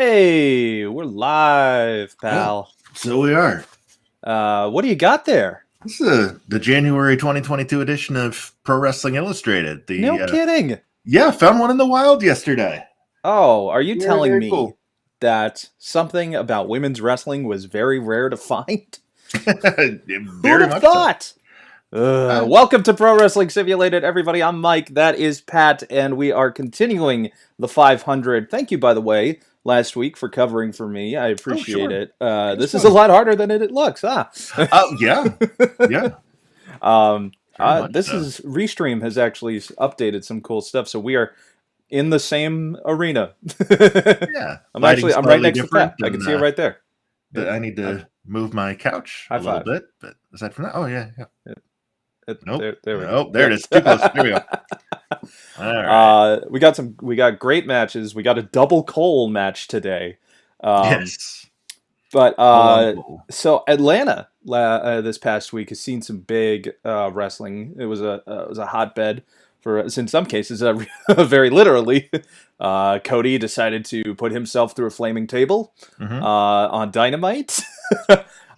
Hey, we're live, Oh, pal. so we are. What do you got there? This is the January 2022 edition of Pro Wrestling Illustrated. No kidding. Yeah, found one in the wild yesterday. Oh, are you Very, telling very me cool. that something about women's wrestling was very rare to find? Who'd Very have much so. thought? Uh, Welcome to Pro Wrestling Simulated, everybody. I'm Mike. That is Pat, and we are continuing the 500. Thank you, by the way, last week for covering for me. I oh, appreciate sure. it. It was This is a fun. lot harder than it looks, huh? Oh, yeah. Yeah, Um, very much this so. is Restream has actually updated some cool stuff, so we are in the same arena. Yeah. I'm Lighting right slightly next to different. Pat. I can And see it right there. Yep. I need High, to move my couch high a little five. bit. But aside from that, oh, yeah. Yeah. Nope. There we go. Nope. There it Yep. is. Too close. There we go. All right. We got great matches. We got a double Cole match today. Um, Yes. but Full on full. so Atlanta this past week has seen some big wrestling. It was a hotbed for, in some cases, very literally. Cody decided to put himself through a flaming table Mm-hmm. on Dynamite.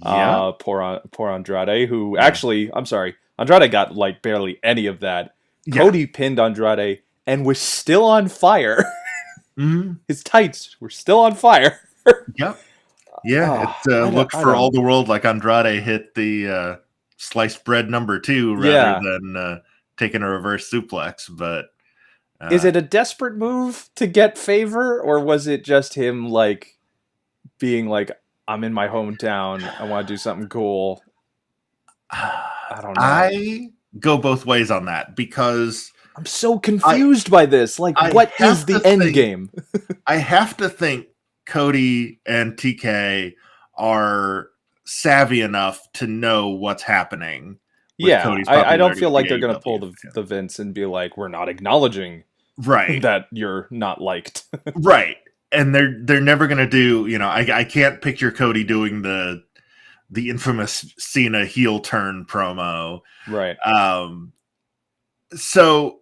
Yeah. Poor Andrade, who actually, I'm sorry, Andrade got like barely any of that. Yeah. Cody pinned Andrade and was still on fire. Mm-hmm. His tights were still on fire. Yep. Yeah, it looked I for all don't. the world like Andrade hit the sliced bread number two rather Yeah, than taking a reverse suplex. But is uh, it a desperate move to get favor, or was it just him like being like, "I'm in my hometown. I want to do something cool." I don't know. I go both ways on that because I'm so I confused by this. Like, I what is have to the end think game? Cody and TK are savvy enough to know what's happening with Yeah, Cody's I don't popularity feel with the like they're gonna pull AEW. the Vince and be like, "We're not acknowledging Right. that you're not liked." Right. And they're never gonna do, I can't picture Cody doing the infamous Cena heel turn promo. Right. Um so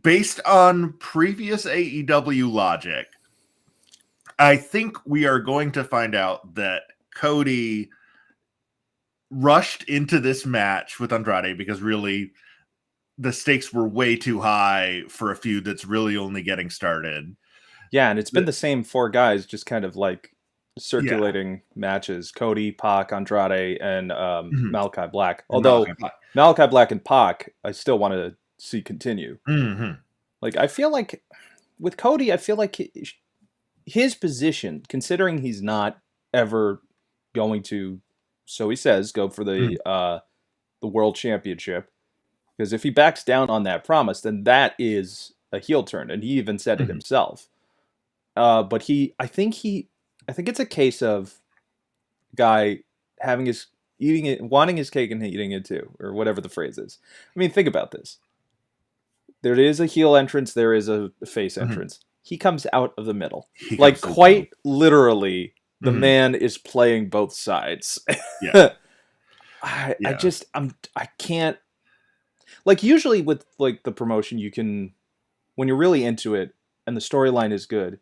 based on previous AEW logic, I think we are going to find out that Cody rushed into this match with Andrade because really the stakes were way too high for a feud that's really only getting started. Yeah, and it's been the same four guys, just kind of like Yeah. circulating matches: Cody, Pac, Andrade, and Mhm. Malachi Black. And Although Malachi Black. Malachi Black and Pac, I still want to see continue. Mhm. Like, I feel like with Cody, I feel like his position, considering he's not ever going to, so he says, go for Mhm. the world championship. Because if he backs down on that promise, then that is a heel turn, and he even said it Mhm. himself. But I think it's a case of guy having his eating it, wanting his cake and eating it too, or whatever the phrase is. I mean, think about this. There is a heel entrance, there is a face Mhm. entrance. He comes out of the middle, He like comes to the middle. quite literally. The Mhm. man is playing both sides. Yeah. I Yeah. just I can't, like, usually with like the promotion you can, when you're really into it and the storyline is good,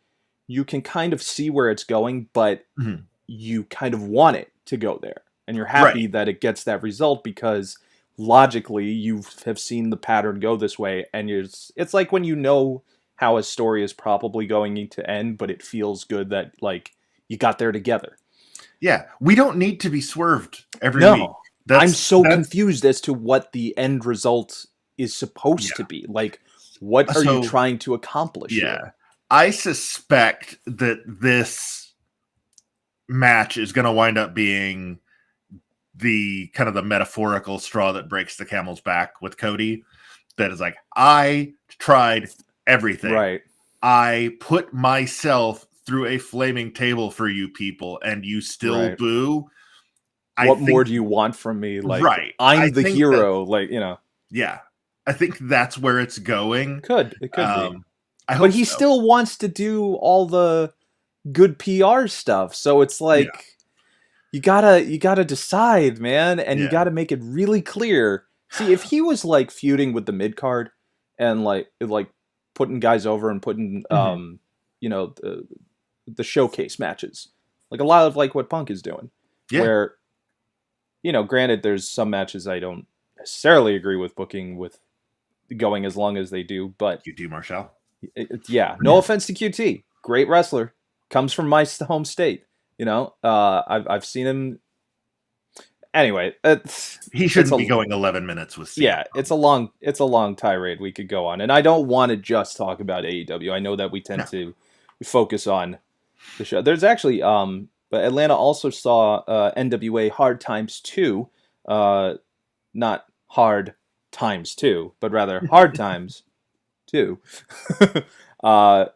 you can kind of see where it's going, but Mhm. you kind of want it to go there. And you're Right. happy that it gets that result because logically you have seen the pattern go this way. And it's like when you know how a story is probably going to end, but it feels good that like you got there together. Yeah. We don't need to be swerved every week. No, I'm so That's confused as to what the end result is supposed to yeah. be. Like, what are you So trying to accomplish here? yeah. I suspect that this match is going to wind up being the kind of the metaphorical straw that breaks the camel's back with Cody. That is like, I tried everything. Right. I put myself through a flaming table for you people, and you still Right. boo. I What more think do you want from me? Like, right. I I'm the think that hero. Like, you know, yeah. I think that's where it's going. it could be. I But hope he so. still wants to do all the good PR stuff. So it's Yeah. like you gotta decide, man, and you Yeah. gotta make it really clear. See, if he was like feuding with the mid card and like putting guys over and putting Mhm. you know the showcase matches, like a lot of like what Punk is doing, Yeah. where granted, there's some matches I don't necessarily agree with booking with going as long as they do, but QT Marshall. yeah, no offense to QT, great wrestler, comes from my home state. I've seen him. Anyway, He it's shouldn't a be going 11 minutes with CM yeah, Punk. it's a long tirade we could go on, and I don't want to just talk about AEW. I know that we tend to focus on the show. There's actually but Atlanta also saw NWA Hard Times 2, not Hard Times 2, but rather Hard Times 2,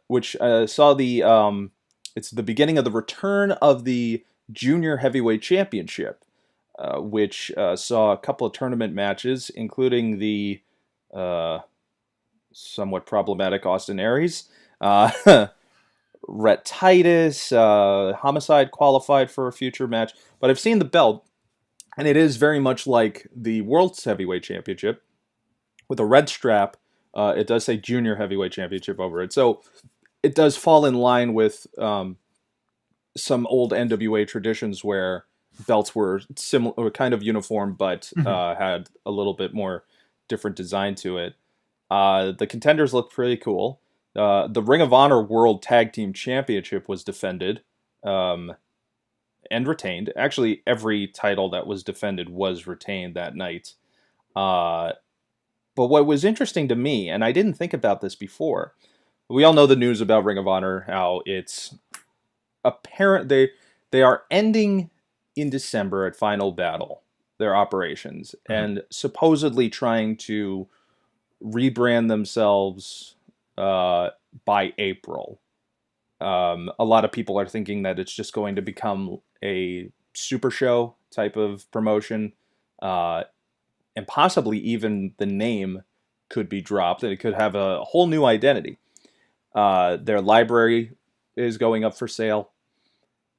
which saw it's the beginning of the return of the Junior Heavyweight Championship, which saw a couple of tournament matches, including the somewhat problematic Austin Aries. Rhett Titus, Homicide qualified for a future match. But I've seen the belt, and it is very much like the World's Heavyweight Championship with a red strap. It does say Junior Heavyweight Championship over it. So it does fall in line with some old NWA traditions where belts were similar, kind of uniform, but had a little bit more different design to it. The contenders look pretty cool. The Ring of Honor World Tag Team Championship was defended and retained. Actually, every title that was defended was retained that night. But what was interesting to me, and I didn't think about this before, we all know the news about Ring of Honor, how it's apparent they are ending in December at Final Battle their operations, and supposedly trying to rebrand themselves by April. A lot of people are thinking that it's just going to become a super show type of promotion, and possibly even the name could be dropped, and it could have a whole new identity. Their library is going up for sale,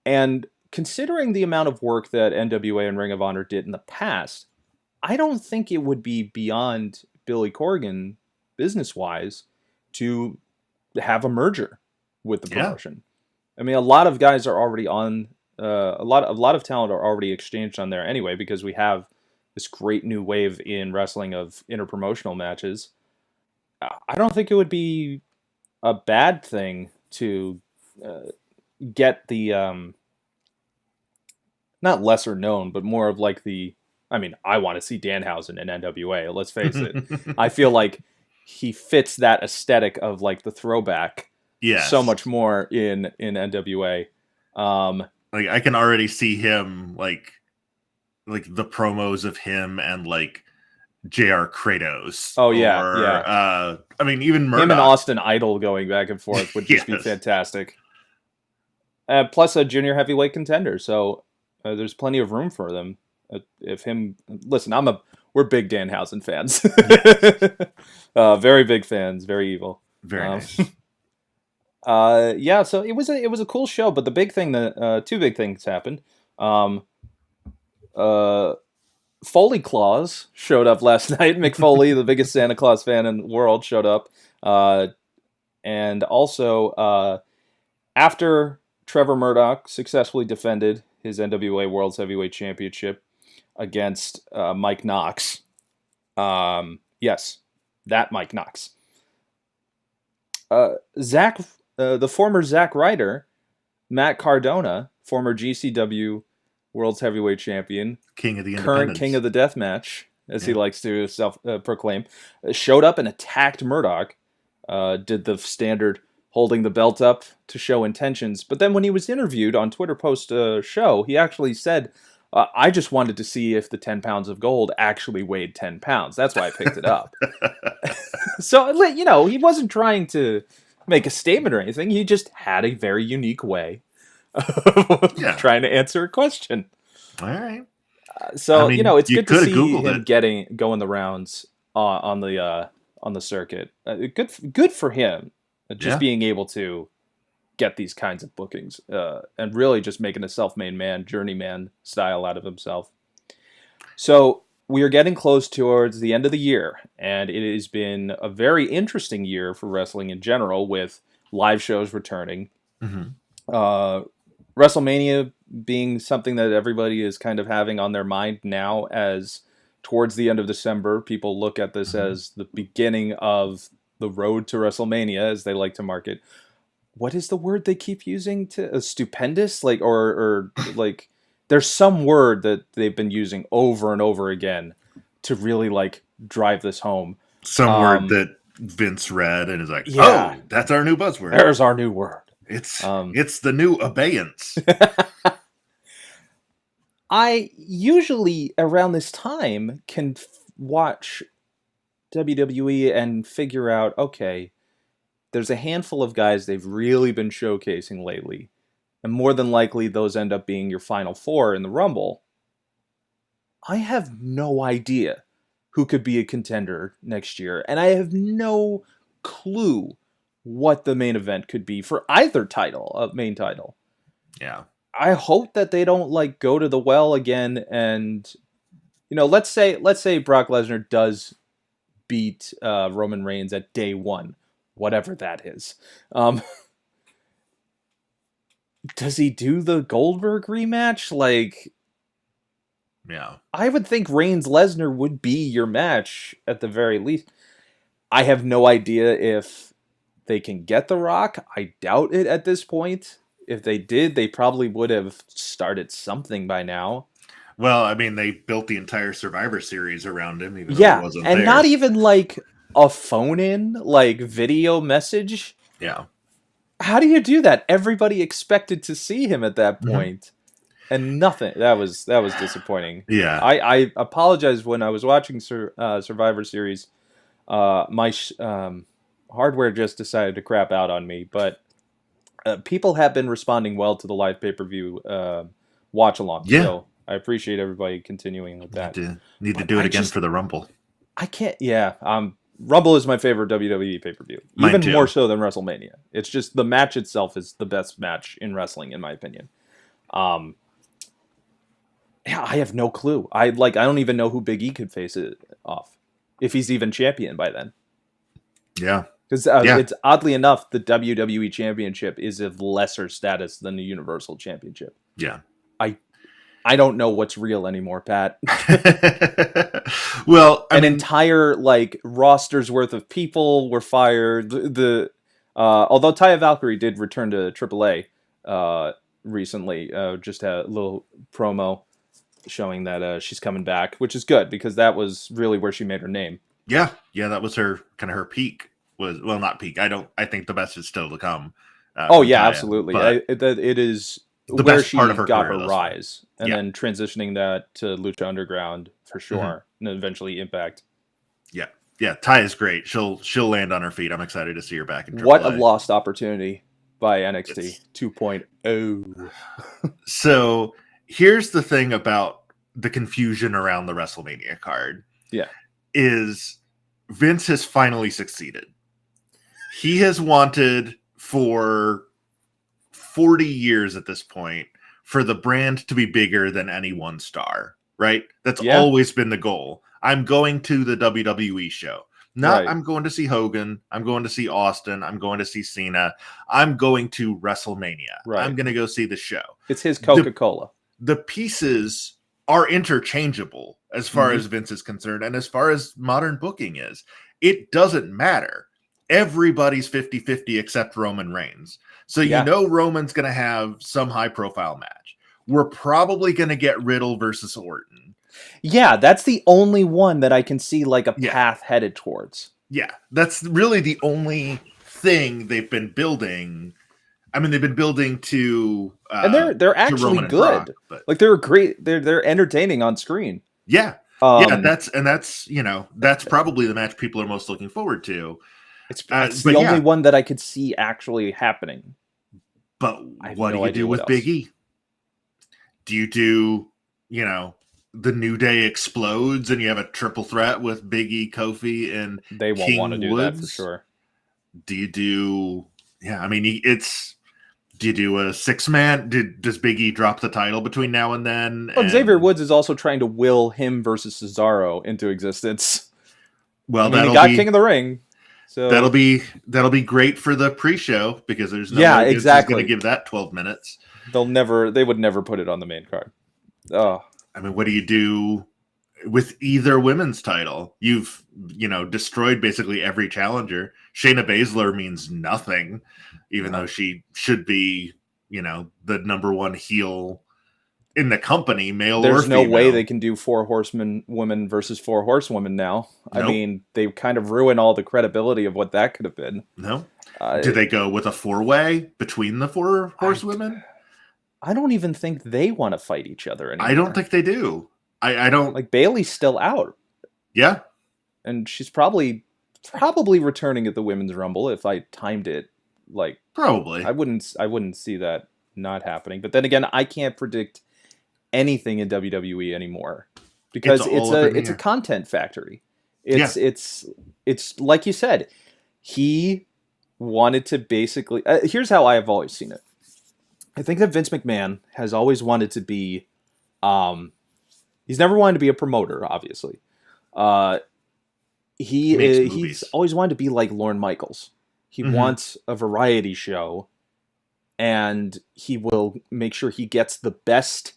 and considering the amount of work that NWA and Ring of Honor did in the past, I don't think it would be beyond Billy Corgan, business-wise, to have a merger with the promotion. I mean, a lot of guys are already on. A lot of talent are already exchanged on there anyway, because we have this great new wave in wrestling of interpromotional matches. I don't think it would be a bad thing to get the not lesser known, but more of like the. I mean, I want to see Danhausen in NWA. Let's face it. I feel like he fits that aesthetic of like the throwback so much more in NWA. Like I can already see him like the promos of him and like JR Kratos. Oh yeah. I mean, even Murdoch. Him and Austin Idol going back and forth would just be fantastic. Plus a junior heavyweight contender, so there's plenty of room for them. If him, listen, we're big Danhausen fans. Very big fans, very evil. Very nice. Yeah, so it was a cool show, but the big thing two big things happened. Foley Claus showed up last night. Mick Foley, the biggest Santa Claus fan in the world, showed up. And also, after Trevor Murdoch successfully defended his NWA World's Heavyweight Championship against Mike Knox. Yes, that Mike Knox. The former Zack Ryder, Matt Cardona, former GCW World's Heavyweight Champion, King of the current King of the Deathmatch, as he likes to self-proclaim, showed up and attacked Murdoch, did the standard holding the belt up to show intentions. But then when he was interviewed on Twitter post-show, he actually said, I just wanted to see if the 10 pounds of gold actually weighed 10 pounds. That's why I picked it up. So, he wasn't trying to make a statement or anything. He just had a very unique way of trying to answer a question. All right. So, it's good to see him going the rounds on the circuit. Good for him. Just being able to get these kinds of bookings and really just making a self-made man, journeyman style out of himself. So we are getting close towards the end of the year, and it has been a very interesting year for wrestling in general, with live shows returning. Uh, WrestleMania being something that everybody is kind of having on their mind now, as towards the end of December, people look at this Mhm. as the beginning of the road to WrestleMania, as they like to market. What is the word they keep using to stupendous, like, or like, there's some word that they've been using over and over again to really like drive this home. Some word Um, that Vince read and is like, yeah, "Oh, that's our new buzzword. there's our new word. It's Um, it's the new abeyance." I usually around this time can watch WWE and figure out, okay, there's a handful of guys they've really been showcasing lately, and more than likely those end up being your final four in the Rumble. I have no idea who could be a contender next year, and I have no clue what the main event could be for either title, main title. Yeah. I hope that they don't like go to the well again, and let's say Brock Lesnar does beat Roman Reigns at day one, whatever that is. Um, does he do the Goldberg rematch? Like, Yeah. I would think Reigns Lesnar would be your match at the very least. I have no idea if they can get The Rock. I doubt it at this point. If they did, they probably would have started something by now. Well, I mean, they built the entire Survivor Series around him, even though he Yeah, wasn't and there. not even like a phone in, like video message. Yeah. How do you do that? Everybody expected to see him at that Hmm. point, and nothing. That was disappointing. Yeah. I apologize when I was watching Survivor Series. My hardware just decided to crap out on me, but people have been responding well to the live pay per view watch along. Yeah. So I appreciate everybody continuing with Need that. to need to But do it again for the Rumble. I can't. Yeah. Rumble is my favorite WWE pay per view, Mine even more too. so than WrestleMania. It's just the match itself is the best match in wrestling, in my opinion. Um, yeah, I have no clue. I don't even know who Big E could face it off, if he's even champion by then. Yeah. Because Yeah. it's oddly enough, the WWE Championship is of lesser status than the Universal Championship. Yeah. I I don't know what's real anymore, Pat. Well, I An mean, entire like roster's worth of people were fired. Although Taya Valkyrie did return to AAA recently, just had a little promo showing that she's coming back, which is good because that was really where she made her name. yeah, yeah, that was her kind of her peak. Was well, not peak. I think the best is still to come Oh from yeah, Taya, absolutely. but It is the where best part she of her got career her thus far. rise, and Yeah. then transitioning that to Lucha Underground for Hmm. sure, and then eventually Impact. Yeah. Yeah. Ty is great. She'll land on her feet. I'm excited to see her back in What a AAA. lost opportunity by NXT It's 2.0. so here's the thing about the confusion around the WrestleMania card Yeah. is Vince has finally succeeded. He has wanted for 40 years at this point for the brand to be bigger than any one star, right? That's Yeah. always been the goal. I'm going to the WWE show. Not Right. I'm going to see Hogan, I'm going to see Austin, I'm going to see Cena, I'm going to WrestleMania. I'm Right. going to go see the show. It's his The Coca-Cola. the pieces are interchangeable as far Mm-hmm. as Vince is concerned and as far as modern booking is. It doesn't matter. Everybody's 50-50 except Roman Reigns. So you Yeah. know Roman's going to have some high profile match. We're probably going to get Riddle versus Orton. Yeah, that's the only one that I can see like a Yeah. path headed towards. Yeah. That's really the only thing they've been building. I mean, they've been building And they're to actually Roman and Brock, good. but Like they're great. They're entertaining on screen. yeah. Yeah, Um that's probably the match people are most looking forward to. it's the But only yeah, one that I could see actually happening. but I have what do no you idea do what with else. Big E? Do you do, the New Day explodes and you have a triple threat with Big E, Kofi, and They won't want to King do that for Woods? sure. Do you do, yeah, I mean, do you do a six man? Does Big E drop the title between now and then? Well, Xavier And Woods is also trying to will him versus Cesaro into existence. I well, mean, he that'll got King be of the Ring. So that'll be great for the pre-show because there's no yeah, way Vince is going to exactly. give that 12 minutes. They would never put it on the main card. Oh, I mean, what do you do with either women's title? You've, destroyed basically every challenger. Shayna Baszler means nothing, even though she should be, the number one heel in the company, male or there's no way female. they can do four horsemen women versus four horsewomen now. I Nope. mean, they kind of ruin all the credibility of what that could have been. No. Uh, Did they go with a 4-way between the four horsewomen? I don't even think they want to fight each other anymore. I don't think they do. I don't. Like Bailey's still out, Yeah. and she's probably returning at the Women's Rumble if I timed it. Like Probably. I wouldn't see that not happening. But then again, I can't predict anything in WWE anymore because it's a content factory. It's like you said, he wanted to basically. Here's how I have always seen it. I think that Vince McMahon has always wanted to be. He's never wanted to be a promoter, obviously. He's always wanted to be like Lorne Michaels. He wants a variety show, and he will make sure he gets the best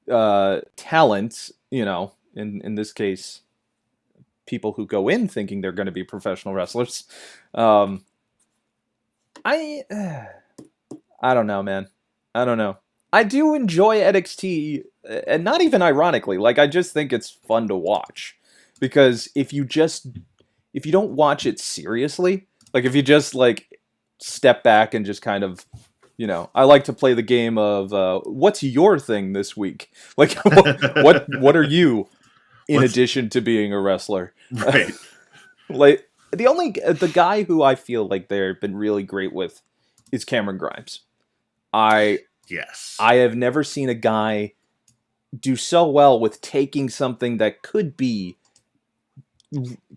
talent. In this case, people who go in thinking they're going to be professional wrestlers. I don't know, man. I don't know. I do enjoy NXT, and not even ironically. Like, I just think it's fun to watch. Because if you don't watch it seriously, like, if you just, like, step back and just kind of, I like to play the game of, what's your thing this week? Like, what are you, in addition to being a wrestler? Right. Like, the guy who I feel like they've been really great with is Cameron Grimes. Yes. I have never seen a guy do so well with taking something that could be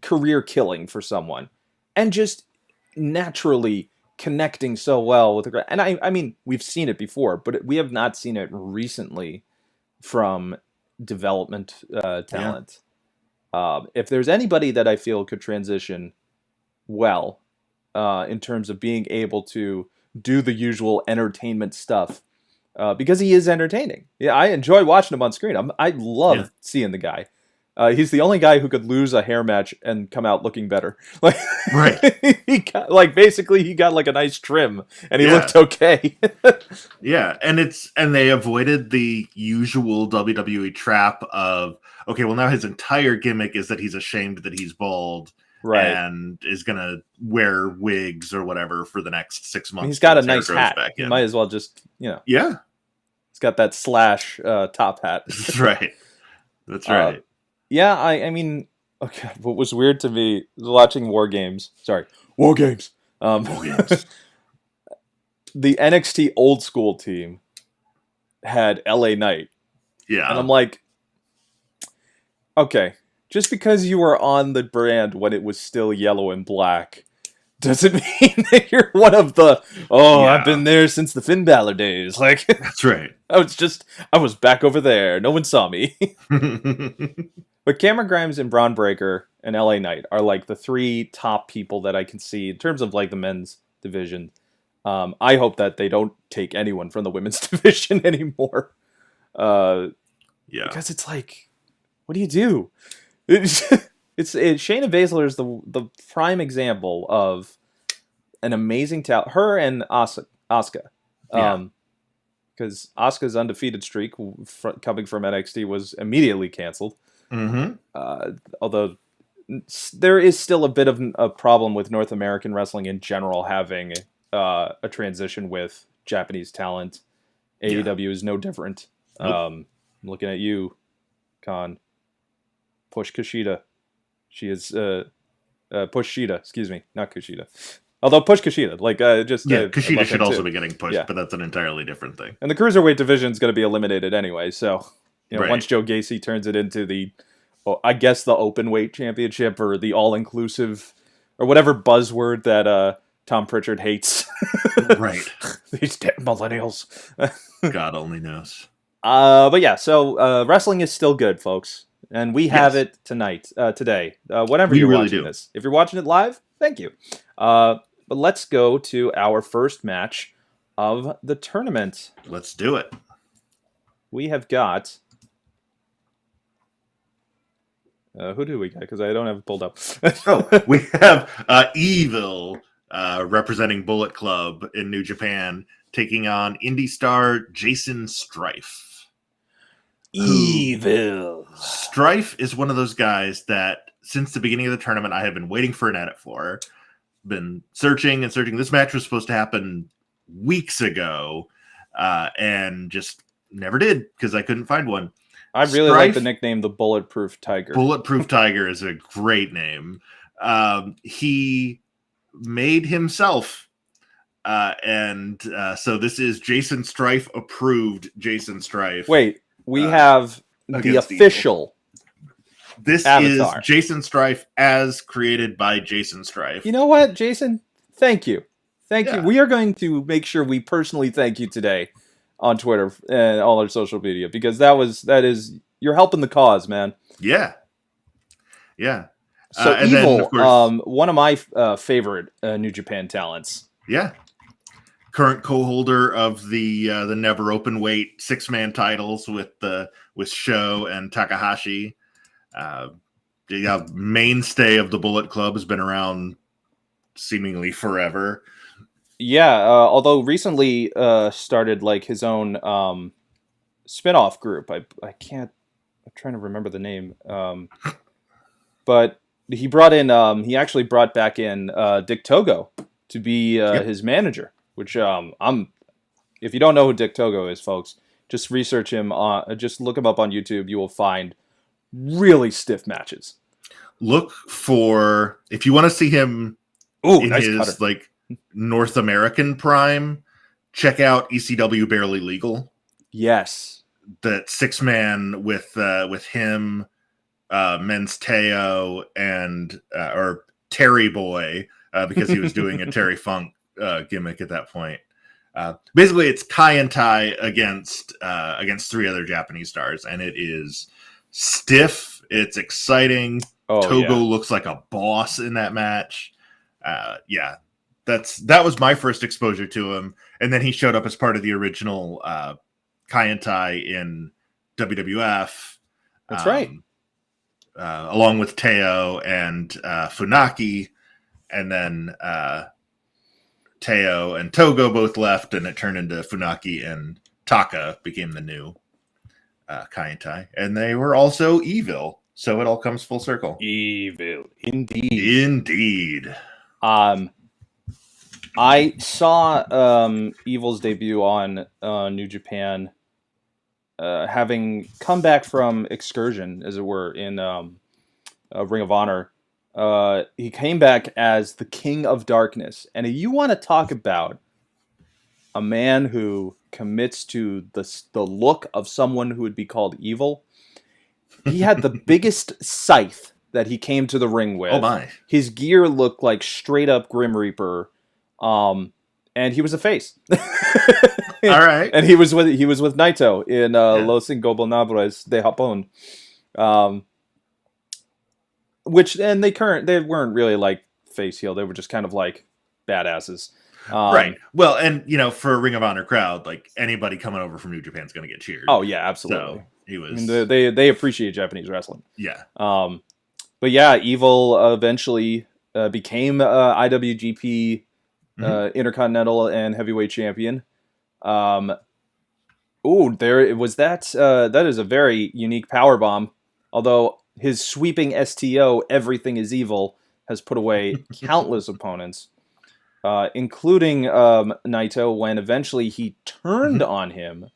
career killing for someone and just naturally connecting so well with the guy. And I mean, we've seen it before, but we have not seen it recently from development talent. Yeah. If there's anybody that I feel could transition well in terms of being able to do the usual entertainment stuff, because he is entertaining. Yeah, I enjoy watching him on screen. I love seeing the guy. He's the only guy who could lose a hair match and come out looking better. Like, right. Basically he got like a nice trim and he looked okay. Yeah, and they avoided the usual WWE trap of, okay, well, now his entire gimmick is that he's ashamed that he's bald. Right. And is going to wear wigs or whatever for the next 6 months. He's got a nice hat. You might as well just, Yeah. He's got that slash top hat. That's right. That's right. Yeah, I mean, okay, what was weird to me was watching War Games. Sorry, War Games. War Games. The NXT old school team had LA Knight. Yeah. And I'm like, okay, just because you were on the brand when it was still yellow and black doesn't mean that you're one of the, I've been there since the Finn Balor days. Like, that's right. I was back over there. No one saw me. But Cameron Grimes and Braun Breaker and LA Knight are like the three top people that I can see in terms of like the men's division. I hope that they don't take anyone from the women's division anymore. Because it's like, what do you do? Shayna Baszler is the prime example of an amazing talent. Her and Asuka. Because Asuka's undefeated streak coming from NXT was immediately canceled. Although there is still a bit of a problem with North American wrestling in general having a transition with Japanese talent. AEW is no different. Nope. I'm looking at you, Khan. Push Kushida. She is Push Shida, excuse me, not Kushida. Although Push Kushida, Kushida should also be getting pushed, but that's an entirely different thing. And the cruiserweight division is going to be eliminated anyway, so once Joe Gacy turns it into the open weight championship or the all inclusive or whatever buzzword that Tom Pritchard hates. Right. These damn millennials. God only knows. But yeah, so wrestling is still good, folks. And we have it today. Whenever you're watching this. If you're watching it live, Thank you. But let's go to our first match of the tournament. Let's do it. We have got. Who do we got? Because I don't have it pulled up. We have Evil representing Bullet Club in New Japan, taking on indie star Jason Strife. Evil. Strife is one of those guys that since the beginning of the tournament I have been waiting for an edit for. Been searching and searching. This match was supposed to happen weeks ago and just never did because I couldn't find one. I really like the nickname the Bulletproof Tiger. Bulletproof Tiger is a great name. He made himself. So this is Jason Strife approved Jason Strife. Wait, we have the official. This avatar. Is Jason Strife as created by Jason Strife. You know what, Jason? Thank you. Thank you. We are going to make sure we personally thank you today on Twitter and all our social media because that is you're helping the cause, man. Yeah. Yeah. So Evil, then, of course, one of my favorite New Japan talents. Yeah. Current co-holder of the Never Open Weight 6-man titles with Sho and Takahashi. Mainstay of the Bullet Club, has been around seemingly forever. Yeah, although recently started like his own spin-off group. I'm trying to remember the name. But he actually brought back in Dick Togo to be his manager, which if you don't know who Dick Togo is, folks, just research him just look him up on YouTube. You will find really stiff matches. Look for, if you want to see him in nice his cutter. Like North American prime, check out ECW Barely Legal. Yes. That 6-man with him, Men's Teo, and or Terry Boy, because he was doing a Terry Funk gimmick at that point. Basically, it's Kai and Tai against 3 other Japanese stars, and it is stiff. It's exciting. Togo looks like a boss in that match. That was my first exposure to him, and then he showed up as part of the original Kai and Tai in WWF. That's right. Along with Teo and Funaki, and then Teo and Togo both left, and it turned into Funaki and Taka became the new Kai and Tai, and they were also evil. So it all comes full circle. Evil, indeed. Indeed. I saw Evil's debut on New Japan, having come back from excursion, as it were, in Ring of Honor. He came back as the King of Darkness. And if you want to talk about a man who commits to the look of someone who would be called evil, he had the biggest scythe that he came to the ring with. Oh my. His gear looked like straight up Grim Reaper. And he was a face. All right. And he was with Naito in Los Ingobernables de Japón. They weren't really like face heel. They were just kind of like badasses. Right. Well, and for a Ring of Honor crowd, like anybody coming over from New Japan is going to get cheered. Oh yeah, absolutely. So he was. I mean, they appreciate Japanese wrestling. Yeah. But yeah, Evil eventually became IWGP Intercontinental and Heavyweight Champion. That is a very unique power bomb. Although his sweeping STO, Everything is Evil, has put away countless opponents, including Naito, when eventually he turned on him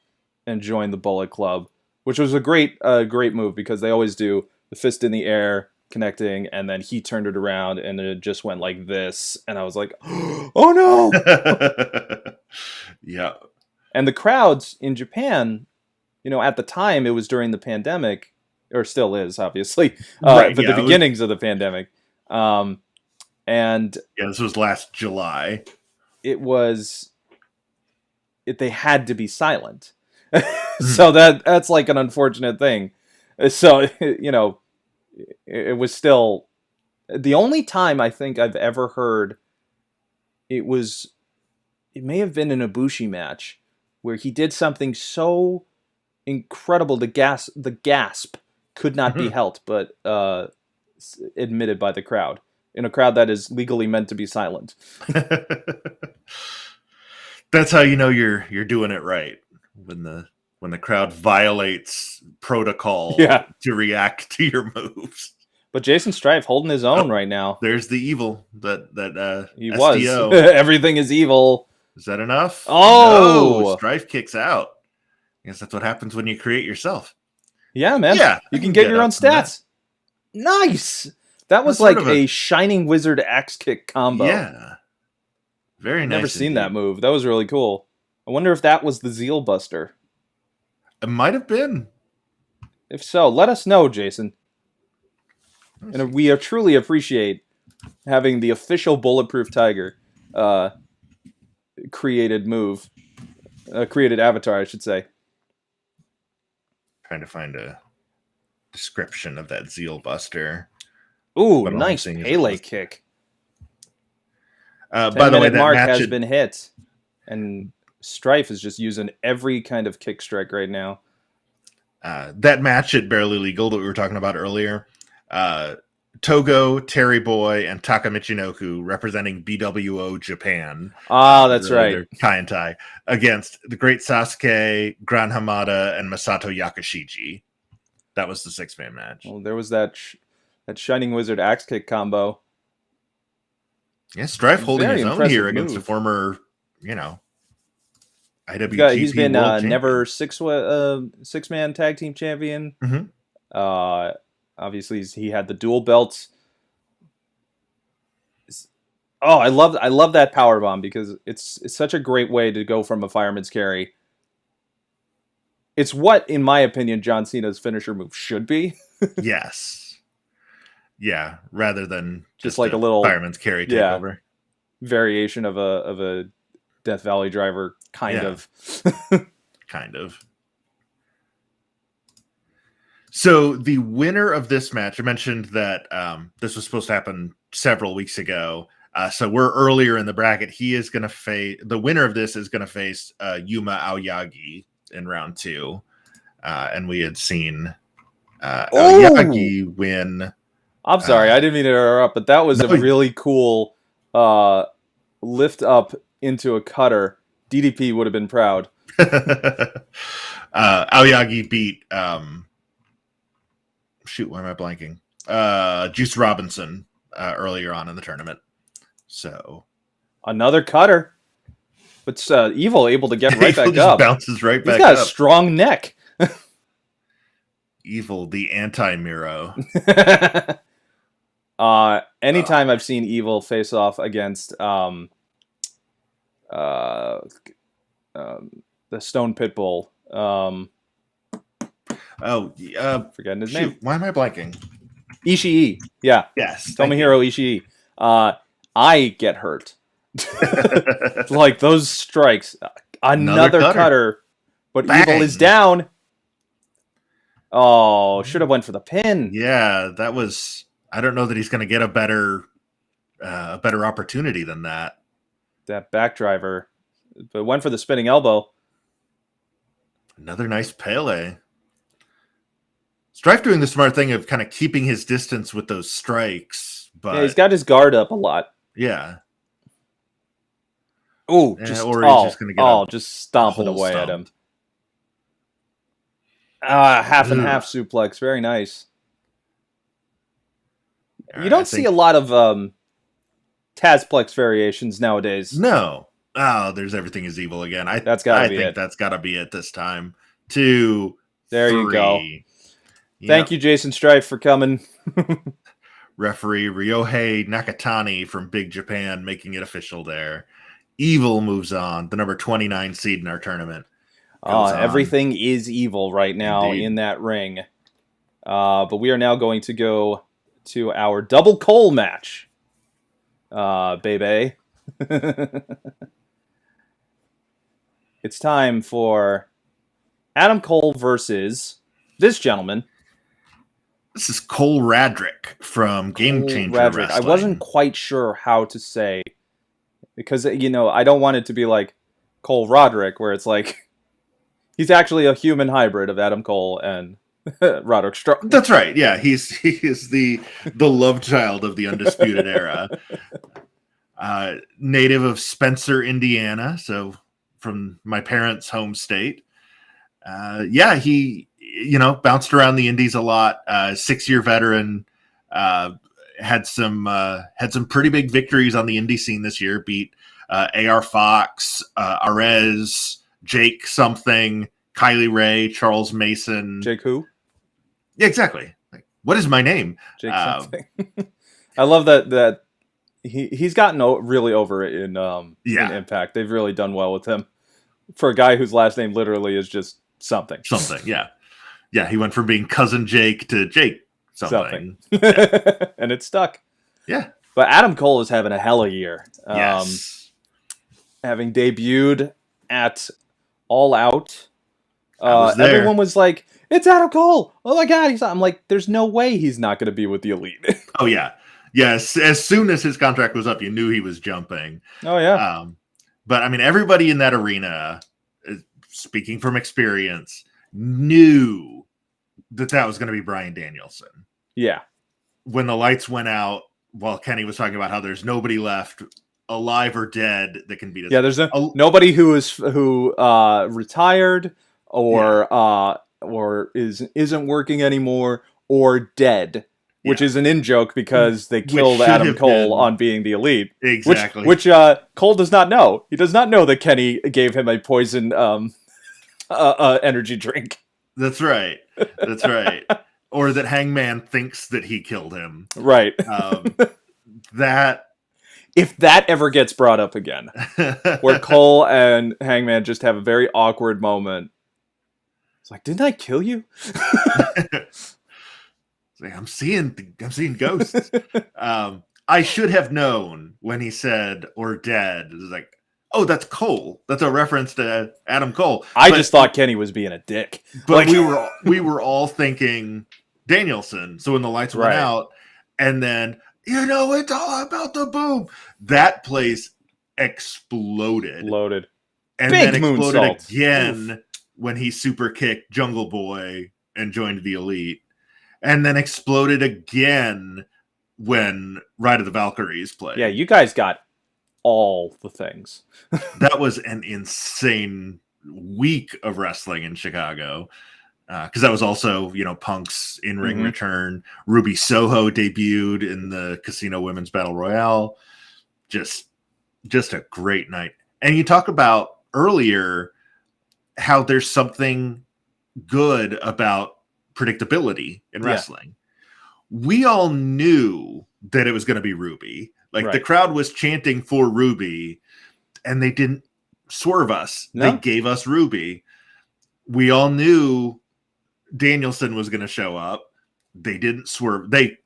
and joined the Bullet Club, which was a great move because they always do the fist in the air, connecting, and then he turned it around and it just went like this, and I was like, oh no. Yeah. And the crowds in Japan, at the time, it was during the pandemic, or still is, obviously, right, but the beginnings of the pandemic. And this was last July. They had to be silent. So that's like an unfortunate thing. So, it was still The only time I think I've ever heard it was, it may have been an Ibushi match where he did something so incredible the gasp could not be held, but admitted by the crowd in a crowd that is legally meant to be silent. That's how you know you're doing it right, when the crowd violates protocol Yeah. to react to your moves. But Jason Strife holding his own Oh, right now. There's the evil that He was. SDO. Everything is evil. Is that enough? Oh! No, Strife kicks out. I guess that's what happens when you create yourself. Yeah, man. Yeah, You I can get your up own from that. stats. Nice. That was That's sort like of a Shining Wizard axe kick combo. Yeah. Very nice. Never seen indeed. that move. That was really cool. I wonder if that was the Zeal Buster. It might have been. If so, let us know, Jason. And we truly appreciate having the official Bulletproof Tiger created avatar, I should say. Trying to find a description of that Zeal Buster. Ooh, But all I'm nice seeing is Pele it kick. By the way, that mark match has been hit, and Strife is just using every kind of kick strike right now. that match at Barely Legal that we were talking about earlier, Togo, Terry Boy, and Taka Michinoku representing BWO Japan. Ah, that's right. Kai and Tai against the Great Sasuke, Gran Hamada, and Masato Yakashiji. That was the 6-man match. Well, there was that Shining Wizard axe kick combo. Yeah, Strife holding Very his own impressive here against a move. former, IWGP He's been World Champion. never six-man tag team champion. Mhm. Obviously, he had the dual belts. Oh, I love that power bomb because it's such a great way to go from a fireman's carry. It's what, in my opinion, John Cena's finisher move should be. Yes. Yeah, rather than Just like a little fireman's carry takeover. Variation of a Death Valley driver, kind of. Kind of. So the winner of this match, I mentioned that this was supposed to happen several weeks ago. So we're earlier in the bracket. He is going to face, the winner of this is going to face Yuma Aoyagi in round 2. And we had seen Aoyagi win. I'm sorry, I didn't mean to interrupt, but that was a really cool lift up into a cutter. DDP would have been proud. Aoyagi beat why am I blanking? Juice Robinson earlier on in the tournament. So another cutter, but Evil able to get right Evil back just up. Bounces right back He's got up. a strong neck. Evil, the anti-Miro. Anytime I've seen Evil face off against the Stone Pitbull. Forgetting his name. Why am I blanking? Ishii. Yeah. Yes. Tomohiro Ishii. I get hurt. Like those strikes. Another cutter. But Bang. Evil is down. Oh, should have went for the pin. Yeah, that was. I don't know that he's going to get a better opportunity than that. That back driver, but went for the spinning elbow. Another nice Pele. Strife doing the smart thing of kind of keeping his distance with those strikes, but yeah, he's got his guard up a lot. Yeah. Ooh, just going to get just stomping away at him. Half and half suplex, very nice. You don't see a lot of Tazplex variations nowadays. No. Oh, there's Everything is Evil again. That's gotta be it. That's got to be it this time. 2, there 3. You go. Thank you, Jason Strife, for coming. Referee Ryohei Nakatani from Big Japan making it official there. Evil moves on, the number 29 seed in our tournament. Everything is evil right now in that ring. But we are now going to go to our double Cole match. Baby. It's time for Adam Cole versus this gentleman. This is Cole Radrick from Game Cole Changer Radrick. I wasn't Wrestling. quite sure how to say because I don't want it to be like Cole Roderick, where it's like he's actually a human hybrid of Adam Cole and Roderick Strong. That's right. Yeah, he is the love child of the Undisputed Era. Native of Spencer, Indiana, so from my parents' home state. Yeah, he bounced around the Indies a lot. 6-year veteran. Had some pretty big victories on the indie scene this year. Beat AR Fox, Arez, Jake something, Kylie Ray, Charles Mason. Jake who? Yeah, exactly. Like, what is my name? Jake something. I love that he's gotten really over it in Impact. They've really done well with him for a guy whose last name literally is just something. Something, yeah. Yeah, he went from being cousin Jake to Jake something. Yeah. And it stuck. Yeah. But Adam Cole is having a hell of a year. Yes. Having debuted at All Out, everyone was like, "It's Adam Cole! Oh my god!" I'm like, "There's no way he's not going to be with the Elite." Oh yeah, yes. As soon as his contract was up, you knew he was jumping. Oh yeah. But I mean, everybody in that arena, speaking from experience, knew that was going to be Bryan Danielson. Yeah. When the lights went out, while Kenny was talking about how there's nobody left, alive or dead, that can beat us. Yeah, there's nobody who retired or isn't working anymore or dead, which is an in-joke because they killed Adam Cole on being the Elite. Exactly. Which Cole does not know. He does not know that Kenny gave him a poison energy drink. That's right. That's right. Or that Hangman thinks that he killed him. Right. That if that ever gets brought up again, where Cole and Hangman just have a very awkward moment. It's like, didn't I kill you? I'm seeing ghosts. I should have known when he said "or dead." It was like, oh, that's Cole. That's a reference to Adam Cole. I just thought Kenny was being a dick. But we were all thinking Danielson. So when the lights went out, and then it's all about the boom. That place exploded, loaded, and big then exploded moonsault again when he super kicked Jungle Boy and joined the Elite, and then exploded again when Ride of the Valkyries played. Yeah, you guys got all the things. That was an insane week of wrestling in Chicago. Because that was also, Punk's in-ring return. Ruby Soho debuted in the Casino Women's Battle Royale. Just a great night. And you talk about earlier how there's something good about predictability in wrestling. We all knew that it was going to be Ruby. The crowd was chanting for Ruby, and they didn't swerve us. No. They gave us Ruby. We all knew Danielson was going to show up. They didn't swerve. They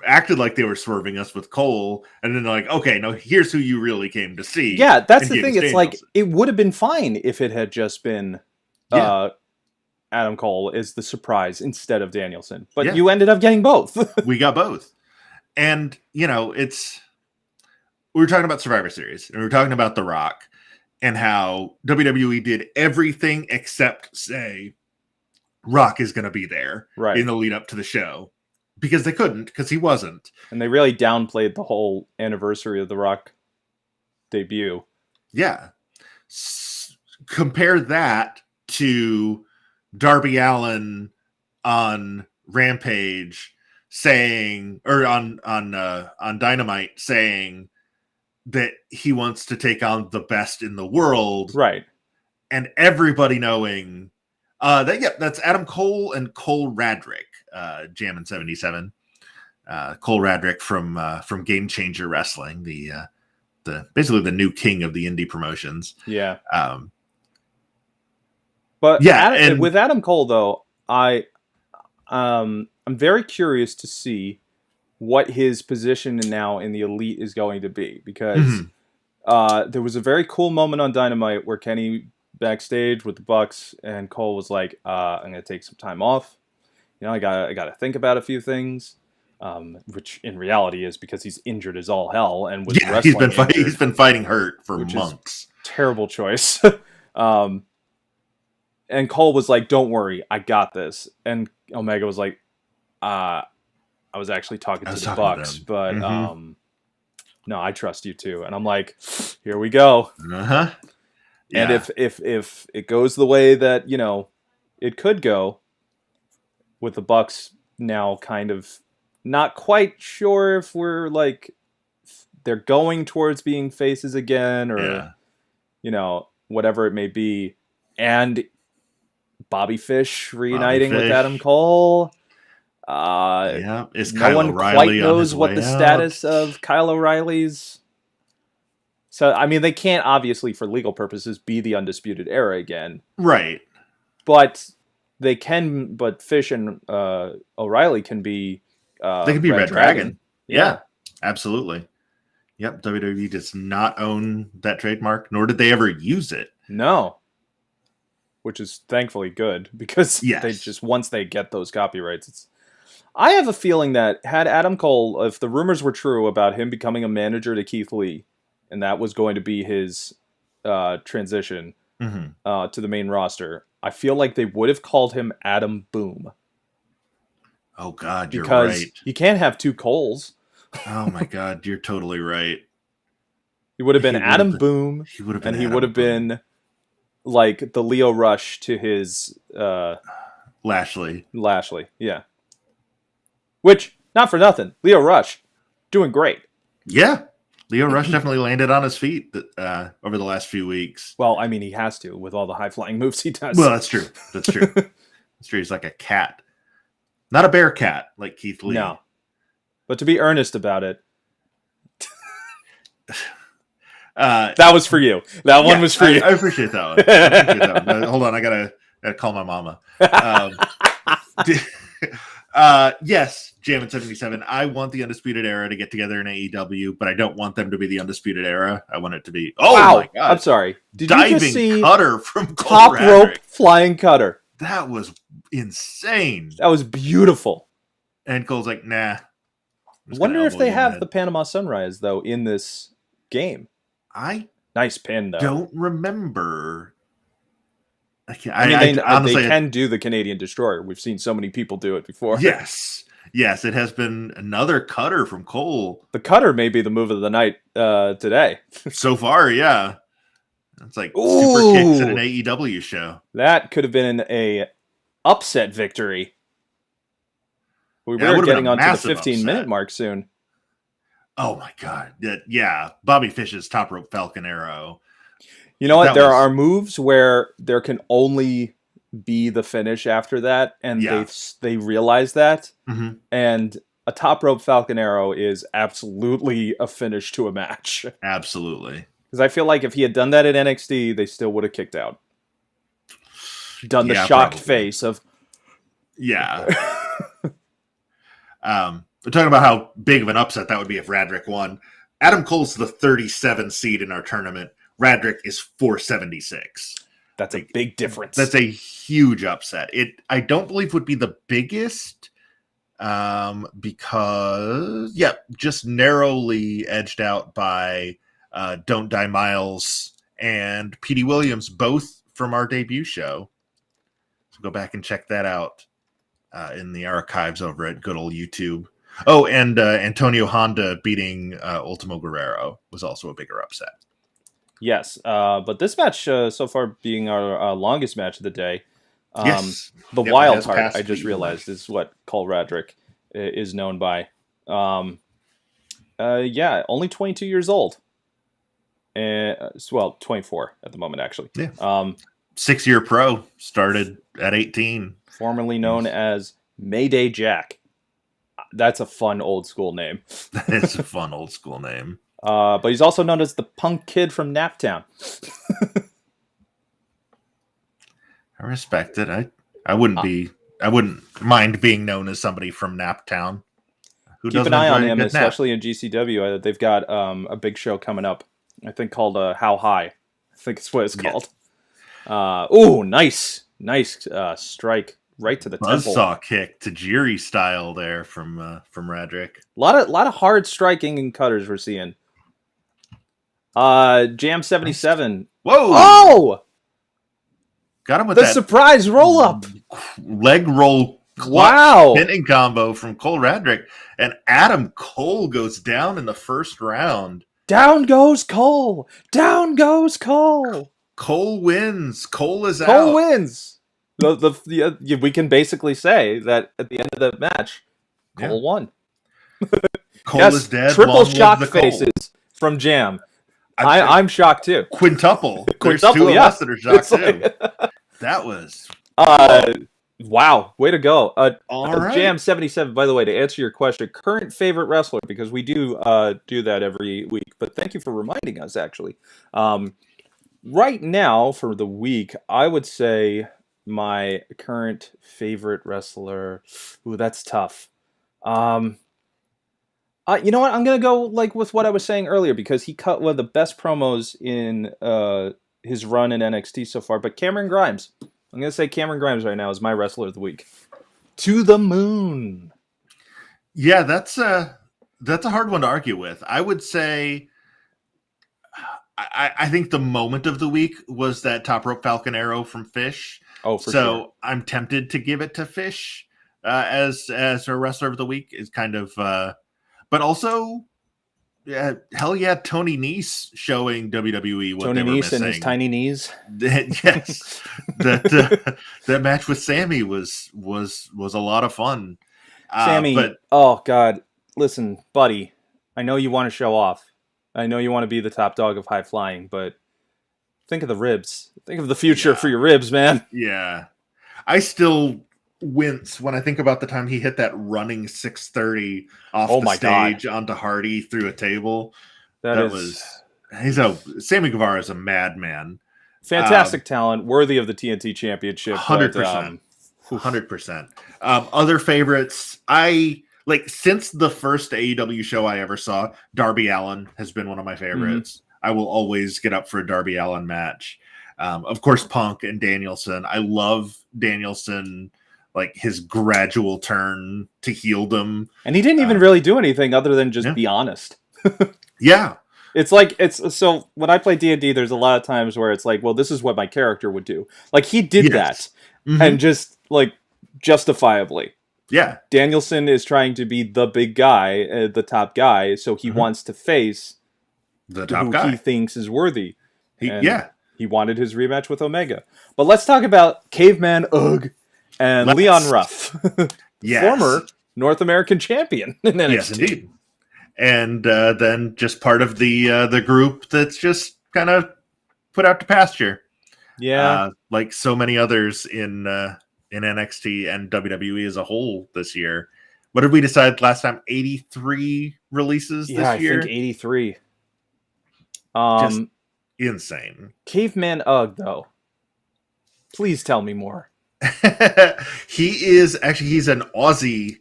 acted like they were swerving us with Cole, and then they're like, okay, no, here's who you really came to see. Yeah, that's the thing. It's like, it would have been fine if it had just been Adam Cole is the surprise instead of Danielson. But you ended up getting both. We got both. And, we were talking about Survivor Series, and we were talking about The Rock, and how WWE did everything except say Rock is going to be there in the lead up to the show, because they couldn't, because he wasn't. And they really downplayed the whole anniversary of the Rock debut. Yeah. Compare that to Darby Allin on Rampage saying, or on Dynamite saying that he wants to take on the best in the world. Right. And everybody knowing that's Adam Cole and Cole Radrick, Jammin' 77. Cole Radrick from Game Changer Wrestling, the basically the new king of the indie promotions. Yeah. But yeah, with Adam Cole though, I'm very curious to see what his position now in the Elite is going to be, because there was a very cool moment on Dynamite where Kenny backstage with the Bucks, and Cole was like, I'm going to take some time off. I got to think about a few things. Which in reality is because he's injured as all hell and was Yeah, wrestling injured, he's been fighting hurt for which is months. terrible choice. um, and Cole was like, "Don't worry, I got this." And Omega was like, "I was actually talking I to was the talking to Bucks, them. but Mm-hmm. no, I trust you too." And I'm like, "Here we go." Uh-huh. And Yeah. if it goes the way that it could go, with the Bucks now kind of not quite sure if we're like they're going towards being faces again or Yeah. whatever it may be, and Bobby Fish Bobby reuniting with Adam Fish. Cole. Yeah. Is No Kyle one quite O'Reilly on his knows what the way out? status of Kyle O'Reilly's. So I mean, they can't obviously, for legal purposes, be the Undisputed Era again, Right. but they can. But Fish and O'Reilly can be They could be Red Red Dragon. Dragon. Yeah. Yeah. Absolutely. Yep. WWE does not own that trademark, nor did they ever use it. No. Which is thankfully good because they Yes. just once they get those copyrights, it's. I have a feeling that had Adam Cole, if the rumors were true about him becoming a manager to Keith Lee, and that was going to be his transition Mm-hmm. to the main roster, I feel like they would have called him Adam Boom Oh God, you're because right. you can't have two Coles. Oh my God, you're totally right. He would have been He would have Adam been. Boom, He would have been and he would Adam have Boom. been like the Leo Rush to his Lashley. Lashley. Yeah. Which, not for nothing, Leo Rush, doing great. Yeah. Leo Rush definitely landed on his feet over the last few weeks. Well, I mean, he has to with all the high flying moves he does. Well, that's true. That's true. That's true. He's like a cat, not a bear cat like Keith Lee. No, but to be earnest about it, that was for you. That one was for you. I appreciate that one. I appreciate that one. Hold on, I gotta call my mama. Yes, Jammin' 77. I want the Undisputed Era to get together in AEW, but I don't want them to be the Undisputed Era. I want it to be. Oh Wow, my God! I'm sorry. Did Diving you just see cutter from Cole top Radrick. rope flying cutter? That was insane. That was beautiful. And Cole's like, nah. Wonder if they have the Panama Sunrise though in this game. I Nice pin though. don't remember. I mean, they can do the Canadian Destroyer. We've seen so many people do it before. Yes, it has been another cutter from Cole. The cutter may be the move of the night today. So far, yeah. It's like Ooh. super kicks at an AEW show. That could have been a upset victory. We Yeah, it were would've been getting a on to the massive 15-minute upset. mark soon. Oh my God. Yeah. Bobby Fish's top rope Falcon Arrow. You know what? That There was- are moves where there can only be the finish after that, and Yeah. they realize that. Mhm. And a top rope Falcon Arrow is absolutely a finish to a match. Absolutely. Because I feel like if he had done that at NXT, they still would have kicked out. Done the Yeah, shocked probably. face of, Yeah. We're talking about how big of an upset that would be if Radrick won. Adam Cole's the 37 seed in our tournament. Radrick is 476. that's a big difference. That's a huge upset. I don't believe would be the biggest because just narrowly edged out by Don't Die Miles and Petey Williams, both from our debut show. So go back and check that out in the archives over at good old YouTube. Oh, and Antonio Honda beating Ultimo Guerrero was also a bigger upset. Yes, but this match so far being our longest match of the day, Yes. the Yep, wild it has heart, passed I just the realized, is what Cole Radrick is known by. Yeah, only 22 years old. Well, 24 at the moment, actually. Yeah. 6-year pro, started at 18. Formerly known as Mayday Jack. That's a fun old school name. It's a fun old school name. But he's also known as the punk kid from Naptown. I respect it. I wouldn't mind being known as somebody from Naptown. Keep an eye on him, especially in GCW. They've got a big show coming up, I think called How High. I think it's what it's called. Nice strike. right to the temple. Buzzsaw kick to Jiri style there from Radrick. Lot of hard striking and cutters we're seeing. Jam 77. Whoa! Oh! Got him with the that surprise roll up. Leg roll Wow. pinning combo from Cole Radrick. And Adam Cole goes down in the first round. Down goes Cole. Down goes Cole. Cole wins. Cole is out. Cole wins. We can basically say that at the end of the match, Cole won. Cole is dead. Triple shock faces from Jam. I'm shocked too. Quintuple. There's two of us that are shocked too. That was wow, way to go. All right. Jam 77, by the way, to answer your question, current favorite wrestler, because we do that every week, but thank you for reminding us, actually. Right now, for the week, I would say my current favorite wrestler, ooh, that's tough. You know what? I'm going to go with what I was saying earlier, because he cut one of the best promos in his run in NXT so far, but Cameron Grimes. I'm going to say Cameron Grimes right now is my wrestler of the week. To the moon. Yeah, that's a hard one to argue with. I would say I think the moment of the week was that top rope Falcon Arrow from Fish. Oh, for so sure. I'm tempted to give it to Fish as a wrestler of the week. Is kind of, but also, hell yeah, Tony Nese showing WWE what Tony they were Nese missing. and his tiny knees. Yes, that match with Sammy was a lot of fun. Sammy, oh god, listen, buddy, I know you want to show off. I know you want to be the top dog of high flying, but think of the ribs. Think of the future for your ribs, man. Yeah. I still wince when I think about the time he hit that running 630 off the stage onto Hardy through a table. Sammy Guevara is a madman. Fantastic talent, worthy of the TNT Championship. 100%. 100%. Other favorites, since the first AEW show I ever saw, Darby Allin has been one of my favorites. Mm-hmm. I will always get up for a Darby Allin match. Of course, Punk and Danielson. I love Danielson, his gradual turn to heeldom. And he didn't even really do anything other than just be honest. Yeah. So when I play D&D, there's a lot of times where it's well, this is what my character would do. He did that. Mm-hmm. And just justifiably. Yeah. Danielson is trying to be the big guy, the top guy, so he wants to face the top who guy he thinks is worthy. He wanted his rematch with Omega. But let's talk about Caveman Ugg and Leon Ruff. Yes. Former North American champion in NXT. Yes, indeed. And then just part of the group that's just kind of put out to pasture. Yeah. Like so many others in NXT and WWE as a whole this year. What did we decide last time? 83 releases this year? I think 83. Just insane. Caveman Ugg, though. Please tell me more. He's an Aussie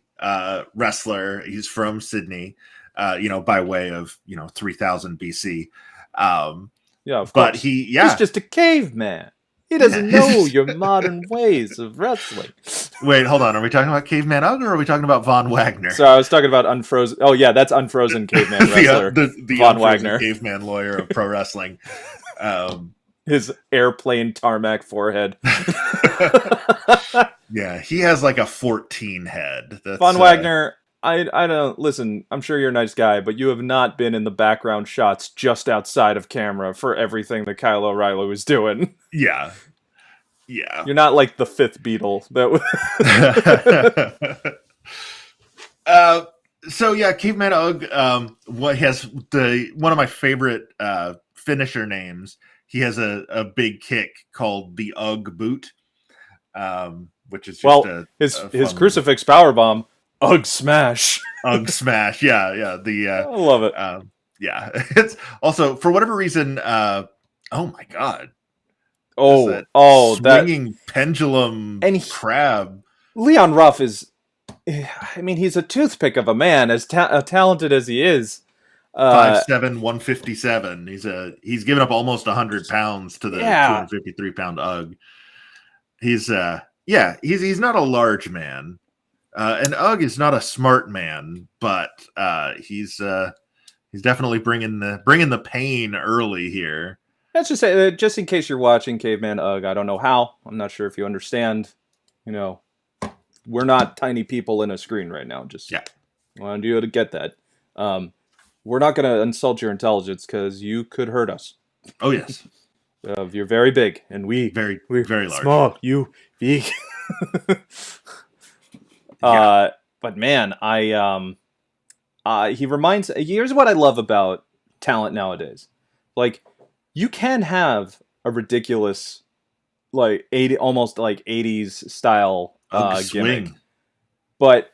wrestler. He's from Sydney, by way of 3000 BC. Yeah, of but course. he's just a caveman. He doesn't know your modern ways of wrestling. Wait, hold on. Are we talking about Caveman Ugg or are we talking about Von Wagner? So I was talking about Unfrozen. Oh, yeah, that's Unfrozen Caveman wrestler. the Von Wagner. Caveman lawyer of pro wrestling. His airplane tarmac forehead. Yeah, he has a 14 head. That's, Von Wagner, I don't... Listen, I'm sure you're a nice guy, but you have not been in the background shots just outside of camera for everything that Kyle O'Reilly was doing. Yeah. You're not like the fifth Beatle. So yeah, Caveman Ugg, what has one of my favorite finisher names. He has a big kick called the Ugg boot, which is just his crucifix powerbomb, Ugg smash. Ugg smash, yeah. I love it. Yeah, it's also for whatever reason. Oh my god. Swinging pendulum and crab. Leon Ruff is, he's a toothpick of a man, as talented as he is. 5'7", 157. He's given up almost 100 pounds to the 253 pound Ugg. He's Yeah, he's not a large man, and Ugg is not a smart man, but he's definitely bringing the pain early here. Let's just say, just in case you're watching Caveman Ugg, I don't know how. I'm not sure if you understand. You know, we're not tiny people in a screen right now. Just Yeah. wanted you to get that. We're not going to insult your intelligence because you could hurt us. Oh yes, You're very big, and we're very large. small. You big. Yeah. But man, he reminds. Here's what I love about talent nowadays. Like, you can have a ridiculous, like almost like 80s style gimmick, Swing. but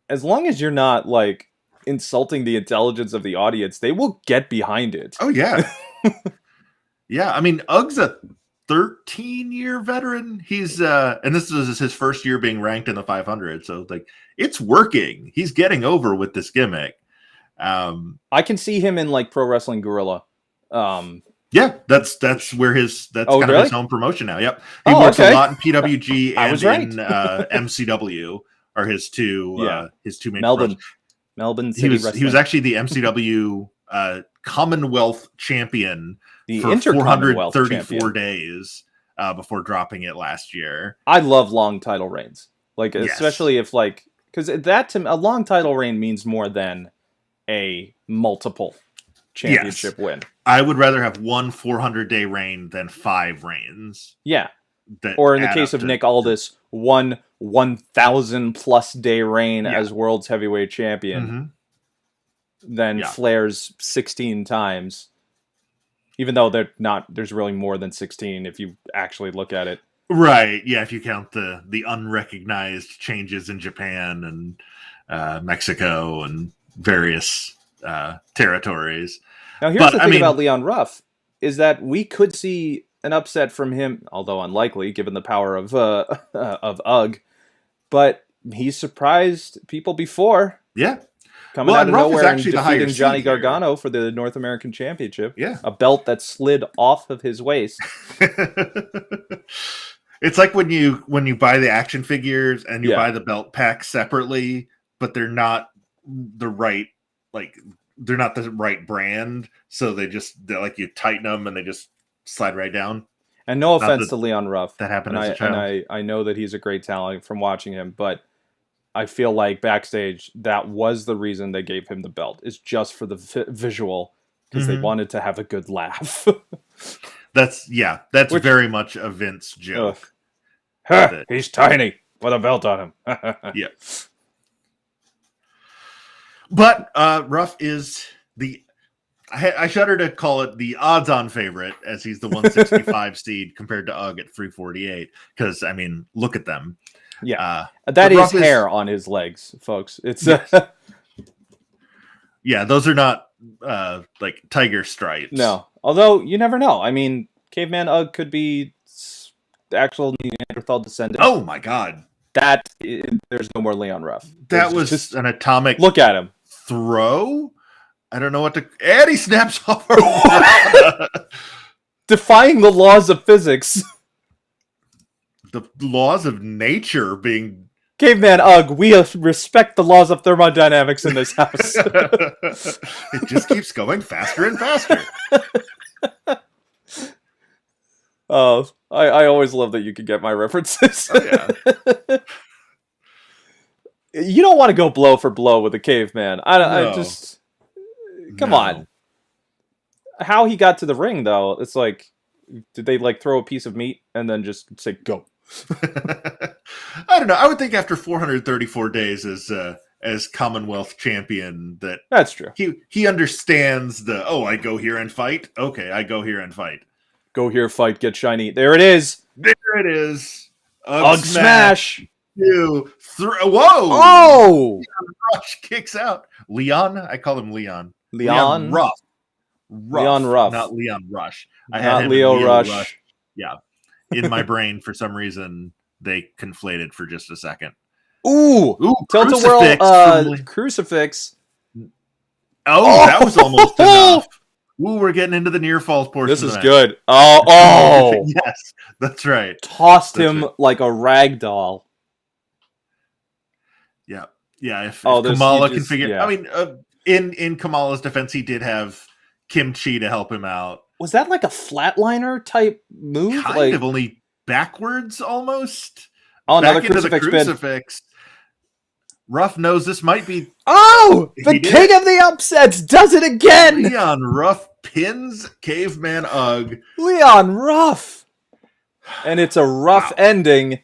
as long as you're not like insulting the intelligence of the audience, they will get behind it. Oh yeah, yeah. I mean, Ugg's a 13-year veteran. He's and this is his first year being ranked in the 500. So like, it's working. He's getting over with this gimmick. I can see him in like Pro Wrestling Guerrilla. Yeah, that's where that's kind really? of his home promotion now. Yep, he works a lot in PWG and in MCW are his two main Melbourne City he was actually the MCW Commonwealth champion for Intercommonwealth 434 champion. days before dropping it last year. I love long title reigns, like especially if like, because that to a long title reign means more than a multiple championship win. I would rather have one 400-day reign than 5 reigns. Yeah. Or in the case of Nick Aldis, one 1,000+ day reign as world's heavyweight champion, than Flair's 16 times. Even though there's really more than 16 if you actually look at it. Right. Yeah. If you count the unrecognized changes in Japan and Mexico and various territories. Now, here's the thing about Leon Ruff is that we could see an upset from him, although unlikely given the power of Ugg. But he's surprised people before. Yeah. Coming out of nowhere and defeating Johnny Gargano for the North American Championship. Yeah. A belt that slid off of his waist. It's like when you buy the action figures and you buy the belt pack separately, but they're not the right, like, they're not the right brand, so they're like you tighten them and they just slide right down. And no offense to Leon Ruff, that happened as a child. And I know that he's a great talent from watching him, but I feel like backstage that was the reason they gave him the belt, is just for the visual, because they wanted to have a good laugh. That's very much a Vince joke. He's tiny with a belt on him. Yeah. But Ruff is I shudder to call it the odds-on favorite, as he's the 165 seed compared to Ugg at 348. Because, I mean, look at them. Yeah, that is hair on his legs, folks. It's yeah, those are not like tiger stripes. No, although you never know. I mean, Caveman Ugg could be the actual Neanderthal descendant. Oh my God, there's no more Leon Ruff. That was just an atomic. Look at him throw. I don't know what to. And he snaps off. Defying the laws of physics. The laws of nature being... Caveman Ugg, we respect the laws of thermodynamics in this house. It just keeps going faster and faster. Oh, I always love that you can get my references. Oh, yeah. You don't want to go blow for blow with a caveman. I just... Come on. How he got to the ring, though, it's like... Did they, like, throw a piece of meat and then just say, go? I don't know. I would think after 434 days as Commonwealth champion that's true. He understands I go here and fight. Okay, I go here and fight. Go here, fight, get shiny. There it is. There it is. Ugg smash. Whoa! Oh! Leon Rush kicks out. Leon? I call him Leon. Leon Ruff. Leon Ruff. Not Leon Rush. I not had him Leo Rush. Yeah. In my brain, for some reason, they conflated for just a second. Ooh Tilt-A-Whirl crucifix. Oh, that was almost enough. Ooh, we're getting into the near falls portion This of is the good. Oh, Yes, that's right. tossed That's him right. like a rag doll. Yeah, yeah. Oh, If this you Kamala can just figure, I yeah. mean, in Kamala's defense, he did have Kimchi to help him out. Was that like a flatliner type move? Kind of Like, only backwards, almost oh, another back into the crucifix pin. crucifix. Ruff knows this might be. Oh, He the did king it. of the upsets does it again. Leon Ruff pins Caveman Ugg. Leon Ruff, and it's a rough Wow. ending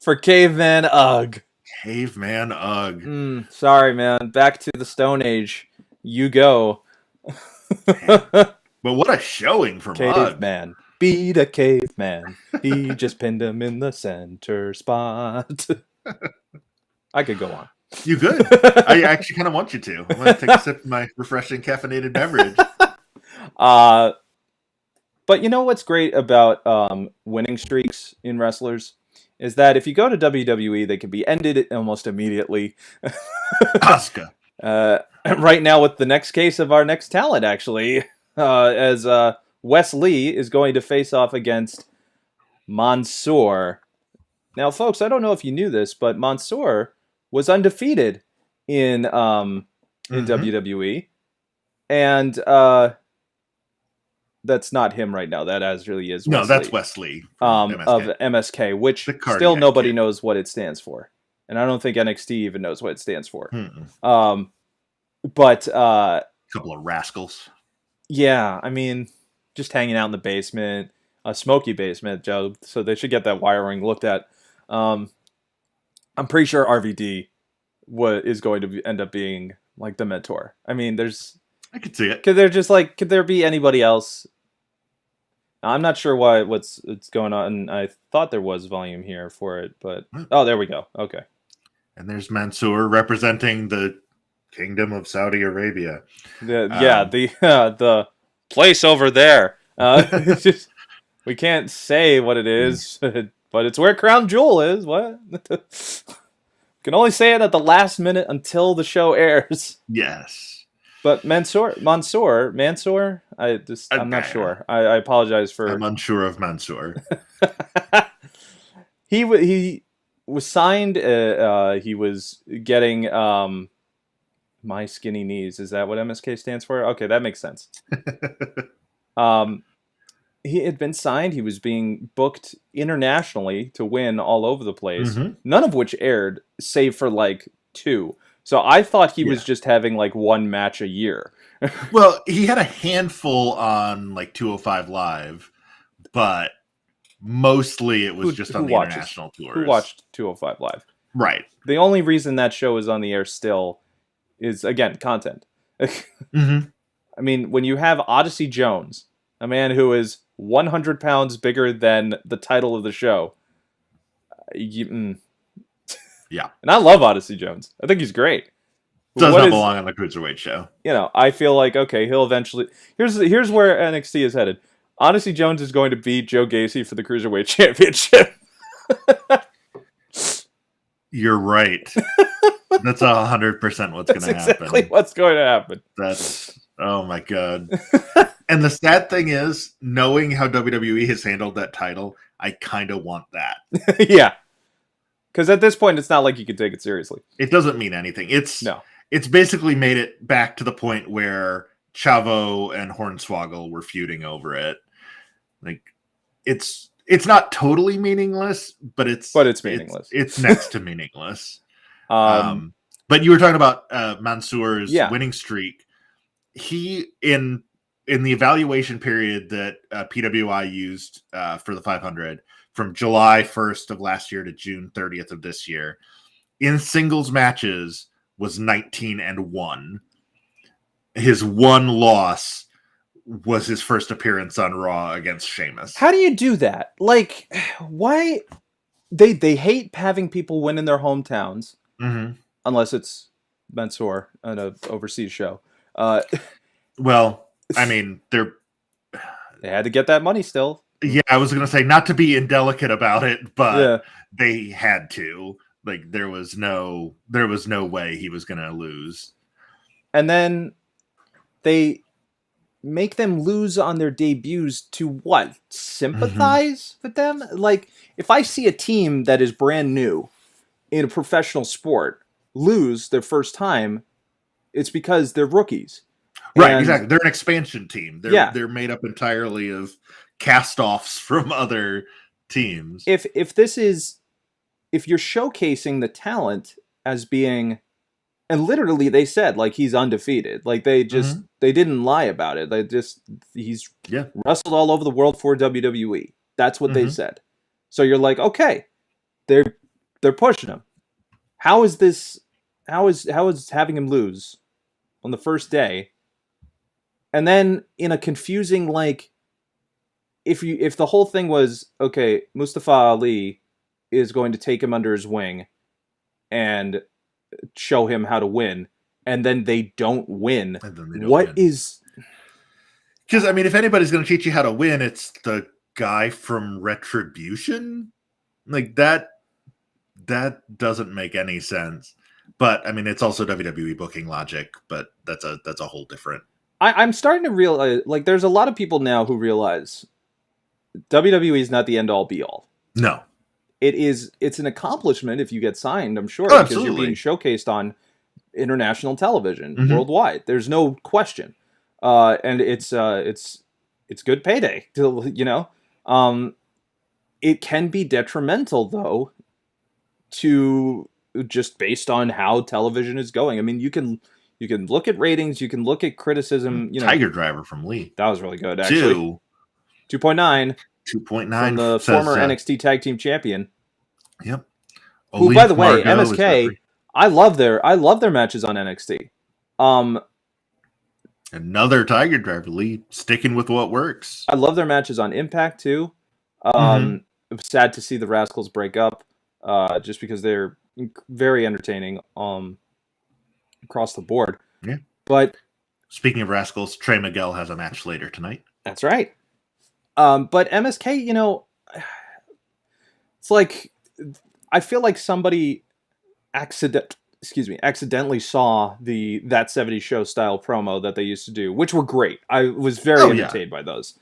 for Caveman Ugg. Caveman Ugg. Sorry, man. Back to the Stone Age. You go. But what a showing from Ugg. Caveman. Beat a caveman. He just pinned him in the center spot. I could go on. You good. I actually kind of want you to. I'm going to take a sip of my refreshing caffeinated beverage. But you know what's great about winning streaks in wrestlers is that if you go to WWE, they can be ended almost immediately. Asuka. Right now, with the next case of our next talent, actually, as Wes Lee is going to face off against Mansoor. Now, folks, I don't know if you knew this, but Mansoor was undefeated in WWE, and that's not him right now. That actually is No, Wes that's Lee, Wes Lee of MSK. MSK, which The cardiac still nobody kid. knows what it stands for, and I don't think NXT even knows what it stands for. Mm-mm. But Couple of rascals. yeah, I mean, just hanging out in the basement, a smoky basement, Joe. So they should get that wiring looked at. I'm pretty sure RVD is going to end up being like the mentor. I mean, I could see it. could there be anybody else? I'm not sure what's going on. I thought there was volume here for it, but oh, there we go. Okay. And there's Mansoor representing the Kingdom of Saudi Arabia. The place over there. It's just, we can't say what it is, but it's where Crown Jewel is. What? Can only say it at the last minute until the show airs. Yes. But Mansoor, I'm not sure. I apologize for. I'm unsure of Mansoor. He was signed. He was getting My Skinny Knees. Is that what MSK stands for? Okay, that makes sense. He had been signed. He was being booked internationally to win all over the place. Mhm. None of which aired, save for like 2. So I thought he was just having like one match a year. Well, he had a handful on like 205 Live, but mostly it was just on the international tours. Who watched 205 Live? Right. The only reason that show is on the air still is, again, content. Mm-hmm. I mean, when you have Odyssey Jones, a man who is 100 pounds bigger than the title of the show, Yeah. And I love Odyssey Jones. I think he's great. Does not belong on the Cruiserweight show. You know, I feel like, okay, he'll eventually... Here's where NXT is headed. Odyssey Jones is going to beat Joe Gacy for the Cruiserweight Championship. You're right. That's 100% what's going to happen. That's exactly what's going to happen. That's... Oh, my God. And the sad thing is, knowing how WWE has handled that title, I kind of want that. Yeah. Because at this point, it's not like you can take it seriously. It doesn't mean anything. It's basically made it back to the point where Chavo and Hornswoggle were feuding over it. Like, it's not totally meaningless, but it's meaningless. It's next to meaningless. But you were talking about Mansoor's winning streak. He in the evaluation period that PWI used for the 500 from July 1st of last year to June 30th of this year, in singles matches was 19-1. His one loss was his first appearance on Raw against Sheamus. How do you do that? Like, why? They hate having people win in their hometowns, unless it's Mansoor on an overseas show. Well, I mean, they had to get that money still. Yeah, I was going to say, not to be indelicate about it, but they had to. Like, there was no way he was going to lose. And then they make them lose on their debuts to what? Mhm. Sympathize with them? Like, if I see a team that is brand new in a professional sport lose their first time, it's because they're rookies. Right, And exactly. They're an expansion team. yeah, They're made up entirely of cast-offs from other teams. if this is if you're showcasing the talent as being, and literally they said like he's undefeated. Like Mhm. they didn't lie about it. He's Yeah. wrestled all over the world for WWE. That's what they Mhm. said. So you're like, okay, they're they're pushing him. How is this? How is having him lose on the first day, and then in a confusing like, if the whole thing was okay, Mustafa Ali is going to take him under his wing and show him how to win, and then they don't win. And then they don't What win. is Because I mean, if anybody's going to teach you how to win, it's the guy from Retribution. Like that. That doesn't make any sense. But I mean, it's also WWE booking logic. But that's a whole different. I'm starting to realize like there's a lot of people now who realize WWE is not the end all be all. No. It's an accomplishment if you get signed, I'm sure, Oh, because you're being absolutely. showcased on international television Hmm. worldwide. There's no question, and it's good payday. You know, um, it can be detrimental though to just based on how television is going. I mean, you can look at ratings, you can look at criticism. You know, Tiger Driver from Lee. that was really good actually. Two. 2.9 from 2.9 the says, former NXT Tag Team Champion, yep. who, by the Olive way, Margot is MSK. referee. I love their matches on NXT. Um, Another Tiger Driver. Lee sticking with what works. I love their matches on Impact too. Hmm. I'm sad to see the Rascals break up, just because they're very entertaining across the board. Yeah. But Speaking of Rascals, Trey Miguel has a match later tonight. that's right. But MSK, you know, it's like I feel like somebody accidentally saw the That 70 Show style promo that they used to do, which were great. I was very Oh yeah. entertained by those.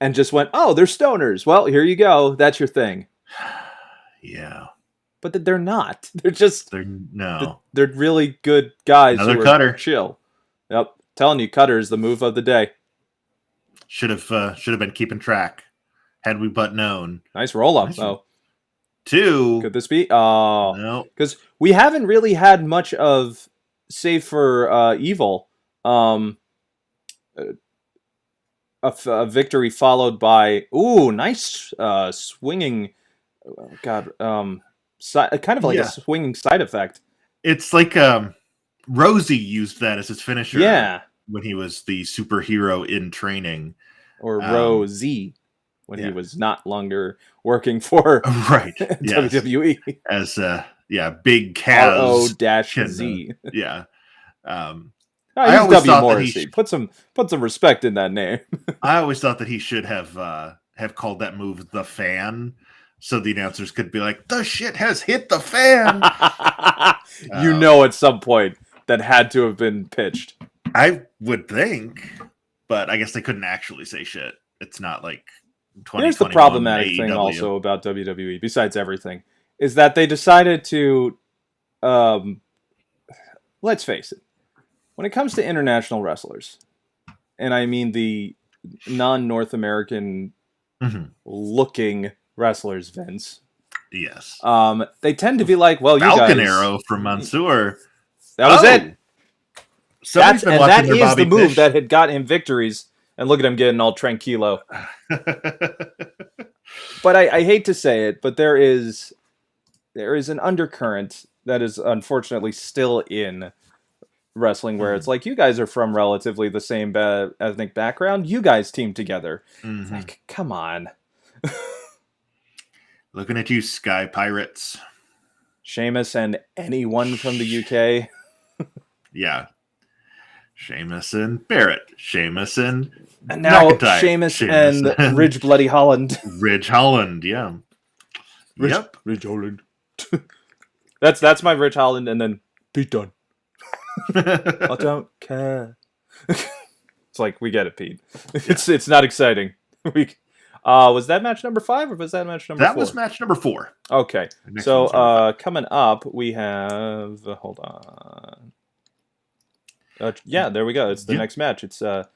And just went, "Oh, they're stoners. Well, here you go. That's your thing." Yeah. But they're not. They're just They're no. they're really good guys Another who are cutter. chill. Yep, telling you, cutter is the move of the day. Should have been keeping track had we but known. Nice roll up Nice. though. Two. Could this be? Oh, No. because we haven't really had much of, save for Evil, um, a victory followed by nice swinging. Oh, God, kind of like a Yeah. swinging side effect. It's like Rosie used that as his finisher Yeah, when he was the superhero in training. or Um, Rosie when he yeah. was not longer working for Right. Yes. WWE. As Big RO Kaz dash can Z. yeah. Um, Oh, I he's always W thought that he Morrissey. Put some respect in that name. I always thought that he should have called that move the fan, so the announcers could be like, "The shit has hit the fan." You know, at some point that had to have been pitched. I would think, but I guess they couldn't actually say shit. It's not like Here's the 2021 problematic thing AEW. also about WWE, besides everything, is that they decided to, um, let's face it, when it comes to international wrestlers, and I mean the non-North American Mhm. looking wrestlers, Vince, Yes. they tend to be like, well, you Falcon guys, Arrow from Mansoor. that was it. Somebody's been And watching that their is Bobby the move Fish. that had got him victories. And look at him getting all tranquilo. But I hate to say it, but there is an undercurrent that is unfortunately still in wrestling where it's like, you guys are from relatively the same ethnic background. You guys team together. It's Mhm. like, come on. Looking at you, Sky Pirates. Sheamus and anyone from the UK. Yeah. Sheamus and Barrett. Sheamus and And now McIntyre. Sheamus and Ridge Bloody Holland. Ridge Holland, yeah. Yep. Ridge Holland. That's my Ridge Holland, and then Pete Dunne. I don't care. It's like, we get it, Pete. It's not exciting. We was that match number 5 or was that match number 4? That was match number 4. Okay. So coming up, we have hold on. Yeah, there we go. It's the next match. It's the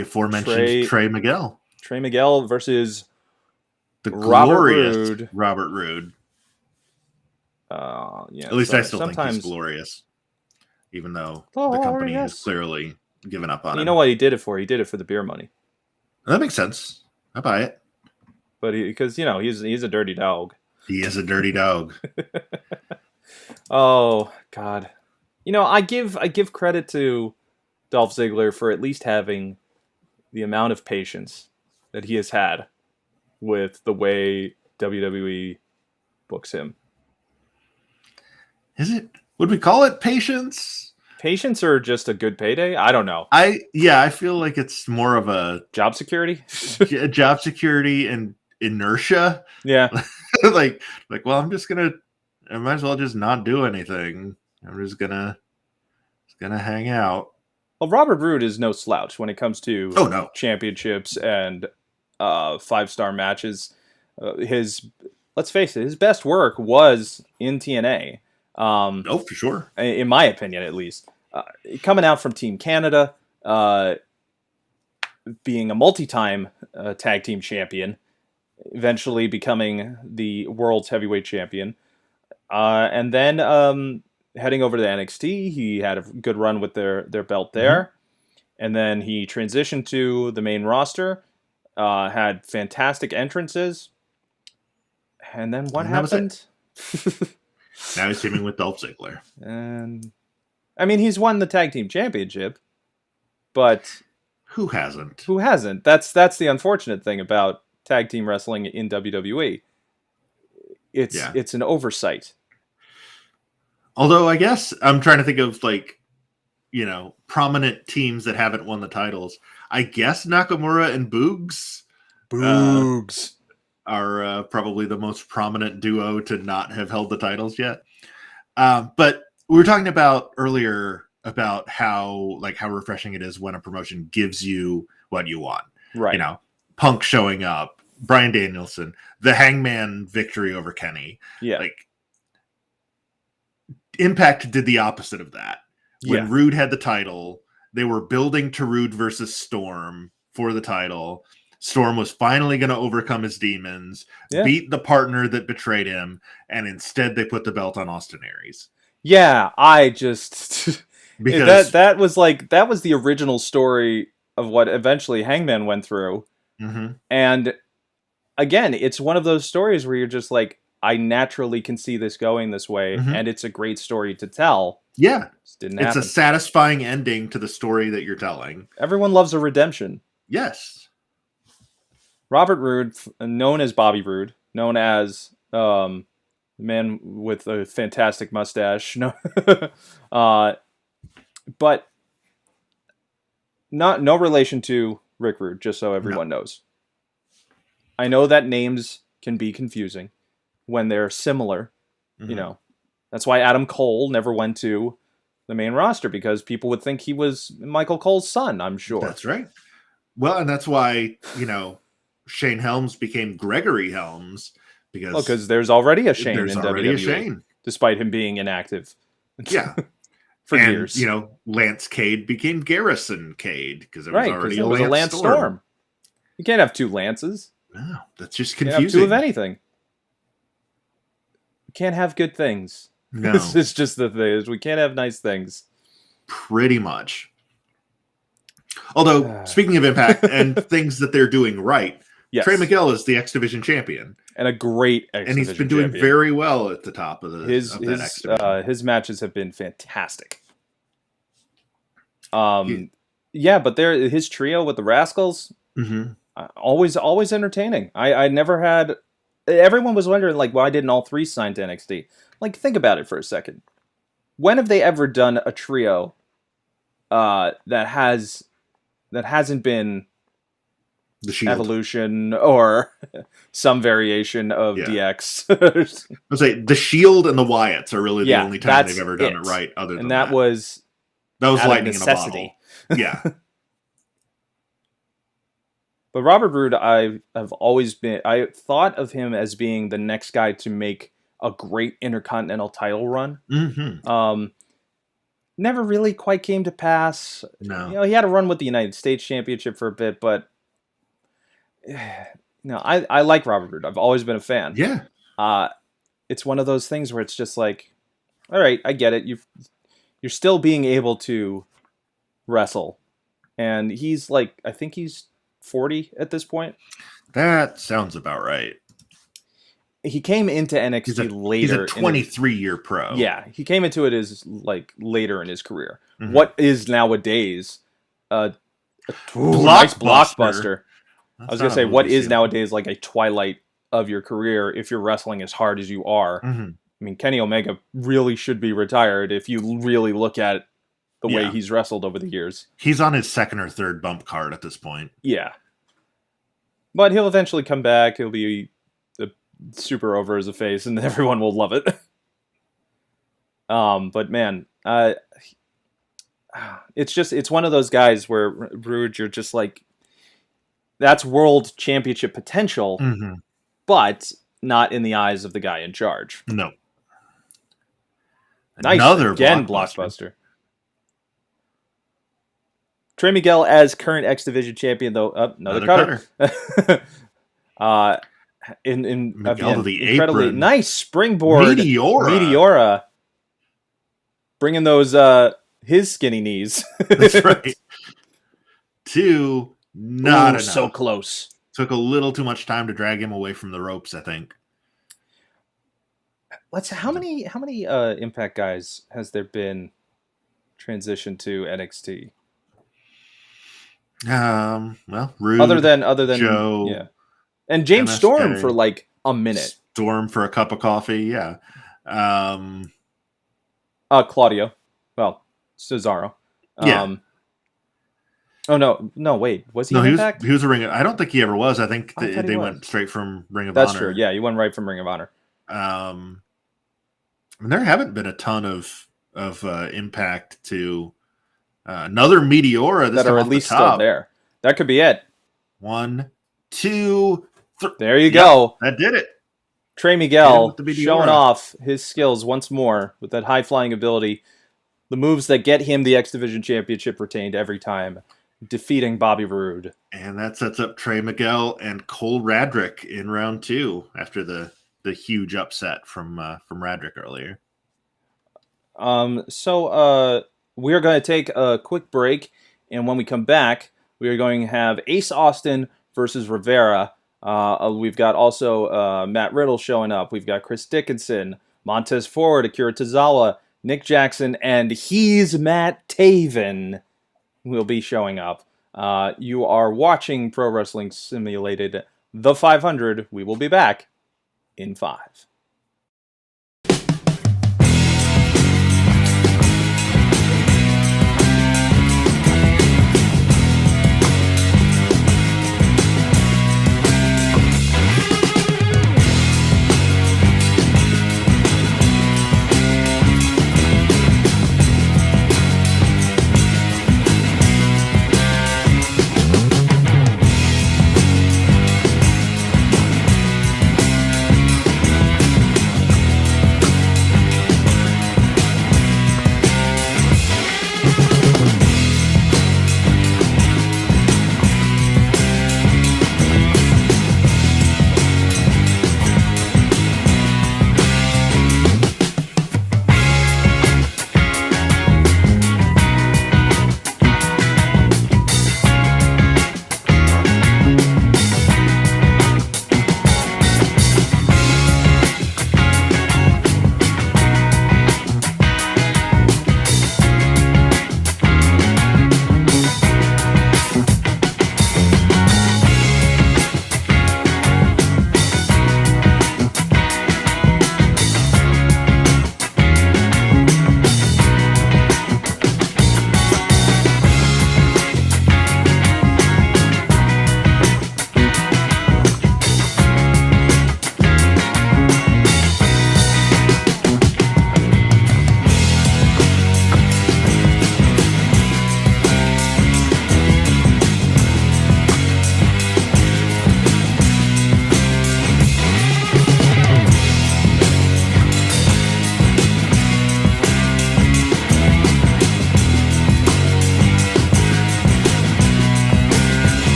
aforementioned Trey Miguel. Trey Miguel versus the glorious Robert Roode. Yeah. At least I still think he's glorious, even though the company has clearly given up on him. You know what he did it for? He did it for the beer money. That makes sense. I buy it. But because he's a dirty dog. He is a dirty dog. Oh God, I give credit to Dolph Ziggler for at least having the amount of patience that he has had with the way WWE books him. Is it? Would we call it patience? Patience or just a good payday? I don't know. I feel like it's more of a job security. Job security and inertia. Yeah. like well, I might as well just not do anything. I'm just gonna hang out. Well, Robert Roode is no slouch when it comes to championships and 5-star matches. Let's face it, his best work was in TNA. For sure. In my opinion, at least. Coming out from Team Canada, being a multi-time tag team champion, eventually becoming the world's heavyweight champion, and then heading over to NXT. He had a good run with their belt there, and then he transitioned to the main roster, had fantastic entrances, and then what happened? Now he's teaming with Dolph Ziggler. And I mean, he's won the tag team championship, but who hasn't? Who hasn't? That's the unfortunate thing about tag team wrestling in WWE. It's an oversight. Although I guess I'm trying to think of prominent teams that haven't won the titles. I guess Nakamura and Boogs are probably the most prominent duo to not have held the titles yet. But we were talking about earlier about how refreshing it is when a promotion gives you what you want. Right. Punk showing up, Bryan Danielson, the Hangman victory over Kenny. Yeah. Impact did the opposite of that. When Rude had the title, they were building to Rude versus Storm for the title. Storm was finally going to overcome his demons, beat the partner that betrayed him, and instead they put the belt on Austin Aries. Yeah, I just because that was the original story of what eventually Hangman went through. Mm-hmm. And again, it's one of those stories where you're just like, I naturally can see this going this way, and it's a great story to tell. Yeah, it's a satisfying ending to the story that you're telling. Everyone loves a redemption. Yes. Robert Roode, known as Bobby Roode, known as the man with a fantastic mustache, but no relation to Rick Rude, just so everyone knows. I know that names can be confusing when they're similar. That's why Adam Cole never went to the main roster, because people would think he was Michael Cole's son, I'm sure. That's right. Well, and that's why, Shane Helms became Gregory Helms, because there's already a Shane in WWE, despite him being inactive. Yeah. For years. Lance Cade became Garrison Cade because there was already a Lance Storm. You can't have two Lances. No, that's just You confusing. can't have two of anything. You can't have good things. No. It's just the thing is we can't have nice things. Pretty much. Although, speaking of Impact and things that they're doing right, Trey Miguel is the X Division champion. And a great X Division champion. And he's been doing very well at the top of that X Division. His matches have been fantastic. But his trio with the Rascals, always entertaining. I never had... Everyone was wondering, why didn't all three sign to NXT? Think about it for a second. When have they ever done a trio that hasn't been the Shield, Evolution, or some variation of DX? I'd say the Shield and the Wyatts are really the only time they've ever done it right. Other than that was lightning in a bottle. Yeah. But Robert Roode, I thought of him as being the next guy to make a great Intercontinental title run. Mm-hmm. Never really quite came to pass. No. He had a run with the United States Championship for a bit, but I like Robert Roode. I've always been a fan. Yeah. It's one of those things where it's just like, all right, I get it. You're still being able to wrestle, and he's like, I think he's 40 at this point. That sounds about right. He came into NXT later. He's a 23-year pro. Yeah, he came into it as like later in his career. Mm-hmm. What is nowadays nice blockbuster. I was gonna say, what is nowadays like a twilight of your career if you're wrestling as hard as you are? Mm-hmm. I mean, Kenny Omega really should be retired if you really look at the way he's wrestled over the years. He's on his second or third bump card at this point. Yeah. But he'll eventually come back. He'll be super over as a face, and everyone will love it. But man, it's one of those guys where Roode, you're just like, that's world championship potential, mm-hmm. but not in the eyes of the guy in charge. No. Nice. Another again, blockbuster. Trey Miguel as current X Division champion, though. Another cutter. In Miguel to the incredibly apron. Nice springboard Meteora. Bringing those his skinny knees. That's right. Not enough. So close. Took a little too much time to drag him away from the ropes, I think. How many Impact guys has there been transitioned to NXT? Well, Roode, other than Joe, yeah, and James MSK, Storm for like a minute. Storm for a cup of coffee, yeah. Claudio, well, Cesaro, yeah. Oh no! Wait, was he? No, Impact? He was a Ring. I don't think he ever was. I think they went straight from Ring of Honor. That's true. Yeah, he went right from Ring of Honor. I mean, there haven't been a ton of Impact to another Meteora that are at least still there. That could be it. 1, 2, 3. There you go. That did it. Trey Miguel showing off his skills once more with that high flying ability. The moves that get him the X Division Championship retained every time, defeating Bobby Roode. And that sets up Trey Miguel and Cole Radrick in round 2 after the huge upset from Radrick earlier. So we're going to take a quick break, and when we come back, we are going to have Ace Austin versus Rivera. We've got also Matt Riddle showing up. We've got Chris Dickinson, Montez Ford, Akira Tozawa, Nick Jackson, and he's Matt Taven will be showing up. You are watching Pro Wrestling Simulated, The 500. We will be back in 5.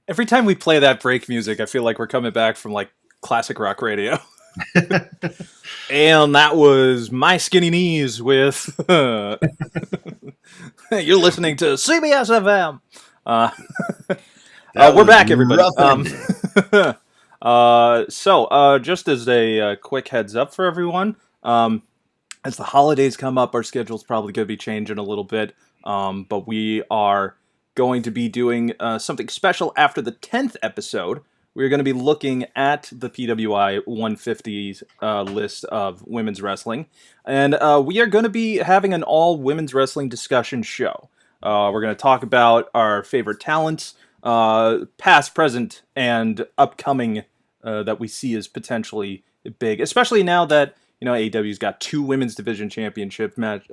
Every time we play that break music, I feel like we're coming back from like classic rock radio. And that was My Skinny Knees with you're listening to CBS FM. Uh, we're back, everybody. Just as a quick heads up for everyone, as the holidays come up, our schedule's probably going to be changing a little bit, but we are going to be doing something special after the 10th episode. We're going to be looking at the PWI 150 list of women's wrestling, and we are going to be having an all women's wrestling discussion show. We're going to talk about our favorite talents, past, present, and upcoming that we see as potentially big, especially now that AEW's got 2 women's division championship match,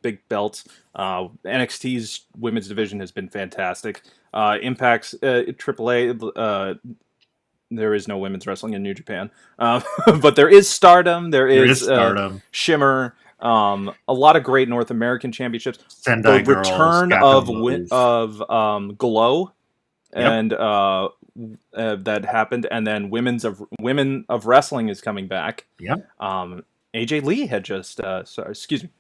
big belts. NXT's women's division has been fantastic. Impact's AAA. There is no women's wrestling in New Japan, but there is Stardom. There is Stardom, Shimmer. A lot of great North American championships. Sendai the return of Glow, and that happened, and then Women of Wrestling is coming back. Yep. AJ Lee had just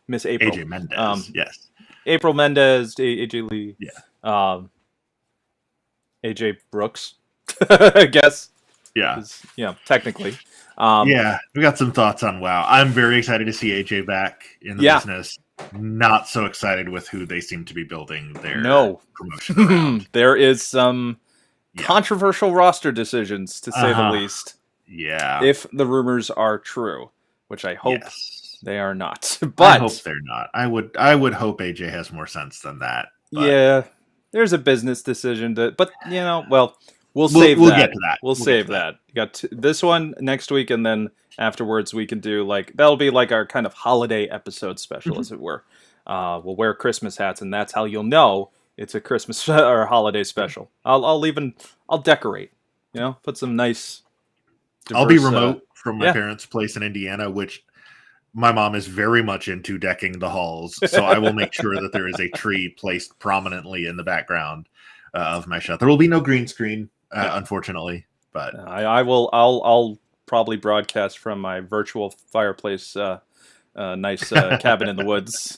Miss April. AJ Mendez. Yes. April Mendez. AJ Lee. Yeah. AJ Brooks. I guess. Yeah. Technically. We got some thoughts on WoW. I'm very excited to see AJ back in the business. Not so excited with who they seem to be building their promotion around. There is some controversial roster decisions, to say the least. Yeah. If the rumors are true, which I hope they are not. But I hope they're not. I would hope AJ has more sense than that. But. Yeah. There's a business decision we'll save we'll that. Get to that. We'll save that. You got this one next week, and then afterwards we can do that'll be like our kind of holiday episode special, as it were. We'll wear Christmas hats, and that's how you'll know it's a Christmas or a holiday special. I'll decorate. Put some nice. Diverse, I'll be remote from my parents' place in Indiana, which my mom is very much into decking the halls. So I will make sure that there is a tree placed prominently in the background of my shot. There will be no green screen. Unfortunately, but I'll probably broadcast from my virtual fireplace, nice cabin in the woods.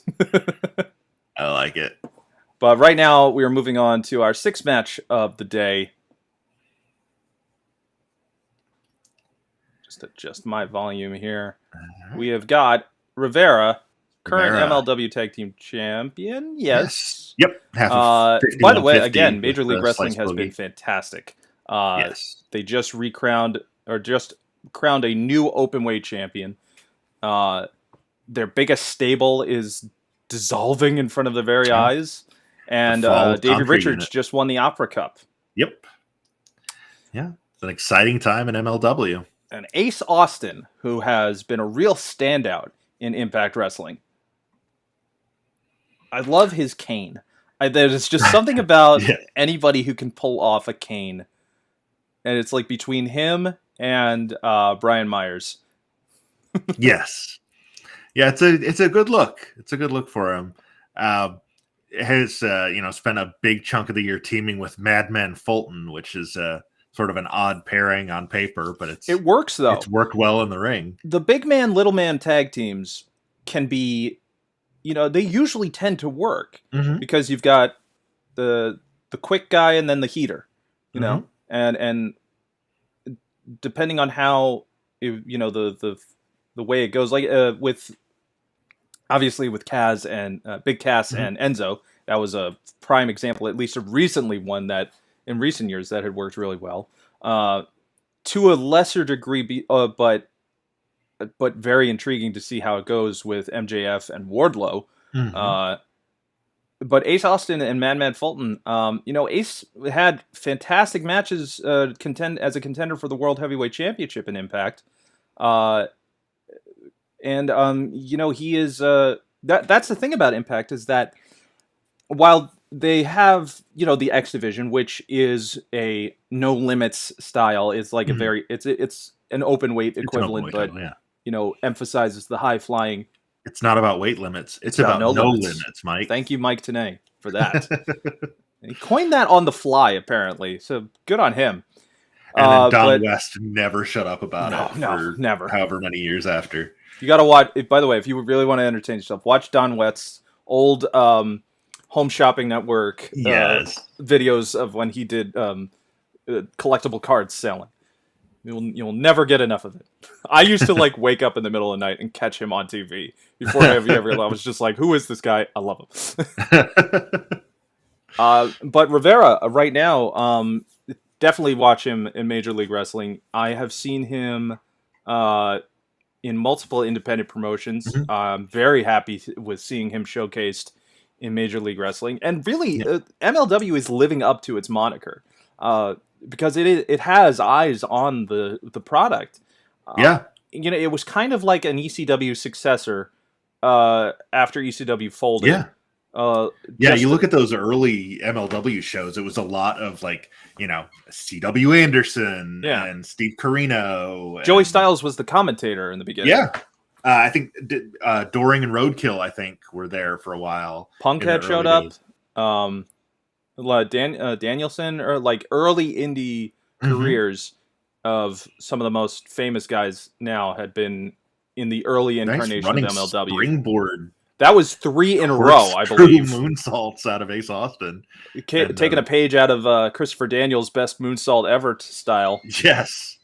I like it. But right now we are moving on to our 6th match of the day. Just adjust my volume here. We have got Rivera, current MLW Tag Team Champion. Yes. Yep. By the way, again, Major League Wrestling has been fantastic. They just crowned a new openweight champion. Their biggest stable is dissolving in front of their very eyes, and David Richards just won the Opera Cup. Yep. Yeah, it's an exciting time in MLW. And Ace Austin, who has been a real standout in Impact Wrestling. I love his cane. There's just something about anybody who can pull off a cane. And it's like between him and Brian Myers. Yes. Yeah, it's a good look. It's a good look for him. Has spent a big chunk of the year teaming with Madman Fulton, which is sort of an odd pairing on paper, but it works though. It's worked well in the ring. The big man, little man tag teams can be, they usually tend to work because you've got the quick guy and then the heater, and depending on how the way it goes, with Kaz and Big Cass and Enzo, that was a prime example, at least a recently one that in recent years that had worked really well. To a lesser degree, but very intriguing to see how it goes with MJF and Wardlow. But Ace Austin and Madman Fulton, Ace had fantastic matches as a contender for the World Heavyweight Championship in Impact. He is that's the thing about Impact, is that while they have, the X Division, which is a no limits style, is like a very it's an open weight equivalent, but emphasizes the high flying. It's not about weight limits. It's about no limits, Mike. Thank you, Mike Tenay, for that. He coined that on the fly, apparently. So good on him. And then Don But West never shut up about it no, for never. however many years after. You got to watch. By the way, if you really want to entertain yourself, watch Don West's old Home Shopping Network Yes. videos of when he did collectible cards selling. You'll never get enough of it. I used to like wake up in the middle of the night and catch him on TV before I was just like, who is this guy? I love him. But Rivera right now, definitely watch him in Major League Wrestling. I have seen him in multiple independent promotions. Mhm. I'm very happy with seeing him showcased in Major League Wrestling, and really, Yeah. MLW is living up to its moniker because it has eyes on the product. Uh, Yeah. it was kind of like an ECW successor after ECW folded. Yeah. Uh, Yeah, just you look at those early MLW shows, it was a lot of like, C.W. Anderson Yeah. and Steve Carino. Joey and, Styles was the commentator in the beginning. Yeah. I think Doring and Roadkill, I think, were there for a while. Punk in the had showed early up. days. Danielson, or like early indie Mhm. careers of some of the most famous guys now had been in the early Nice incarnation running of MLW. springboard. That was 3 in a row, I believe. Moonsaults out of Ace Austin. Taking a page out of Christopher Daniels' best moonsault ever style. Yes.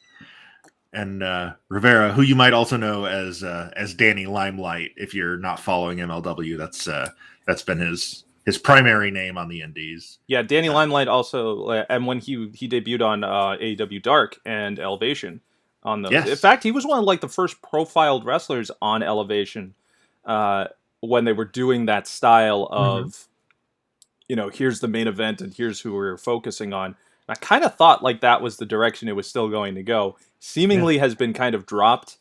And Rivera, who you might also know as Danny Limelight, if you're not following MLW, that's been his primary name on the Indies. Yeah, Danny Limelight also, and when he debuted on AEW Dark and Elevation on those. Yes. In fact, he was one of like the first profiled wrestlers on Elevation when they were doing that style of, here's the main event and here's who we're focusing on. And I kind of thought like that was the direction it was still going to go. Seemingly has been kind of dropped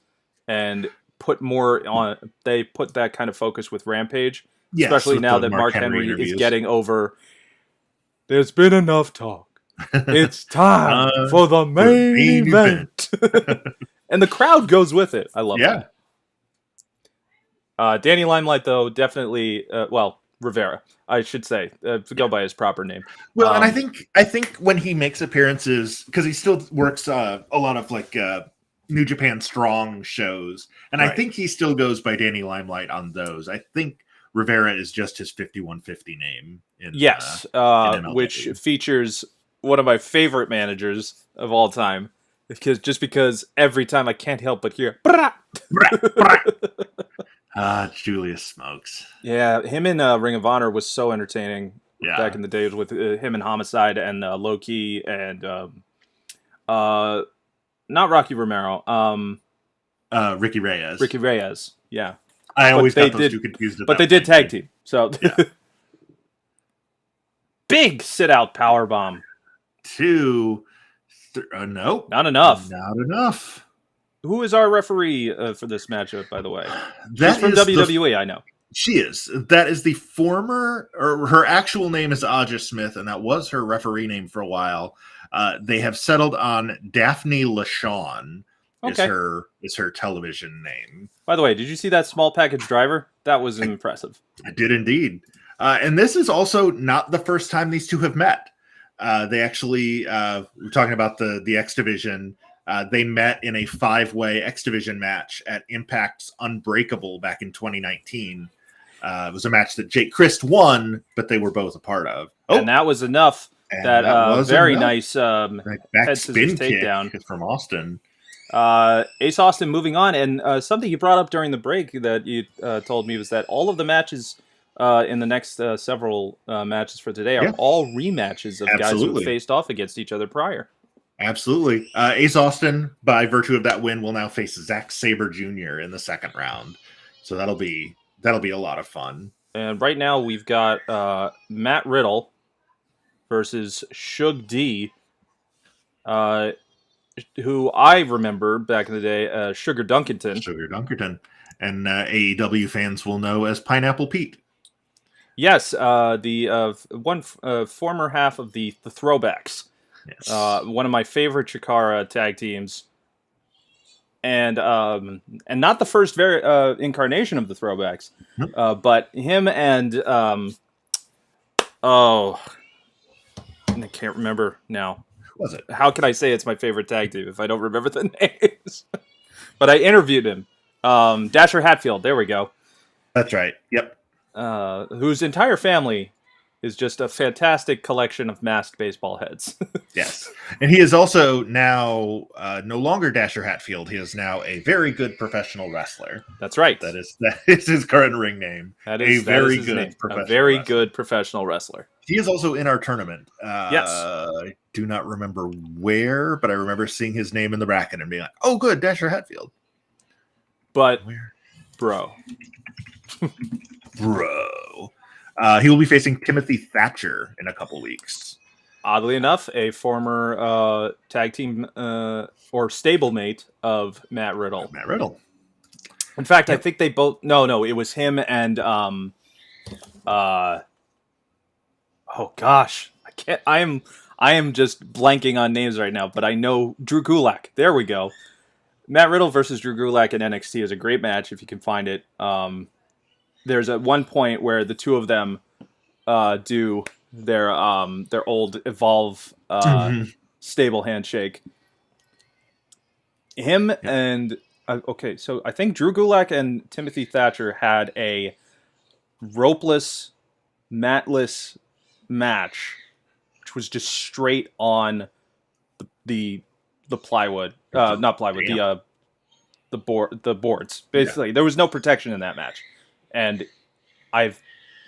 and put more on. They put that kind of focus with Rampage. Yes, Especially with now the that Mark Henry is interviews. getting over. There's been enough talk. It's time for the main event. And the crowd goes with it. I love that. Danny Limelight, though, definitely, Rivera, I should say, to go by his proper name. Well, and I think when he makes appearances, because he still works a lot of like New Japan Strong shows, and I think he still goes by Danny Limelight on those. I think Rivera is just his 5150 name. In which features one of my favorite managers of all time. Because every time I can't help but hear, Julius Smokes. Yeah, him in Ring of Honor was so entertaining back in the days with him and Homicide and Low Key and not Rocky Romero, Ricky Reyes. Ricky Reyes, yeah. I always got those two confused. But they did tag team, so big sit out power bomb. No, not enough. Not enough. Who is our referee for this matchup, by the way? She's from WWE, I know. She is. That is the former, or her actual name is Aja Smith, and that was her referee name for a while. They have settled on Daphne LaShawn. Is her television name. By the way, did you see that small package driver? That was impressive. I did indeed. And this is also not the first time these two have met. They actually, we're talking about the X Division. They met in a 5-way X Division match at Impact's Unbreakable back in 2019. It was a match that Jake Christ won, but they were both a part of. And that was enough. That was very nice back spin kick takedown from Austin. Ace Austin moving on, and something you brought up during the break that you told me was that all of the matches in the next several matches for today are all rematches of guys who faced off against each other prior. Absolutely. Ace Austin, by virtue of that win, will now face Zack Sabre Jr. in the second round. So that'll be a lot of fun. And right now we've got Matt Riddle versus Shug D, who I remember back in the day, Sugar Dunkerton. Sugar Dunkerton. And AEW fans will know as Pineapple Pete. Yes, the one former half of the Throwbacks. Yes. One of my favorite Chikara tag teams. And not the first incarnation of the Throwbacks, but him and I can't remember now. Who was it? How can I say it's my favorite tag team if I don't remember the names? But I interviewed him. Dasher Hatfield. There we go. That's right. Yep. Whose entire family is just a fantastic collection of masked baseball heads. Yes. And he is also now no longer Dasher Hatfield. He is now a very good professional wrestler. That's right. That is his current ring name. That is a very his good name. professional A very wrestler. good professional wrestler. He is also in our tournament. Yes. I do not remember where, but I remember seeing his name in the bracket and being like, oh, good, Dasher Hatfield. But, Where? bro. He will be facing Timothy Thatcher in a couple weeks. Oddly enough, a former tag team or stablemate of Matt Riddle. Matt Riddle. In fact, I think they both. No, it was him and. Oh gosh, I can't. I am just blanking on names right now, but I know Drew Gulak. There we go. Matt Riddle versus Drew Gulak in NXT is a great match if you can find it. There's at one point where the two of them do their old Evolve stable handshake. Him and okay, so I think Drew Gulak and Timothy Thatcher had a ropeless, matless match, which was just straight on the plywood, not plywood, the boards. Basically, there was no protection in that match, and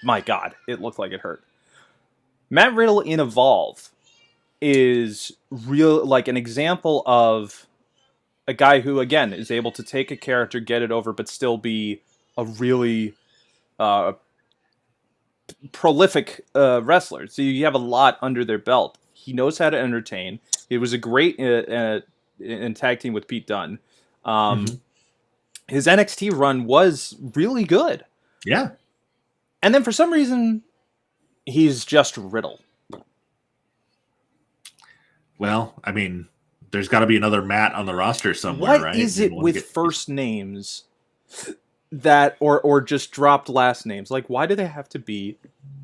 my God, it looked like it hurt. Matt Riddle in Evolve is real, like an example of a guy who, again, is able to take a character, get it over, but still be a really prolific wrestler. So you have a lot under their belt. He knows how to entertain. He was a great in tag team with Pete Dunne. His NXT run was really good. Yeah. And then for some reason, he's just Riddle. Well, I mean, there's got to be another Matt on the roster somewhere, right? What is it with first names that, or just dropped last names? Like, why do they have to be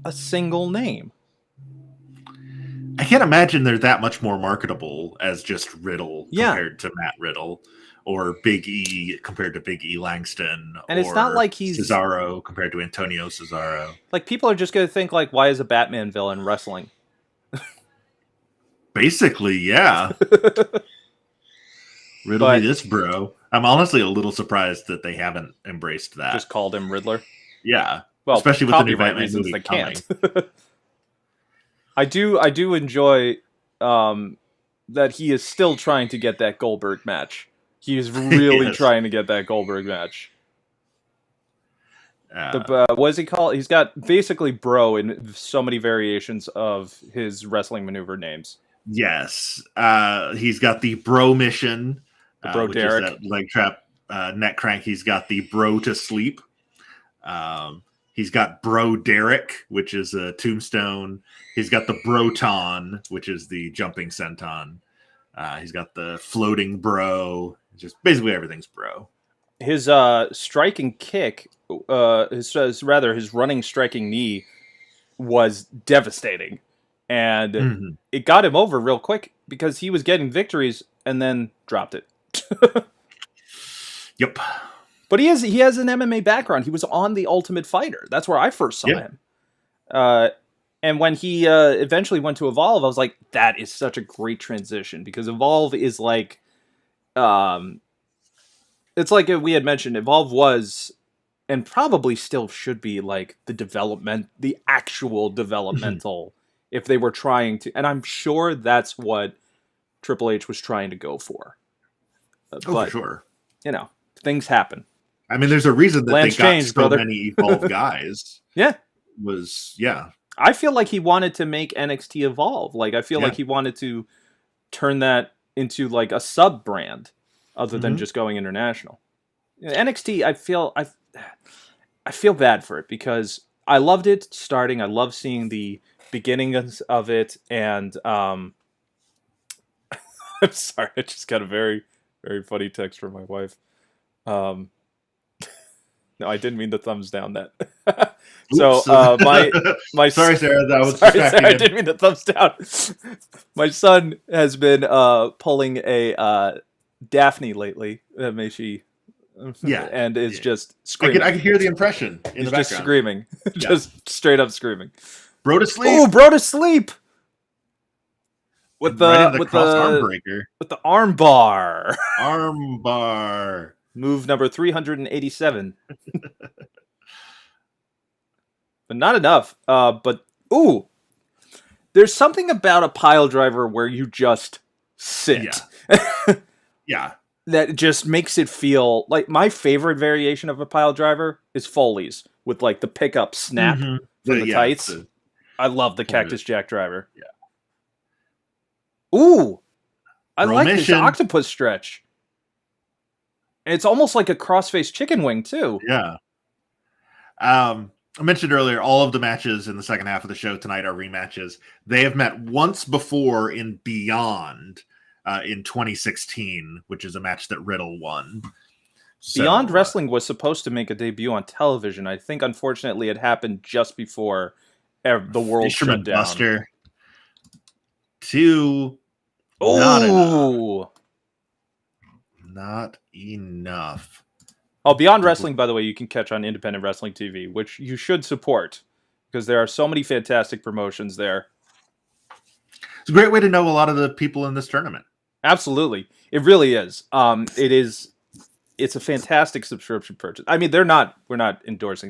a single name? I can't imagine they're that much more marketable as just Riddle compared to Matt Riddle, or Big E compared to Big E Langston, and it's not like he's Cesaro compared to Antonio Cesaro. Like, people are just going to think, like, why is a Batman villain wrestling? Basically, yeah. Riddle me this, bro. I'm honestly a little surprised that they haven't embraced that. Just called him Riddler. Yeah, well, especially with the new Batman reasons movie they coming. can't. I do enjoy that he is still trying to get that Goldberg match. He is really trying to get that Goldberg match. What is he called? He's got basically bro in so many variations of his wrestling maneuver names. Yes. He's got the bro mission. The bro Derek. Is that leg trap neck crank. He's got the bro to sleep. He's got bro Derek, which is a tombstone. He's got the broton, which is the jumping senton. He's got the floating bro. Just basically everything's bro. His striking kick, his running striking knee was devastating. And it got him over real quick because he was getting victories and then dropped it. Yep. But he has an MMA background. He was on The Ultimate Fighter. That's where I first saw him. And when he eventually went to Evolve, I was like, that is such a great transition, because Evolve is like, it's like we had mentioned, Evolve was, and probably still should be, like the actual developmental, if they were trying to, and I'm sure that's what Triple H was trying to go for. But, for sure. You know, things happen. I mean, there's a reason that Plans they got changed, so many Evolve guys. Yeah. I feel like he wanted to make NXT Evolve. Like, I feel like he wanted to turn that into like a sub brand other than just going international. NXT, I feel bad for it because I loved it starting. I love seeing the beginnings of it, and I'm sorry, I just got a very, very funny text from my wife. No, I didn't mean to thumbs down that. So Oops. my Sorry, Sarah, that was sorry, Sarah, distracting I him. didn't mean to thumbs down. My son has been pulling a Daphne lately. May she Yeah, and is yeah. just I screaming. can hear the impression in He's the just background. screaming, Yeah. just straight up screaming. Bro to sleep. Oh, bro, to sleep with Right into the the cross arm breaker. with the arm bar. Arm bar. Move number 387. But not enough. But ooh, there's something about a pile driver where you just sit. Yeah. That just makes it feel like my favorite variation of a pile driver is Foley's with like the pickup snap Mhm. from the tights. I love the Point Cactus Jack driver. Yeah. Ooh, I like this Mission. octopus stretch. And it's almost like a crossface chicken wing too. Yeah. I mentioned earlier, all of the matches in the second half of the show tonight are rematches. They have met once before in Beyond in 2016, which is a match that Riddle won. So, Beyond Wrestling was supposed to make a debut on television. I think, unfortunately, it happened just before the world Fisherman shut down. Buster 2. Oh, not enough. Oh, Beyond Wrestling, by the way, you can catch on Independent Wrestling TV, which you should support because there are so many fantastic promotions there. It's a great way to know a lot of the people in this tournament. Absolutely, it really is. It's a fantastic subscription purchase. I mean, we're not endorsed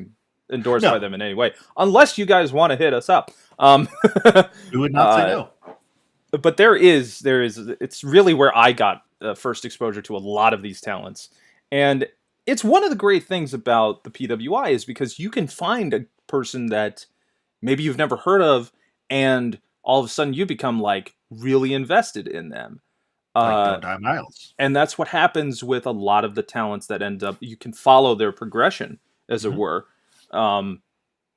by them in any way, unless you guys want to hit us up. We would not say no. But there is. It's really where I got first exposure to a lot of these talents, and it's one of the great things about the PWI is because you can find a person that maybe you've never heard of, and all of a sudden you become like really invested in them. Like Don't Die Miles. And that's what happens with a lot of the talents that end up, you can follow their progression, as it were. I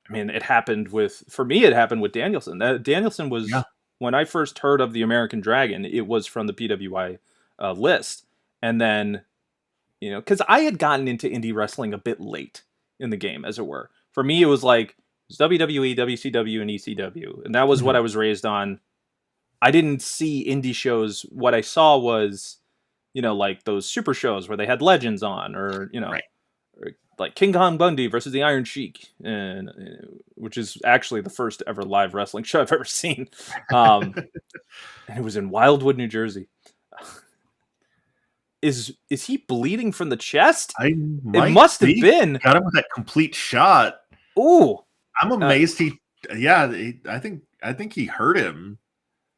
mean, for me, it happened with Danielson. Danielson was, when I first heard of the American Dragon, it was from the PWI list. And then, because I had gotten into indie wrestling a bit late in the game, as it were. For me, it was like WWE, WCW, and ECW. And that was what I was raised on. I didn't see indie shows. What I saw was, like those super shows where they had legends on, or, or like King Kong Bundy versus the Iron Sheik, and which is actually the first ever live wrestling show I've ever seen. And it was in Wildwood, New Jersey. Is he bleeding from the chest? It must have been. Got him with that complete shot. Ooh, I'm amazed I think he hurt him.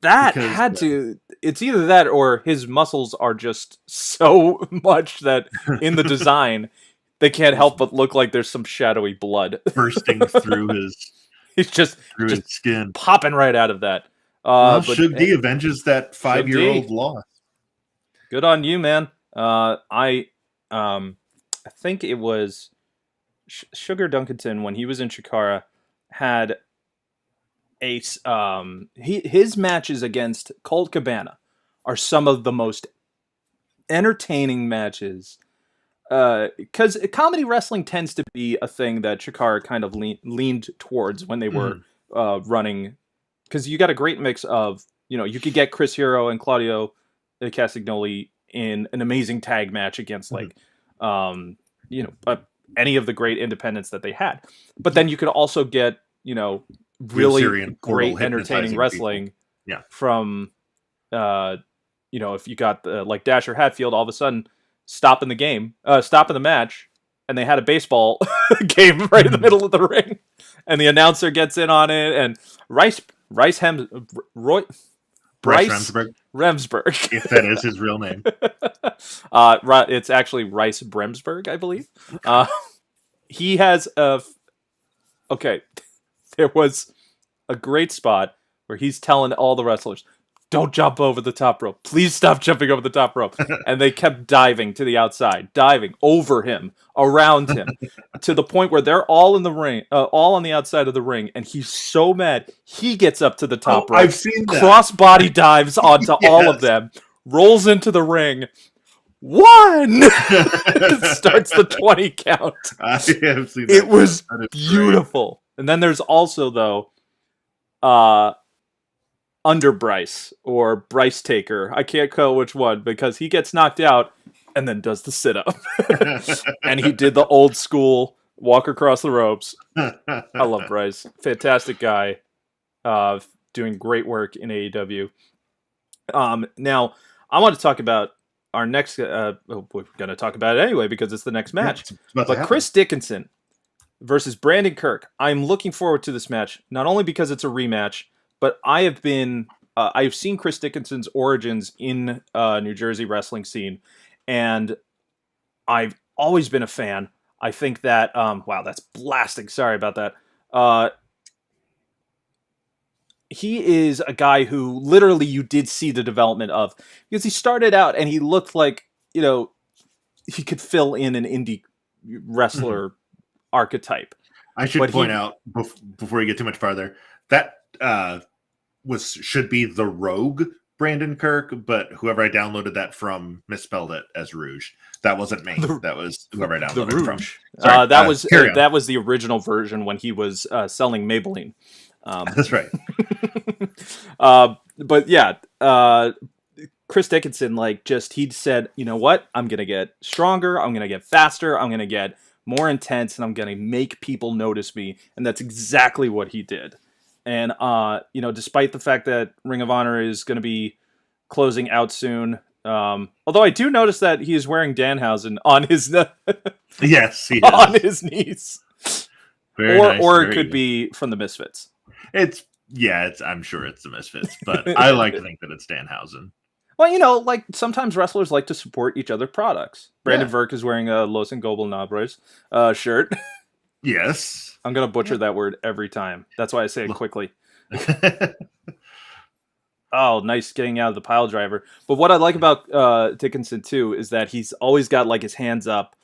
That had to. It's either that or his muscles are just so much that in the design they can't help but look like there's some shadowy blood bursting through his. He's just his skin, popping right out of that. Shug D avenges that 5-year-old loss. Good on you, man. I think it was Sugar Duncanton when he was in Chikara had his matches against Colt Cabana are some of the most entertaining matches. Because comedy wrestling tends to be a thing that Chikara kind of leaned towards when they were running. Because you got a great mix of, you could get Chris Hero and Claudio Castagnoli in an amazing tag match against any of the great independents that they had. But then you could also get, really great entertaining wrestling from, if you got like Dasher Hatfield all of a sudden stopping the match, and they had a baseball game right in the middle of the ring, and the announcer gets in on it, and Bryce Remsburg, if that is his real name. It's actually Rice Bremsburg, I believe. He has there was a great spot where he's telling all the wrestlers, don't jump over the top rope. Please stop jumping over the top rope. And they kept diving to the outside, diving over him, around him, to the point where they're all in the ring, all on the outside of the ring. And he's so mad. He gets up to the top rope. I've seen that. Cross-body dives onto all of them, rolls into the ring. One! Starts the 20 count. I have seen that. It was beautiful. And then there's also though uh under Bryce or Bryce Taker. I can't call which one because he gets knocked out and then does the sit up. And he did the old school walk across the ropes. I love Bryce. Fantastic guy. Uh, Doing great work in AEW. Now, I want to talk about our next. We're going to talk about it anyway because it's the next match. But Chris Dickinson versus Brandon Kirk. I'm looking forward to this match, not only because it's a rematch, but I've seen Chris Dickinson's origins in New Jersey wrestling scene, and I've always been a fan. I think that wow, that's blasting. Sorry about that. He is a guy who literally you did see the development of, because he started out and he looked like, he could fill in an indie wrestler archetype. I should point out before you get too much farther that should be the Rogue Brandon Kirk, but whoever I downloaded that from misspelled it as Rouge. That wasn't me. That was whoever I downloaded it from. Sorry, that was the original version when he was selling Maybelline. That's right. But yeah, Chris Dickinson, he'd said, you know what? I'm going to get stronger. I'm going to get faster. I'm going to get more intense, and I'm going to make people notice me. And that's exactly what he did. And, despite the fact that Ring of Honor is going to be closing out soon, although I do notice that he is wearing Danhausen on his yes, he does. on his knees. Very nice, or it could be from the Misfits. I'm sure it's the Misfits, but I like to think that it's Danhausen. Well, sometimes wrestlers like to support each other's products. Brandon Verk is wearing a Los Ingobernadores shirt. Yes. I'm going to butcher that word every time. That's why I say it quickly. Oh, nice getting out of the pile driver. But what I like about Dickinson, too, is that he's always got, his hands up.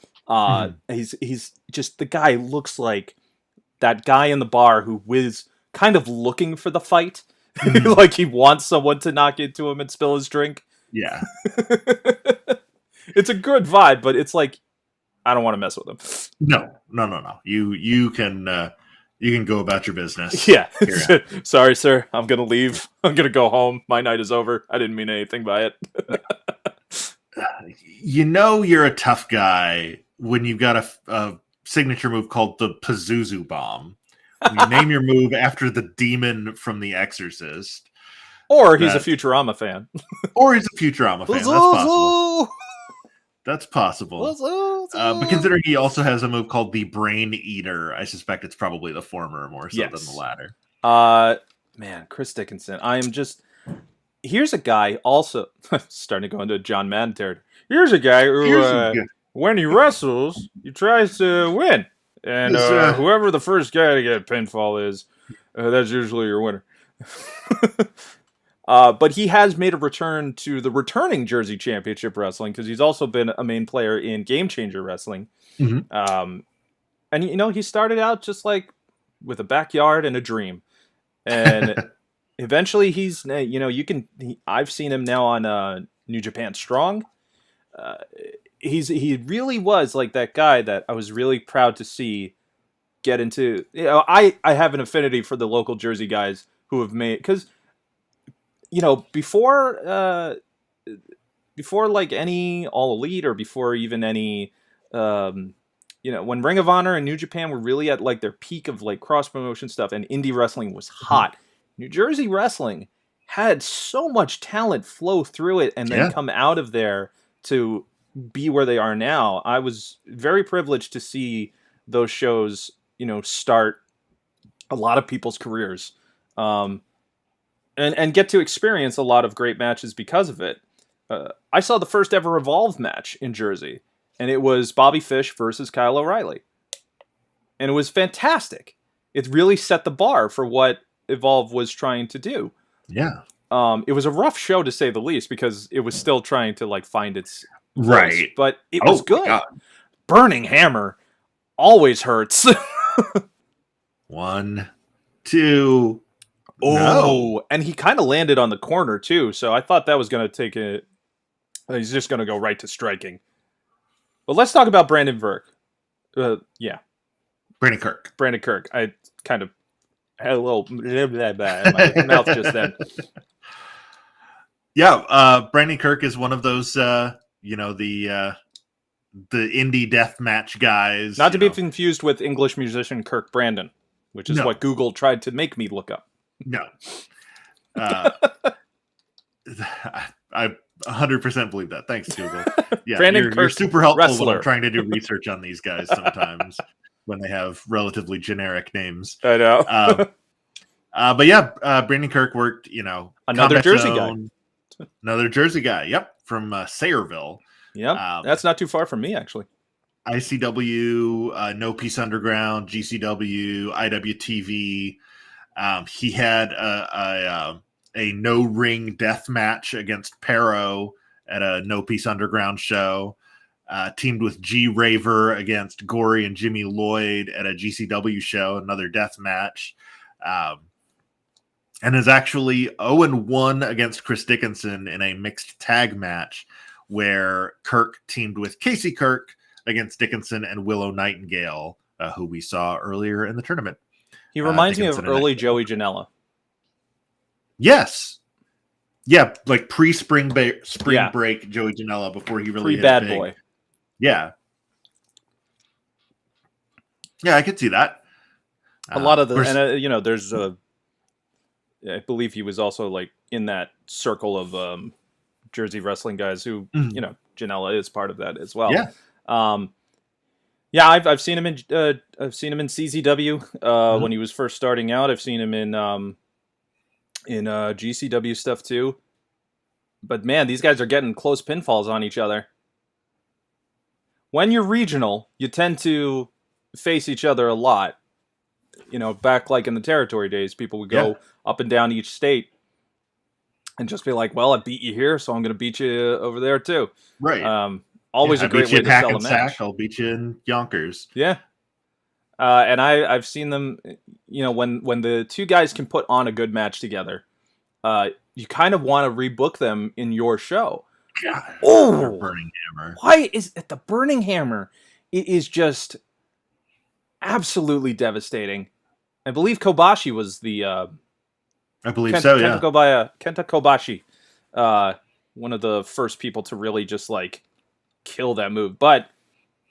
He's just, the guy looks like that guy in the bar who was kind of looking for the fight. Like he wants someone to knock into him and spill his drink. Yeah. It's a good vibe, but it's like, I don't want to mess with him. No. You can go about your business. Yeah. Sorry, sir. I'm going to leave. I'm going to go home. My night is over. I didn't mean anything by it. You're a tough guy when you've got a signature move called the Pazuzu Bomb. You name your move after the demon from The Exorcist. Or he's a Futurama fan. That's possible. But considering he also has a move called the Brain Eater, I suspect it's probably the former more so than the latter. Man, Chris Dickinson. Here's a guy also starting to go into John Madden territory. Here's a guy who, when he wrestles, he tries to win. And whoever the first guy to get pinfall is, that's usually your winner. But he has made a return to the returning Jersey Championship Wrestling because he's also been a main player in Game Changer Wrestling. And, he started out just with a backyard and a dream. And eventually I've seen him now on New Japan Strong. He really was that guy that I was really proud to see get into. I have an affinity for the local Jersey guys who have made, because before any All Elite or before even any when Ring of Honor and New Japan were really at their peak of cross promotion stuff and indie wrestling was hot, New Jersey wrestling had so much talent flow through it and then come out of there to be where they are now. I was very privileged to see those shows, start a lot of people's careers, and get to experience a lot of great matches because of it. I saw the first ever Evolve match in Jersey, and it was Bobby Fish versus Kyle O'Reilly. And it was fantastic. It really set the bar for what Evolve was trying to do. Yeah. It was a rough show to say the least because it was still trying to find its right, but it was good. Burning Hammer always hurts. 1, 2. And he kind of landed on the corner too, so I thought that was going to take it. He's just going to go right to striking. But let's talk about Brandon Verk. Brandon Brandon Kirk. Brandon Kirk. I kind of had a little blah, blah, blah in my mouth just then. Yeah, Brandon Kirk is one of those, the indie death match guys. Not to be confused with English musician Kirk Brandon, which is what Google tried to make me look up. No. I 100% believe that. Thanks, Google. Yeah, you're super helpful wrestler. When I'm trying to do research on these guys sometimes when they have relatively generic names. I know. But yeah, Brandon Kirk worked, another Jersey guy. Another Jersey guy. Yep, from Sayreville. Yep, that's not too far from me, actually. ICW, No Peace Underground, GCW, IWTV. He had a no-ring death match against Pero at a No Peace Underground show. Teamed with G Raver against Gory and Jimmy Lloyd at a GCW show, another death match. And is actually 0-1 against Chris Dickinson in a mixed tag match where Kirk teamed with Casey Kirk against Dickinson and Willow Nightingale, who we saw earlier in the tournament. He reminds me of early Joey Janela. Yes. Yeah, like pre-spring break Joey Janela before he really bad boy. Yeah. Yeah, I could see that. A lot of the there's I believe he was also like in that circle of Jersey wrestling guys who, Janela is part of that as well. Yeah. I've seen him in CZW when he was first starting out. I've seen him in GCW stuff too. But man, these guys are getting close pinfalls on each other. When you're regional, you tend to face each other a lot. Back like in the territory days, people would go up and down each state and just be like, well, I beat you here, so I'm going to beat you over there too. Right. Always a great way to sell a match. I'll beat you in Yonkers. Yeah. And I've seen them, when the two guys can put on a good match together, you kind of want to rebook them in your show. God, Burning Hammer. Why is it the Burning Hammer? It is just absolutely devastating. I believe Kobashi was the... I believe so, yeah. Kenta Kobashi. One of the first people to really just, kill that move. But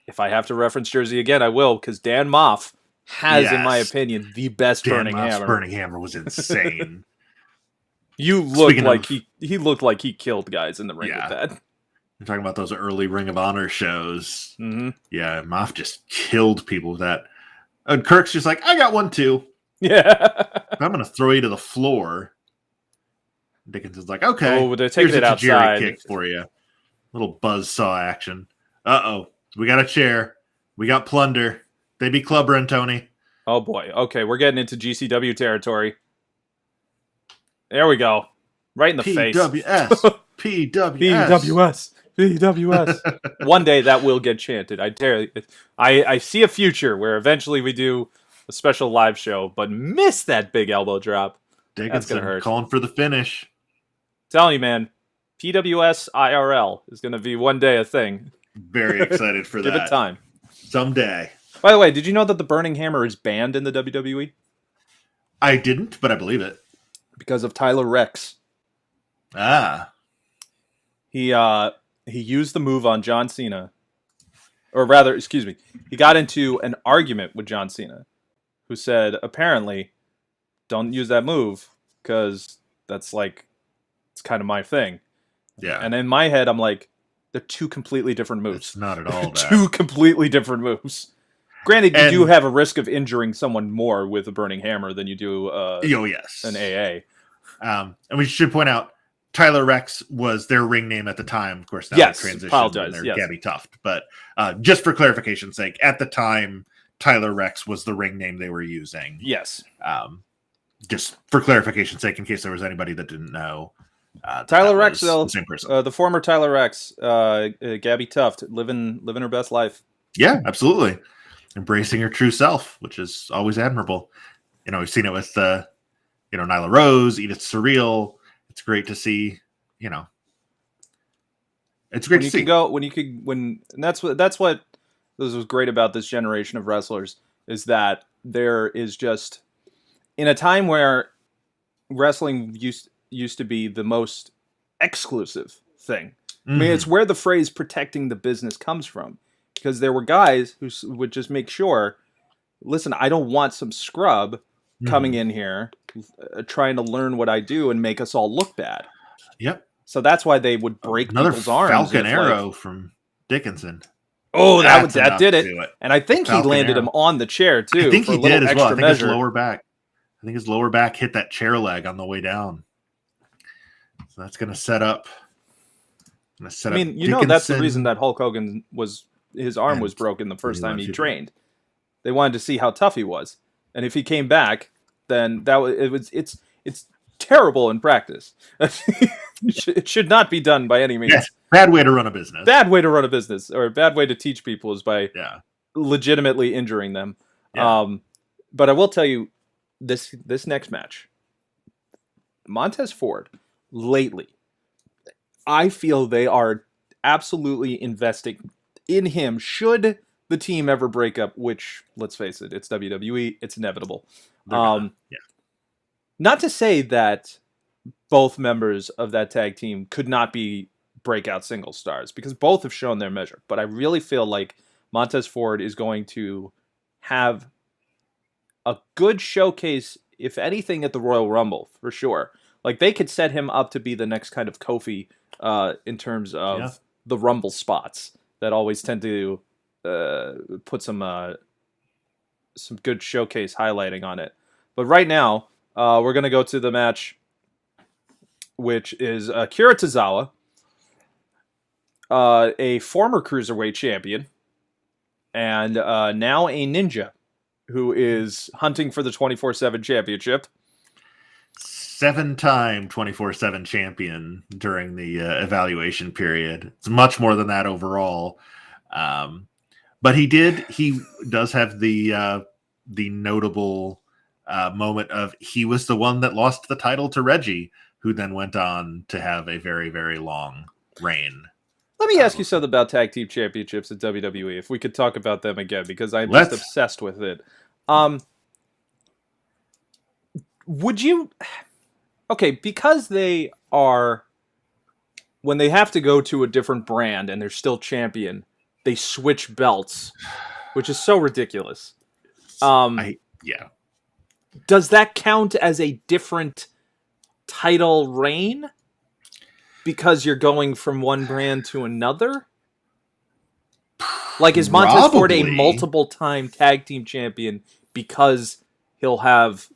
if I have to reference Jersey again, I will, because Dan Moff has, in my opinion, the best Burning Hammer. Burning Hammer was insane. He looked like he killed guys in the ring with that. You're talking about those early Ring of Honor shows. Mm-hmm. Yeah, Moff just killed people with that. And Kirk's just like, I got one too. Yeah. I'm going to throw you to the floor. Dickinson's like, okay. Oh, they're taking it outside. Kick for you. Little buzzsaw action. Uh-oh. We got a chair. We got plunder. They be clubbering, Tony. Oh, boy. Okay, we're getting into GCW territory. There we go. Right in the face. PWS. PWS. PWS. One day that will get chanted. I dare you. I see a future where eventually we do a special live show, but miss that big elbow drop. Dickinson that's going to hurt. Calling for the finish. Telling you, man. PWS IRL is going to be one day a thing. Very excited for that. Give it time. Someday. By the way, did you know that the Burning Hammer is banned in the WWE? I didn't, but I believe it. Because of Tyler Rex. Ah. He used the move on John Cena. Or rather, excuse me, he got into an argument with John Cena, who said, apparently, don't use that move, because that's it's kind of my thing. Yeah. And in my head, I'm like, they're two completely different moves. It's not at all that. Two completely different moves. Granted, you do have a risk of injuring someone more with a Burning Hammer than you do an AA. And we should point out, Tyler Rex was their ring name at the time. Of course, now they transitioned and they're Gabby Tuft. But just for clarification's sake, at the time, Tyler Rex was the ring name they were using. Yes. Just for clarification's sake, in case there was anybody that didn't know. Tyler Rex, though, the same person. The former Tyler Rex, Gabby Tuft, living her best life. Yeah, absolutely. Embracing her true self, which is always admirable. We've seen it with Nyla Rose, Edith Surreal. It's great to see, it's great and that's what was great about this generation of wrestlers. is that there is just in a time where wrestling used to be the most exclusive thing. I mean, it's where the phrase "protecting the business" comes from, because there were guys who would just make sure, listen, I don't want some scrub coming in here trying to learn what I do and make us all look bad. Yep. So that's why they would break Another people's arms. Falcon Arrow from Dickinson. Oh, that did it. And I think he landed him on the chair too. I think he did as well. I think measure. his lower back hit that chair leg on the way down. So that's going to set up. I mean, you know, that's the reason that Hulk Hogan his arm was broken the first time he trained. They wanted to see how tough he was, and if he came back, then it's terrible in practice. It should not be done by any means. Yes, bad way to run a business. Bad way to run a business, or a bad way to teach people is by legitimately injuring them. Yeah. But I will tell you, this next match, Montez Ford, lately, I feel they are absolutely investing in him. Should the team ever break up, which, let's face it, it's WWE, it's inevitable. Not to say that both members of that tag team could not be breakout single stars, because both have shown their measure. But I really feel like Montez Ford is going to have a good showcase, if anything, at the Royal Rumble, for sure. Like, they could set him up to be the next kind of Kofi in terms of the Rumble spots that always tend to put some good showcase highlighting on it. But right now, we're going to go to the match, which is Akira Tozawa, a former Cruiserweight champion, and now a ninja, who is hunting for the 24/7 championship. 7-time 24/7 champion during the evaluation period. It's much more than that overall. But he does have the notable moment of he was the one that lost the title to Reggie, who then went on to have a very, very long reign. Let me ask you something about tag team championships at WWE, if we could talk about them again, because I'm just obsessed with it. Would you... Okay, because they are... When they have to go to a different brand and they're still champion, they switch belts, which is so ridiculous. Does that count as a different title reign? Because you're going from one brand to another? Like, is Montez Ford a multiple-time tag team champion because he'll have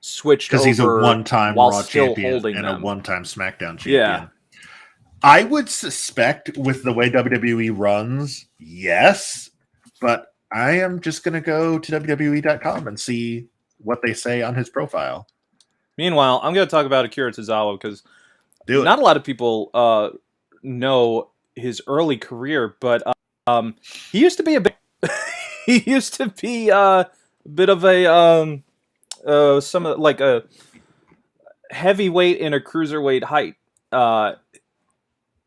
switched over he's a one-time while Raw still champion holding and them? a one-time SmackDown champion? Yeah. I would suspect, with the way WWE runs, yes, but I am just going to go to WWE.com and see what they say on his profile. Meanwhile, I'm going to talk about Akira Tozawa, because not a lot of people know his early career, but he used to be a bit of a like a heavyweight in a cruiserweight height,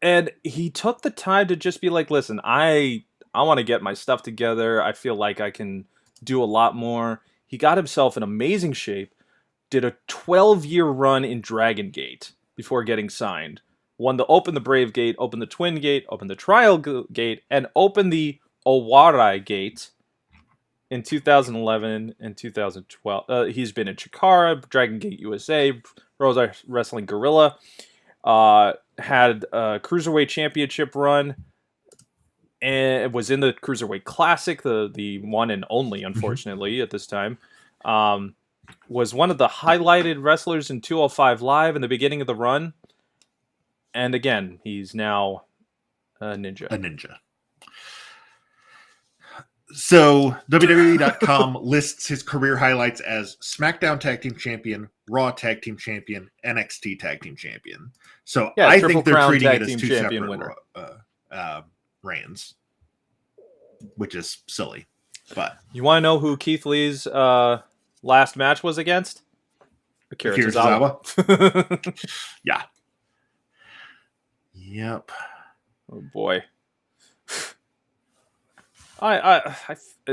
and he took the time to just be like, listen, I want to get my stuff together. I feel like I can do a lot more. He got himself in amazing shape, did a 12-year run in Dragon Gate before getting signed. Won the Open the Brave Gate, Open the Twin Gate, Open the Trial Gate, and Open the Owarai Gate in 2011 and 2012. He's been in Chikara, Dragon Gate USA, Rose Wrestling Guerrilla. Had a Cruiserweight Championship run, and was in the Cruiserweight Classic, the one and only, unfortunately, at this time. Was one of the highlighted wrestlers in 205 Live in the beginning of the run. And again, he's now a ninja. So WWE.com lists his career highlights as SmackDown Tag Team Champion, Raw Tag Team Champion, NXT Tag Team Champion. So I think they're treating it as two separate reigns, which is silly. But you want to know who Keith Lee's last match was against? Akira Tozawa. Yeah. Yep. Oh boy.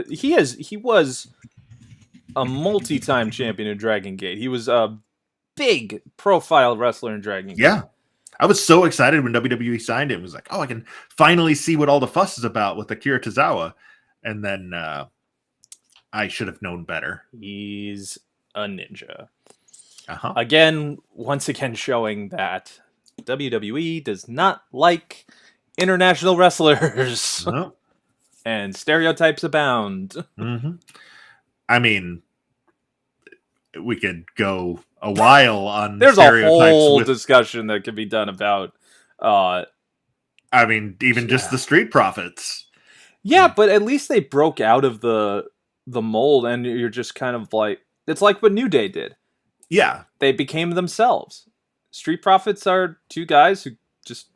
He was a multi-time champion in Dragon Gate. He was a big profile wrestler in Dragon Gate. Yeah. I was so excited when WWE signed him. It was like, oh, I can finally see what all the fuss is about with Akira Tozawa. And then I should have known better. He's a ninja. Uh-huh. Once again showing that WWE does not like international wrestlers. No. And stereotypes abound. Mm-hmm. I mean, we could go a while on There's a whole with, discussion that could be done about I mean, even just the Street Profits. Yeah, but at least they broke out of the mold, and you're just kind of like, it's like what New Day did. Yeah. They became themselves. Street Profits are two guys who just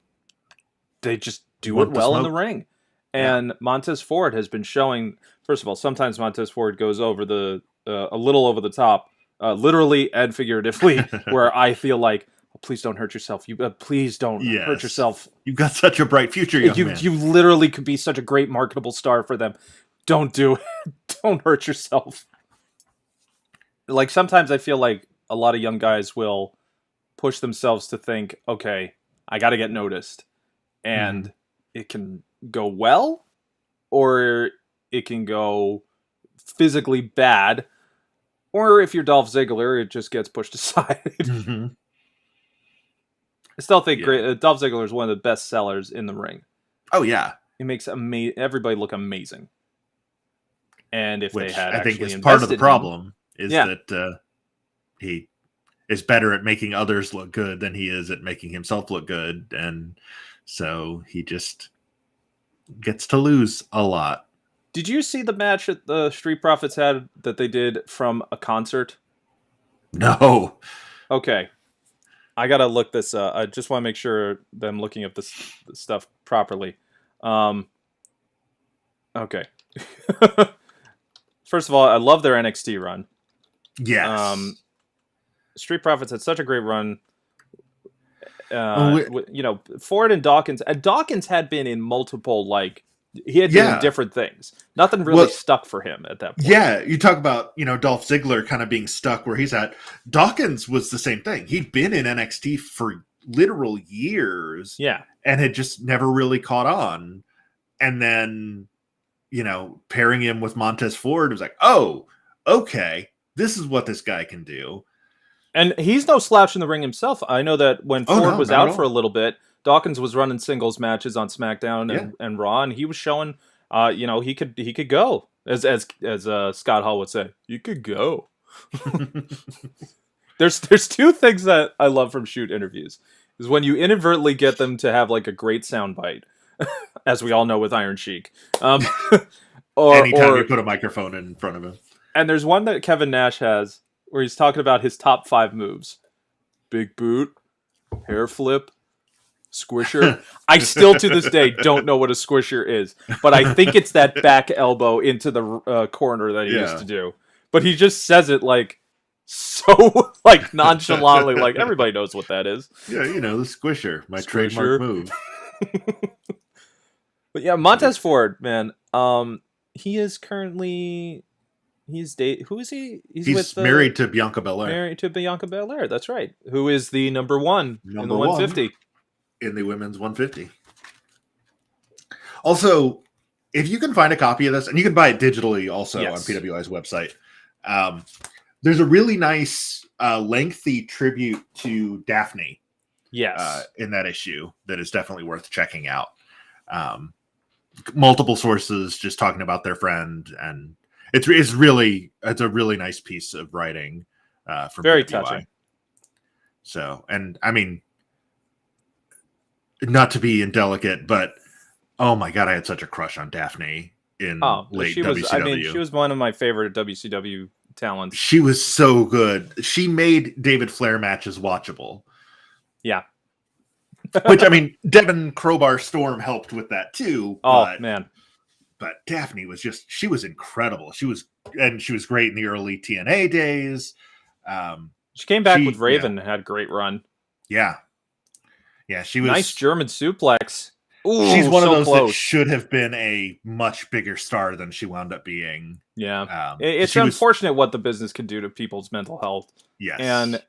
do it well in the ring. And Montez Ford has been showing, first of all, sometimes Montez Ford goes over a little over the top, literally and figuratively, where I feel like, oh, please don't hurt yourself. Please don't hurt yourself. You've got such a bright future, young man. You literally could be such a great marketable star for them. Don't do it. Don't hurt yourself. Like, sometimes I feel like a lot of young guys will push themselves to think, okay, I got to get noticed. And it can go well, or it can go physically bad, or if you're Dolph Ziggler, it just gets pushed aside. I still think Dolph Ziggler is one of the best sellers in the ring. Oh yeah, he makes everybody look amazing. And if they had, I think is part of the problem is that he is better at making others look good than he is at making himself look good, and so he just gets to lose a lot. Did you see the match that the Street Profits had that they did from a concert? No. Okay. I gotta look this up. I just want to make sure that I'm looking up this stuff properly. Okay. First of all, I love their NXT run. Yes. Street Profits had such a great run. Ford and Dawkins. And Dawkins had been in multiple, he had been in different things. Nothing really stuck for him at that point. Yeah, you talk about, Dolph Ziggler kind of being stuck where he's at. Dawkins was the same thing. He'd been in NXT for literal years. Yeah. And had just never really caught on. And then, pairing him with Montez Ford was like, oh, okay, this is what this guy can do. And he's no slouch in the ring himself. I know that when Ford was out for a little bit, Dawkins was running singles matches on SmackDown and Raw, and he was showing, he could go, as Scott Hall would say, you could go. There's two things that I love from shoot interviews is when you inadvertently get them to have like a great soundbite, as we all know with Iron Sheik. Anytime you put a microphone in front of him. And there's one that Kevin Nash has where he's talking about his top 5 moves: big boot, hair flip, squisher. I still to this day don't know what a squisher is, but I think it's that back elbow into the corner that he used to do. But he just says it so nonchalantly, like everybody knows what that is. Yeah, the squisher, my trademark move. But yeah, Montez Ford, man, he is currently. Who is he? He's married to Bianca Belair. Married to Bianca Belair, that's right. Who is the number 1 in the 150. In the women's 150. Also, if you can find a copy of this, and you can buy it digitally also on PWI's website, there's a really nice lengthy tribute to Daphne in that issue that is definitely worth checking out. Multiple sources just talking about their friend, and it's a really nice piece of writing from very PWI. touching. So, and I mean, not to be indelicate, but oh my god, I had such a crush on Daphne in late WCW. She was one of my favorite WCW talents. She was so good. She made David Flair matches watchable. Yeah. Which, I mean, Devin Crowbar Storm helped with that too. Man. But Daphne was she was incredible. She was great in the early TNA days. She came back with Raven and had a great run. Yeah. Yeah, she was nice German suplex. she's Ooh, one of so those that close. should have been a much bigger star than she wound up being. Yeah, 'Cause it's she was, unfortunate what the business can do to people's mental health, and yes.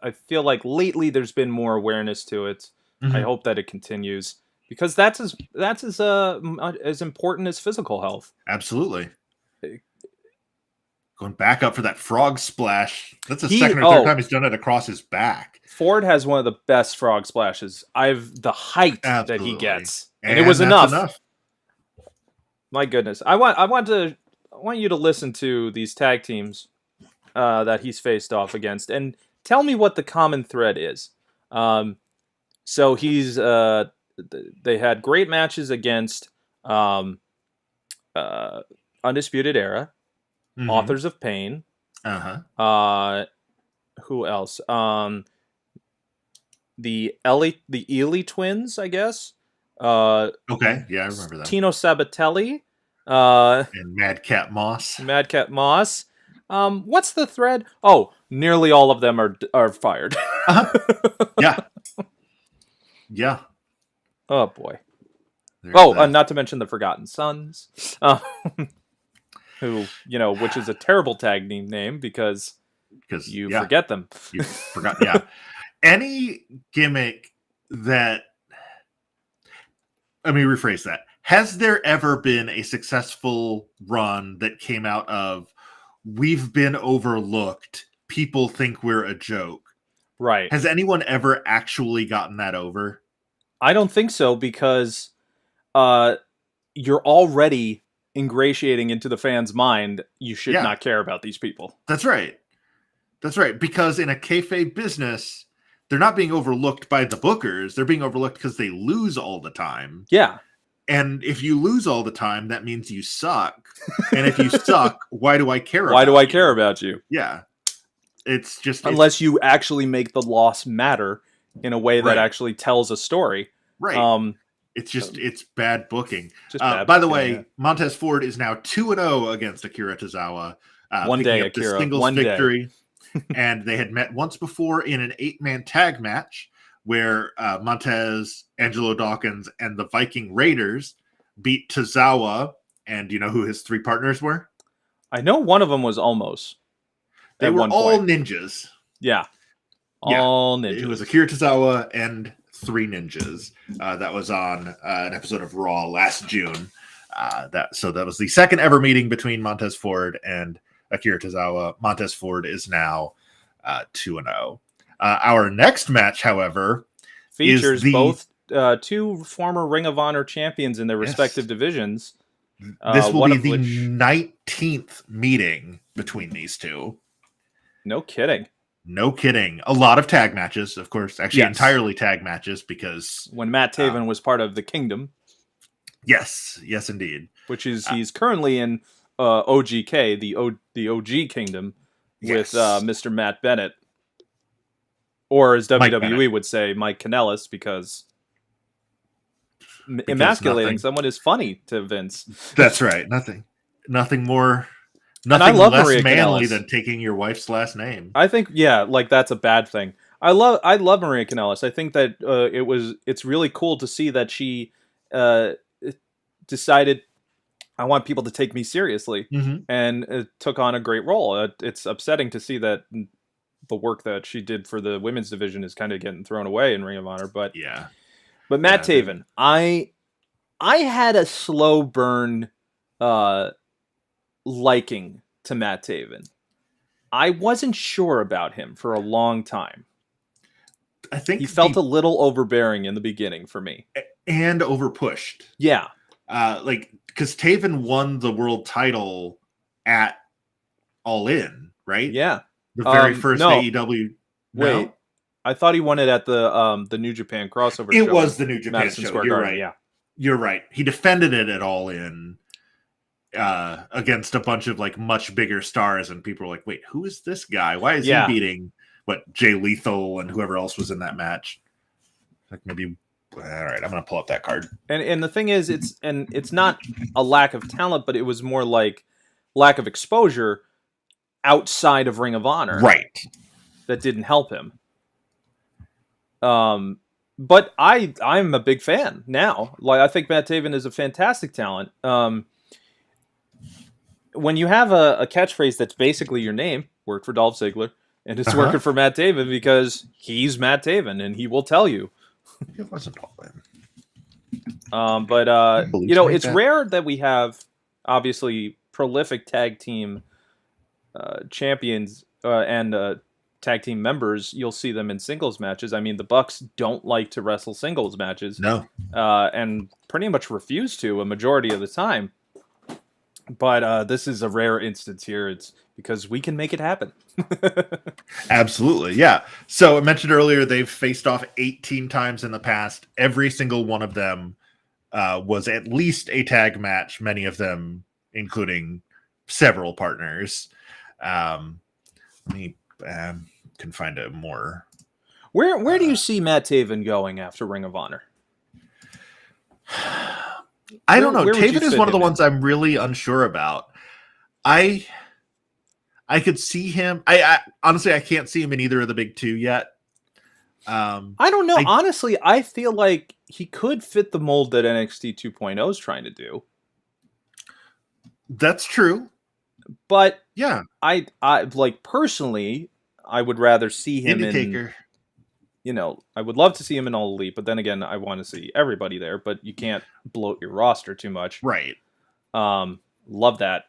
I feel like lately there's been more awareness to it. I Mhm. hope that it continues because that's as important as physical health. Absolutely. Going back up for that frog splash. That's the He second or third oh time he's done it across his back. Ford has one of the best frog splashes. The height that he Absolutely. gets, and it was And that's enough. enough. My goodness, I want you to listen to these tag teams that he's faced off against, and tell me what the common thread is. Um, so they had great matches against um, uh, Undisputed Era, Mhm. Authors of Pain. Uh-huh. Uh, who else? The Ely twins, I guess. Uh, Okay. Yeah, I remember them. Tino Sabatelli. Uh, And Madcap Moss. Madcap Moss. What's the thread? Oh, nearly all of them are fired. Uh-huh. Yeah. Yeah. Oh boy. There's Oh, that. not to mention the Forgotten Sons, who which is a terrible tag name because Because, you yeah, forget them. you forgot. Yeah. Any gimmick that, let me rephrase that. Has there ever been a successful run that came out of, we've been overlooked, people think we're a joke? Right. Has anyone ever actually gotten that over? I don't think so because uh, you're already ingratiating into the fan's mind. You should Yeah, not care about these people. that's right. That's right. Because in a kayfabe business, they're not being overlooked by the bookers. They're being overlooked because they lose all the time. Yeah. And if you lose all the time, that means you suck. And if you suck, why do I care Why do about I care you? about you? Yeah. It's Unless you actually make the loss matter in a way that right. actually tells a story. Right. Um, It's bad booking. just bad By the booking. Yeah. way, Montez Ford is now 2-0 against Akira Tozawa, One picking day, up the Akira. singles One day. victory. And they had met once before in an 8-man tag match where Montez, Angelo Dawkins, and the Viking Raiders beat Tozawa. And you know who his 3 partners were? I know one of them was almost They at were one all point. ninjas. Yeah. Yeah. All It was ninjas. Akira Tozawa and 3 ninjas. That was on an episode of Raw last June. That was the second ever meeting between Montez Ford and Akira Tozawa. Montez Ford is now 2-0. Our next match, however, is Features the both two former Ring of Honor champions in their respective yes. divisions. This will One be of the which, 19th meeting between these two. no kidding. No kidding. A lot of tag matches, of course. Actually, Yes. entirely tag matches because When Matt Taven was part of the Kingdom, yes, indeed. which is he's currently in OGK, the OG Kingdom, with Yes. Mr. Matt Bennett, or as Mike WWE Bennett. would say, Mike Kanellis, because emasculating nothing. someone is funny to Vince. That's right. Nothing more, And I nothing love less Maria manly Kanellis. than taking your wife's last name. I think, yeah, like that's a bad thing. I love Maria Kanellis. I think that it's really cool to see that she uh, decided I want people to take me seriously, Mm-hmm. and took on a great role. It's upsetting to see that the work that she did for the women's division is kind of getting thrown away in Ring of Honor. But Yeah. Matt Taven, I had a slow burn liking to Matt Taven. I wasn't sure about him for a long time. I think He felt a little overbearing in the beginning for me. and overpushed. Yeah. Because Taven won the world title at All In, right? Yeah. The very first no. AEW. Wait. No? I thought he won it at the New Japan crossover show. It was the New Japan Madison show. Square You're Garden. right. Yeah. You're right. He defended it at All In against a bunch of like much bigger stars, and people were like, "Wait, who is this guy? Why is he beating Jay Lethal and whoever else was in that match?" Like maybe. All right, I'm gonna pull up that card. And the thing is, it's not a lack of talent, but it was more like lack of exposure outside of Ring of Honor, right? That didn't help him. but I'm a big fan now. Like I think Matt Taven is a fantastic talent. When you have a catchphrase that's basically your name, worked for Dolph Ziggler, and it's Uh-huh. working for Matt Taven because he's Matt Taven and he will tell you. It wasn't Paul Lynn. But Believe to make it's that. rare that we have obviously prolific tag team champions and tag team members. You'll see them in singles matches. I mean, the Bucks don't like to wrestle singles matches, No, and pretty much refuse to a majority of the time. But this is a rare instance here. It's because we can make it happen. absolutely. Yeah. So I mentioned earlier they've faced off 18 times in the past. Every single one of them was at least a tag match, many of them including several partners. Let me can find a more. Where do you see Matt Taven going after Ring of Honor? I don't know. Where would you Taven is fit one of the him in? ones I'm really unsure about. I could see him. I honestly I can't see him in either of the big two yet. I don't know. Honestly, I feel like he could fit the mold that NXT 2.0 is trying to do. That's true. But Yeah, I like personally, I would rather see him Indicator. I would love to see him in All Elite, but then again, I want to see everybody there, but you can't bloat your roster too much. Right. Love that.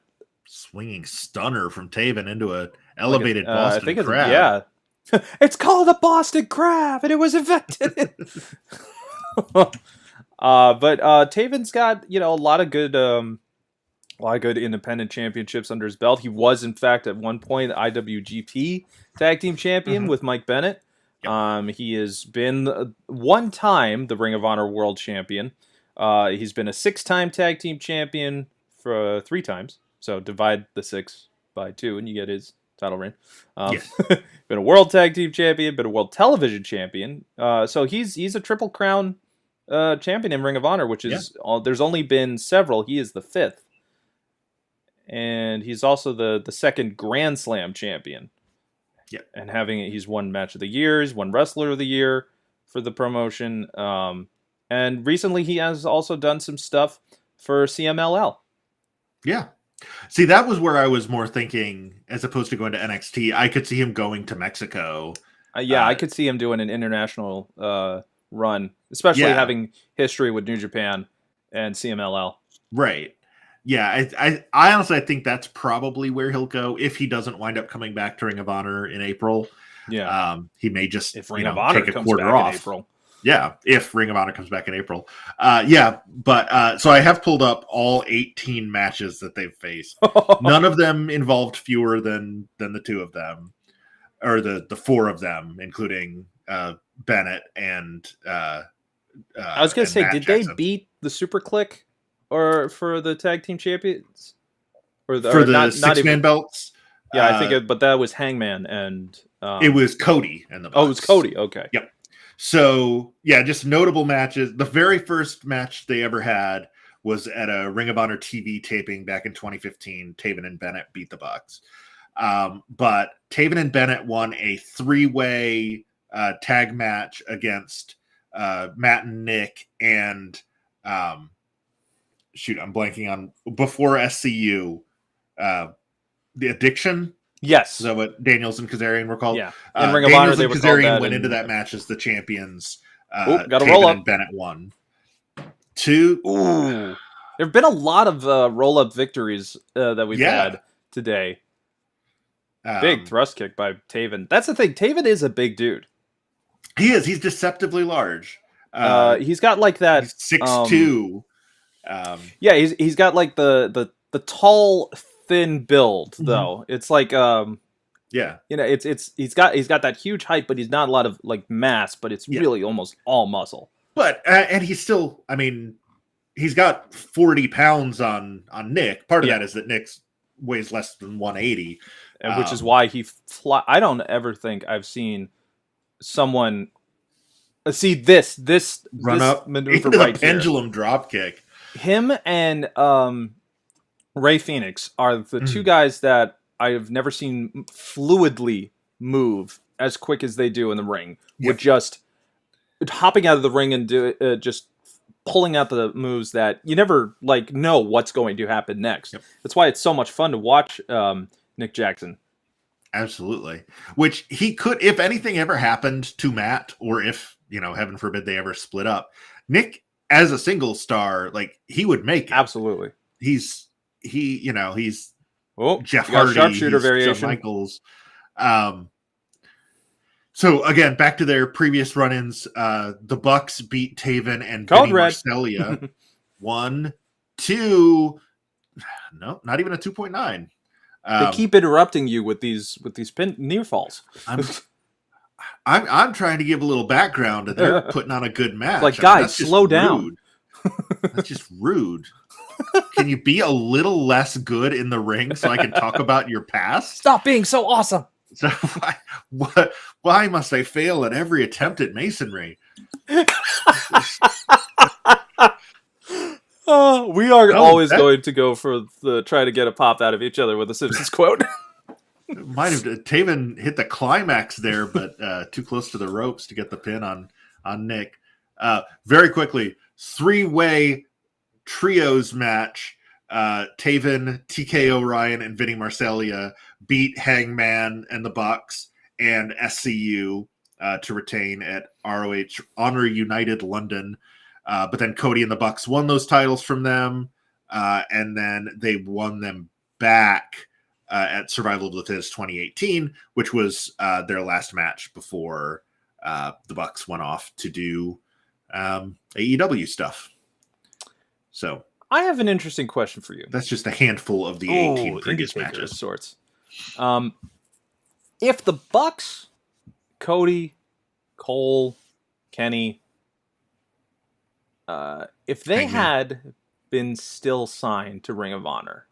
Swinging stunner from Taven into a elevated I Boston think crab. yeah. It's called a Boston Crab, and it was invented. But Taven's got a lot of good independent championships under his belt. He was, in fact, at one point IWGP Tag Team Champion with Mike Bennett. Yep. He has been one time the Ring of Honor World Champion. He's been a 6-time Tag Team Champion for 3 times. So divide the 6 by 2, and you get his title reign. Yes. Been a World Tag Team Champion, been a World Television Champion. So he's a Triple Crown champion in Ring of Honor, which is there's only been several. He is the 5th. And he's also the 2nd Grand Slam champion. Yeah. And he's won Match of the Year, he's won Wrestler of the Year for the promotion. And recently he has also done some stuff for CMLL. Yeah. See, that was where I was more thinking, as opposed to going to NXT, I could see him going to Mexico. I could see him doing an international run, especially having history with New Japan and CMLL. Right. Yeah, I honestly I think that's probably where he'll go if he doesn't wind up coming back to Ring of Honor in April. Yeah, he may just if Ring of Honor take a comes quarter back off. in April. Yeah, if Ring of Honor comes back in April. But so I have pulled up all 18 matches that they've faced. None of them involved fewer than the 2 of them, or the 4 of them, including Bennett and. I was gonna say, did Jackson. They beat the Super Click? Or for the tag team champions, for the 6-man belts. Yeah, I think, but that was Hangman and it was Cody and the Bucks. Oh, it was Cody. Okay. Yep. So yeah, just notable matches. The very first match they ever had was at a Ring of Honor TV taping back in 2015. Taven and Bennett beat the Bucks, but Taven and Bennett won a 3-way tag match against Matt and Nick and. Shoot, I'm blanking on before SCU, the Addiction. Yes, is that what Daniels and Kazarian were called? Yeah, in Ring of Honor, they were called that. Went into that match as the champions. Got a roll up. And Bennett won. 2. Ooh, there've been a lot of roll up victories that we've had today. Big thrust kick by Taven. That's the thing. Taven is a big dude. He is. He's deceptively large. He's got like that 6'2". Yeah, he's got like the tall, thin build though. It's like he's got that huge height, but he's not a lot of like mass, but it's really almost all muscle. But and he's still, I mean, he's got 40 pounds on Nick. Part of that is that Nick weighs less than 180, and which is why I don't ever think I've seen someone see this run up maneuver into right the pendulum here. Drop kick. Him and Ray Phoenix are the 2 guys that I have never seen fluidly move as quick as they do in the ring with just hopping out of the ring and just pulling out the moves that you never like know what's going to happen next. Yep. That's why it's so much fun to watch Nick Jackson. Absolutely. Which he could, if anything ever happened to Matt, or if, heaven forbid they ever split up, Nick as a single star, like, he would make it. Absolutely. He's Oh, Jeff Hardy, sharpshooter he's variation. Shawn Michaels. So again, back to their previous run-ins, the Bucks beat Taven and Code Vinny red. Marseglia. 1, 2, no, not even a 2.9. They keep interrupting you with these near falls. I'm trying to give a little background, and they're putting on a good match. Like, guys, slow down. That's just rude. Can you be a little less good in the ring so I can talk about your past? Stop being so awesome. So why must I fail at every attempt at masonry? We are always going to go for try to get a pop out of each other with a Simpsons quote. Might have Taven hit the climax there, but too close to the ropes to get the pin on Nick. Very quickly, 3-way trios match. Taven, TK O'Ryan, and Vinny Marseglia beat Hangman and the Bucks and SCU to retain at ROH Honor United London. But then Cody and the Bucks won those titles from them, and then they won them back at Survival of the Fittest 2018, which was their last match before the Bucks went off to do AEW stuff. So I have an interesting question for you. That's just a handful of the 18 previous matches. Of sorts. If the Bucks, Cody, Cole, Kenny, if they had been still signed to Ring of Honor,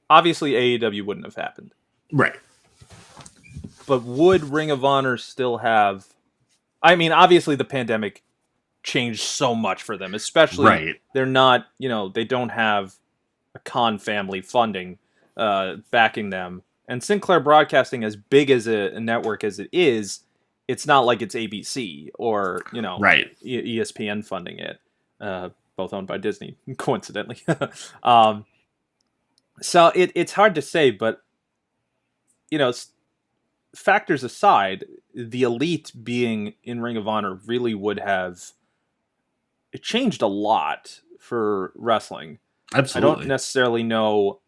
obviously AEW wouldn't have happened. Right. But would Ring of Honor still have... I mean, obviously the pandemic changed so much for them, especially they're not, they don't have a Khan family funding backing them. And Sinclair Broadcasting, as big as a network as it is, it's not like it's ABC or, ESPN funding it, both owned by Disney, coincidentally. So it's hard to say, but, factors aside, the Elite being in Ring of Honor really would have... It changed a lot for wrestling. Absolutely. I don't necessarily know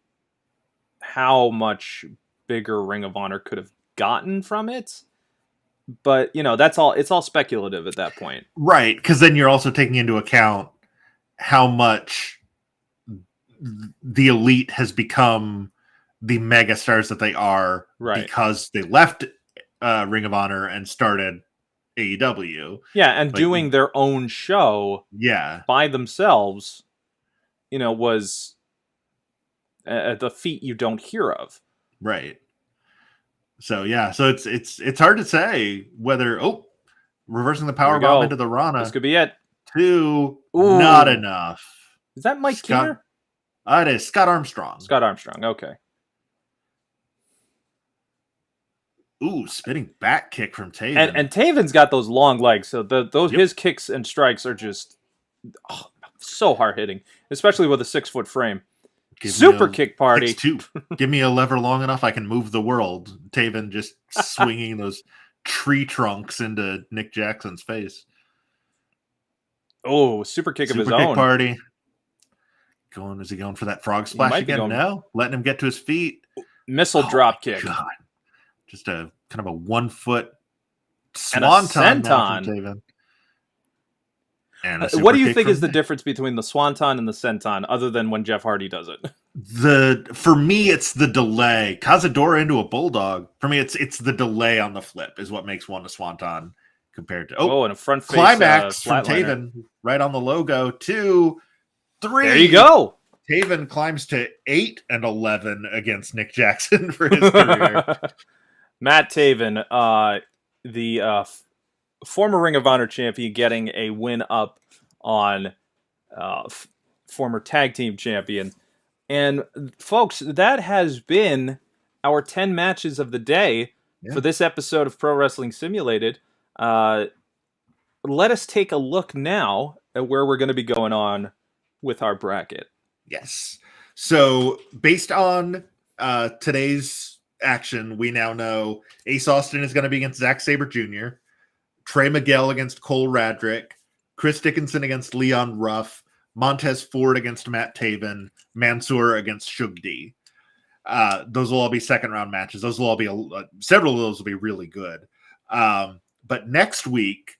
how much bigger Ring of Honor could have gotten from it, but that's all. It's all speculative at that point, right? Because then you're also taking into account how much the Elite has become the mega stars that they are, because they left Ring of Honor and started AEW. Yeah, and doing their own show by themselves, was the feat you don't hear of. Right. So so it's hard to say whether reversing the power bomb into the Rana. This could be it. 2, not enough. Is that Mike Keener? It is Scott Armstrong. Scott Armstrong, okay. Ooh, spinning back kick from Taven. And Taven's got those long legs, so his kicks and strikes are just so hard hitting, especially with a 6-foot frame. Super kick party. Give me a lever long enough, I can move the world. Taven just swinging those tree trunks into Nick Jackson's face. Oh, super kick of his Super kick own. Party. Is he going for that frog splash again? No, letting him get to his feet. Missile drop kick. God. Just a kind of a 1-foot swanton from Taven. What do you think is the difference between the swanton and the senton, other than when Jeff Hardy does it? For me, it's the delay. Cazadora into a bulldog. For me, it's the delay on the flip is what makes one a swanton compared to and a front face climax from Taven right on the logo. 2, 3. There you go. Taven climbs to 8 and 11 against Nick Jackson for his career. Matt Taven, the former Ring of Honor champion, getting a win up on former tag team champion. And folks, that has been our 10 matches of the day for this episode of Pro Wrestling Simulated. let us take a look now at where we're going to be going on with our bracket. Yes. So based on today's action, we now know Ace Austin is going to be against Zack Sabre Jr., Trey Miguel against Cole Radrick, Chris Dickinson against Leon Ruff, Montez Ford against Matt Taven, Mansoor against Shug D. Those will all be second round matches. Those will all be several of those will be really good. But next week,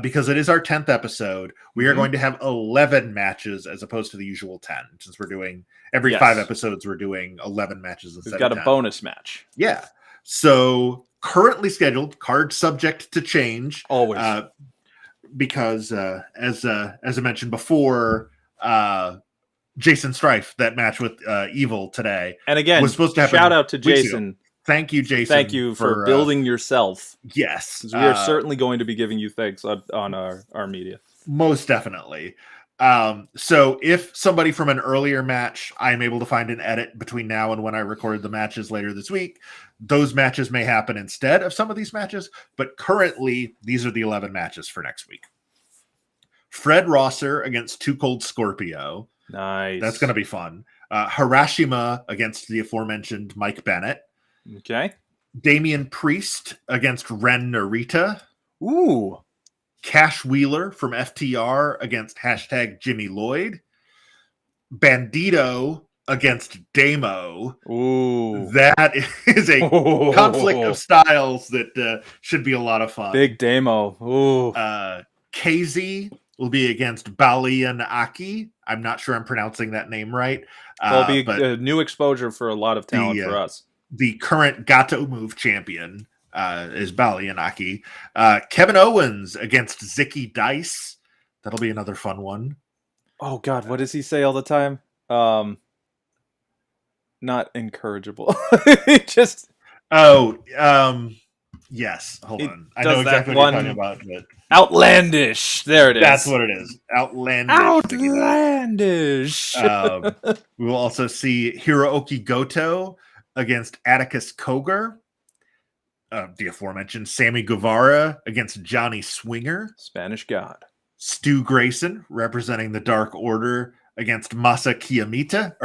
because it is our 10th episode, we are going to have 11 matches as opposed to the usual 10. Since we're doing every 5 episodes, we're doing 11 matches instead of 10. We've got a bonus match. Yeah. So currently scheduled, card subject to change. Always. Because as I mentioned before, Jason Strife, that match with Evil today, and again, was supposed to happen. Shout out to Jason. Thank you, Jason. Thank you for building yourself. Yes. We are certainly going to be giving you thanks on our media. Most definitely. So if somebody from an earlier match, I'm able to find an edit between now and when I recorded the matches later this week, those matches may happen instead of some of these matches. But currently, these are the 11 matches for next week. Fred Rosser against Too Cold Scorpio. Nice. That's going to be fun. Harashima against the aforementioned Mike Bennett. Okay. Damian Priest against Ren Narita. Ooh. Cash Wheeler from FTR against hashtag Jimmy Lloyd. Bandito against Damo. Ooh. That is a conflict of styles that should be a lot of fun. Big Damo. Ooh. KZ will be against Balian Aki. I'm not sure I'm pronouncing that name right. It'll be a new exposure for a lot of talent for us. The current Gato Move champion is Balian Aki. Kevin Owens against Zicky Dice. That'll be another fun one. Oh, God. What does he say all the time? Not incorrigible. Just... Yes. Hold on. I know exactly what you're talking about. But outlandish. There it is. That's what it is. Outlandish. Outlandish. We will also see Hiroki Goto against Atticus Koger. The aforementioned Sammy Guevara against Johnny Swinger. Spanish God. Stu Grayson representing the Dark Order against Masa Kitamiya.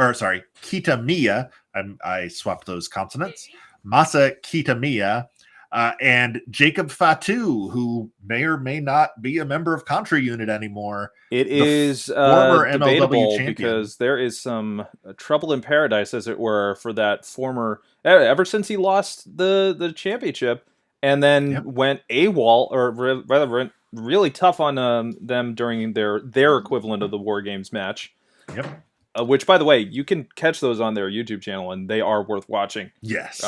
I swapped those consonants. Masa Kitamiya. And Jacob Fatu, who may or may not be a member of Contra Unit anymore. It is former debatable MLW champion. Because there is some trouble in paradise, as it were, for that former. Ever since he lost the championship and then went AWOL, or rather went really tough on them during their equivalent of the War Games match. Yep. Which, by the way, you can catch those on their YouTube channel, and they are worth watching. Yes.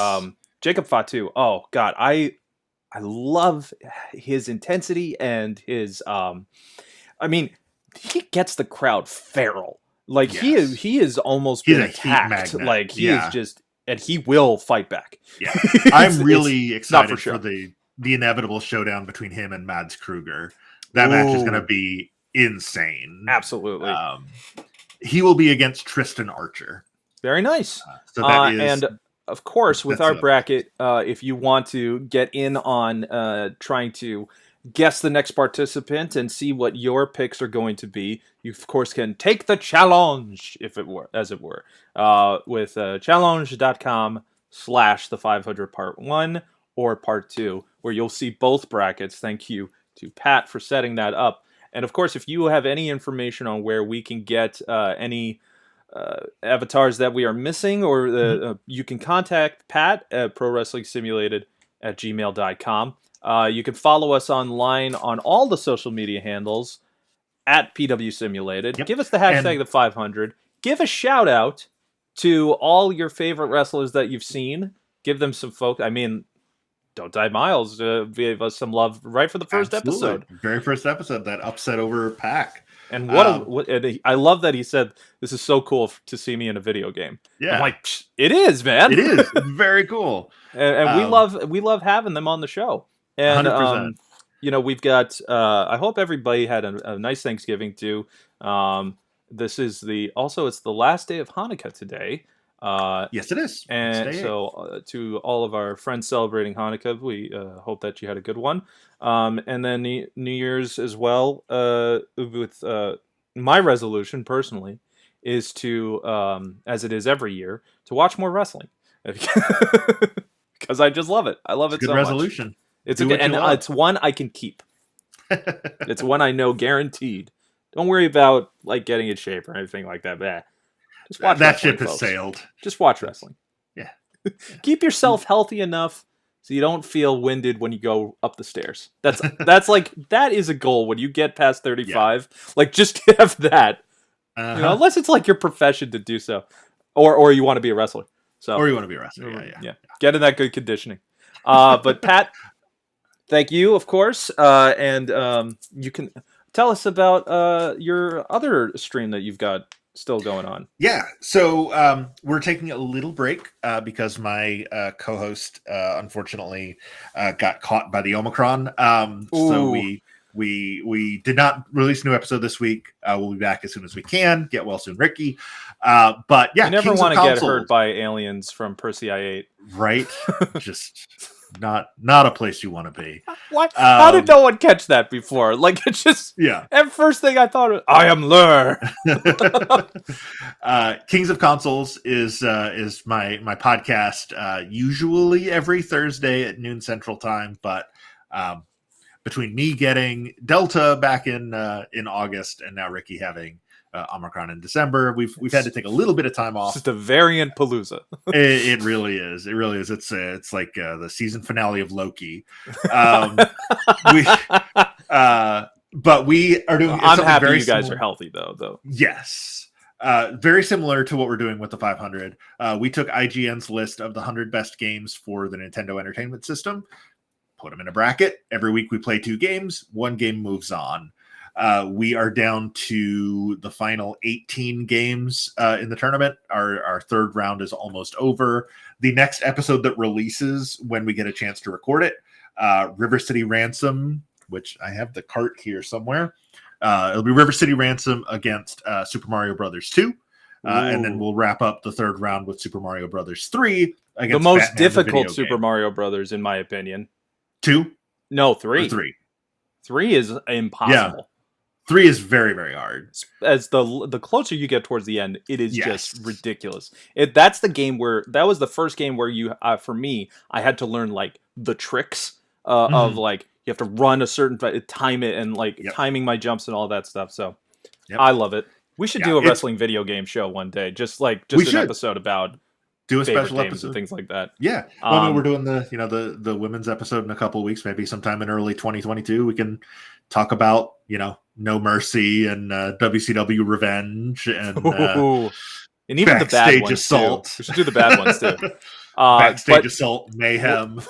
Jacob Fatu. Oh God, I love his intensity and his. I mean, he gets the crowd feral. Like he is almost been attacked. Like he is just, and he will fight back. Yeah, I'm really excited for the inevitable showdown between him and Mads Kruger. That match is going to be insane. Absolutely. He will be against Tristan Archer. Very nice. So that is. And of course, with our bracket, if you want to get in on trying to guess the next participant and see what your picks are going to be, you of course can take the challenge, with challenge.com/the500 part 1 or part 2, where you'll see both brackets. Thank you to Pat for setting that up. And of course, if you have any information on where we can get any avatars that we are missing, or you can contact Pat at ProWrestlingSimulated@gmail.com. You can follow us online on all the social media handles at PW Simulated. Give us the hashtag the 500. Give a shout out to all your favorite wrestlers that you've seen. Give them some folk. I mean, Don't Die Miles gave us some love right for the first episode. Very first episode, that upset over Pac. And I love that he said, "This is so cool to see me in a video game." Yeah, I'm like, it is, man. It is. It's very cool. And we love having them on the show. And 100%. We've got. I hope everybody had a nice Thanksgiving too. This is it's the last day of Hanukkah today. Yes, it is. And Wednesday 8th. so, to all of our friends celebrating Hanukkah, we hope that you had a good one. And then New Year's as well. With my resolution personally is to, as it is every year, to watch more wrestling because I just love it. I love It's a it good so much. resolution. It's Do a good, what you and love. it's one I can keep. It's one I know guaranteed. Don't worry about like getting in shape or anything like that. Bah. Just watch That wrestling, ship has folks. sailed. Just watch wrestling. Yeah. Keep yourself healthy enough so you don't feel winded when you go up the stairs. That's like that is a goal when you get past 35. Yeah. Like just have that. Uh-huh. You know, unless it's like your profession to do so, or you want to be a wrestler. So or you want to be a wrestler. Yeah. Get in that good conditioning. But Pat, thank you, of course, and you can tell us about your other stream that you've got still going on. Yeah, so we're taking a little break because my co-host unfortunately got caught by the Omicron. So we did not release a new episode this week. We'll be back as soon as we can. Get well soon, Ricky. But yeah, you never want to get hurt by aliens from Persei 8, right? Just not a place you want to be. What? How did no one catch that before? Like it's just At first thing I thought was, I am Lur. Kings of Consoles is my podcast. Usually every Thursday at noon Central Time, but between me getting Delta back in August and now Ricky having Omicron in December, we've had to take a little bit of time off. It's just a variant palooza. It really is. It really is. It's like the season finale of Loki. But we are doing. I'm happy you guys are healthy though. Yes. Very similar to what we're doing with the 500. We took IGN's list of the 100 best games for the Nintendo Entertainment System, put them in a bracket. Every week we play 2 games. 1 game moves on. We are down to the final 18 games in the tournament. Our third round is almost over. The next episode that releases when we get a chance to record it, River City Ransom, which I have the cart here somewhere. It'll be River City Ransom against Super Mario Brothers 2. And then we'll wrap up the third round with Super Mario Brothers 3 against the most Batman, difficult Super Mario Brothers, in my opinion. 2? No, 3. 3. 3 is impossible. Yeah. 3 is very, very hard. As the closer you get towards the end, it is just ridiculous. That's the game where that was the first game where you, for me, I had to learn like the tricks of like you have to run a certain time it and like timing my jumps and all that stuff. So I love it. We should do a wrestling video game show one day, just an episode about do a special games episode and things like that. Yeah, well, I mean, we're doing the women's episode in a couple of weeks, maybe sometime in early 2022. We can talk about No Mercy and WCW Revenge and even the bad ones assault. Too. We should do the bad ones too. Backstage Assault, Mayhem.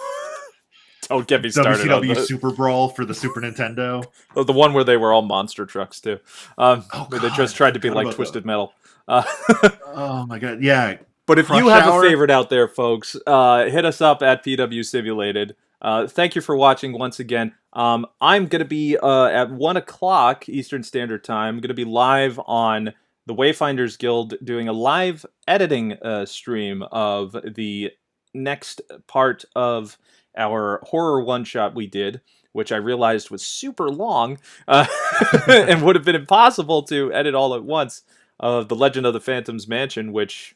Don't get me started. WCW Super Brawl for the Super Nintendo. The one where they were all monster trucks too. Where they just tried to be like Twisted Metal. Oh my god, yeah. But if you have a favorite out there, folks, hit us up at PW Simulated. Thank you for watching once again. I'm going to be at 1 o'clock Eastern Standard Time. I'm going to be live on the Wayfinders Guild doing a live editing stream of the next part of our horror one-shot we did, which I realized was super long and would have been impossible to edit all at once, of The Legend of the Phantom's Mansion, which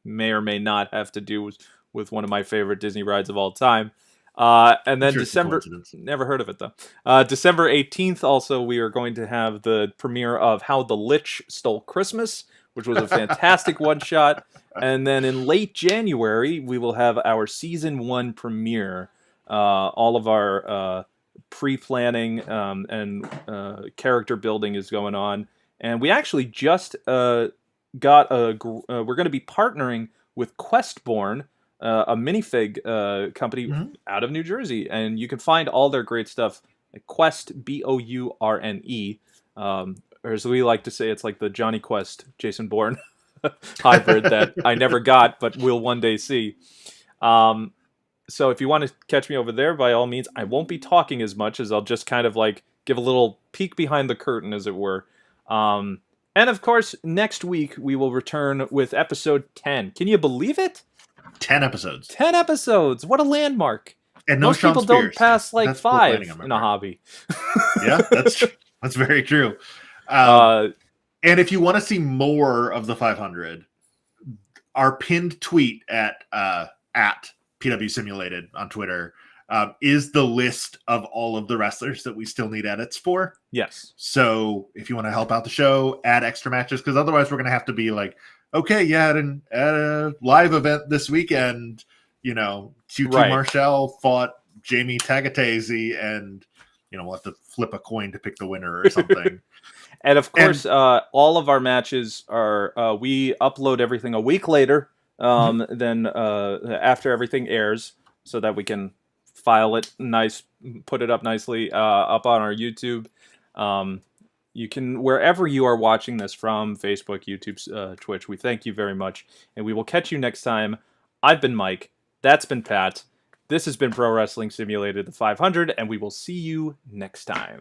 may or may not have to do with one of my favorite Disney rides of all time. And then December, never heard of it though. December 18th, also, we are going to have the premiere of How the Lich Stole Christmas, which was a fantastic one-shot. And then in late January, we will have our Season 1 premiere. All of our pre-planning and character building is going on. And we actually just got we're going to be partnering with Questborn, a minifig company out of New Jersey. And you can find all their great stuff at Quest, Bourne. Or as we like to say, it's like the Johnny Quest, Jason Bourne hybrid that I never got, but will one day see. So if you want to catch me over there, by all means, I won't be talking as much as I'll just kind of like give a little peek behind the curtain, as it were. And of course, next week we will return with episode 10. Can you believe it? 10 episodes. 10 episodes. What a landmark. And no Most Sean people don't Spears. pass like That's poor planning 5 on my in a part. hobby. Yeah, that's very true. And if you want to see more of the 500, our pinned tweet at PW Simulated on Twitter is the list of all of the wrestlers that we still need edits for. Yes. So if you want to help out the show, add extra matches, because otherwise we're going to have to be like, okay, yeah, at a live event this weekend, QT Right. Marshall fought Jamie Tagatese, and we'll have to flip a coin to pick the winner or something. And of course, all of our matches are we upload everything a week later than after everything airs, so that we can file it nice, put it up nicely up on our YouTube. You can, wherever you are watching this from, Facebook, YouTube, Twitch, we thank you very much, and we will catch you next time. I've been Mike. That's been Pat. This has been Pro Wrestling Simulated, the 500, and we will see you next time.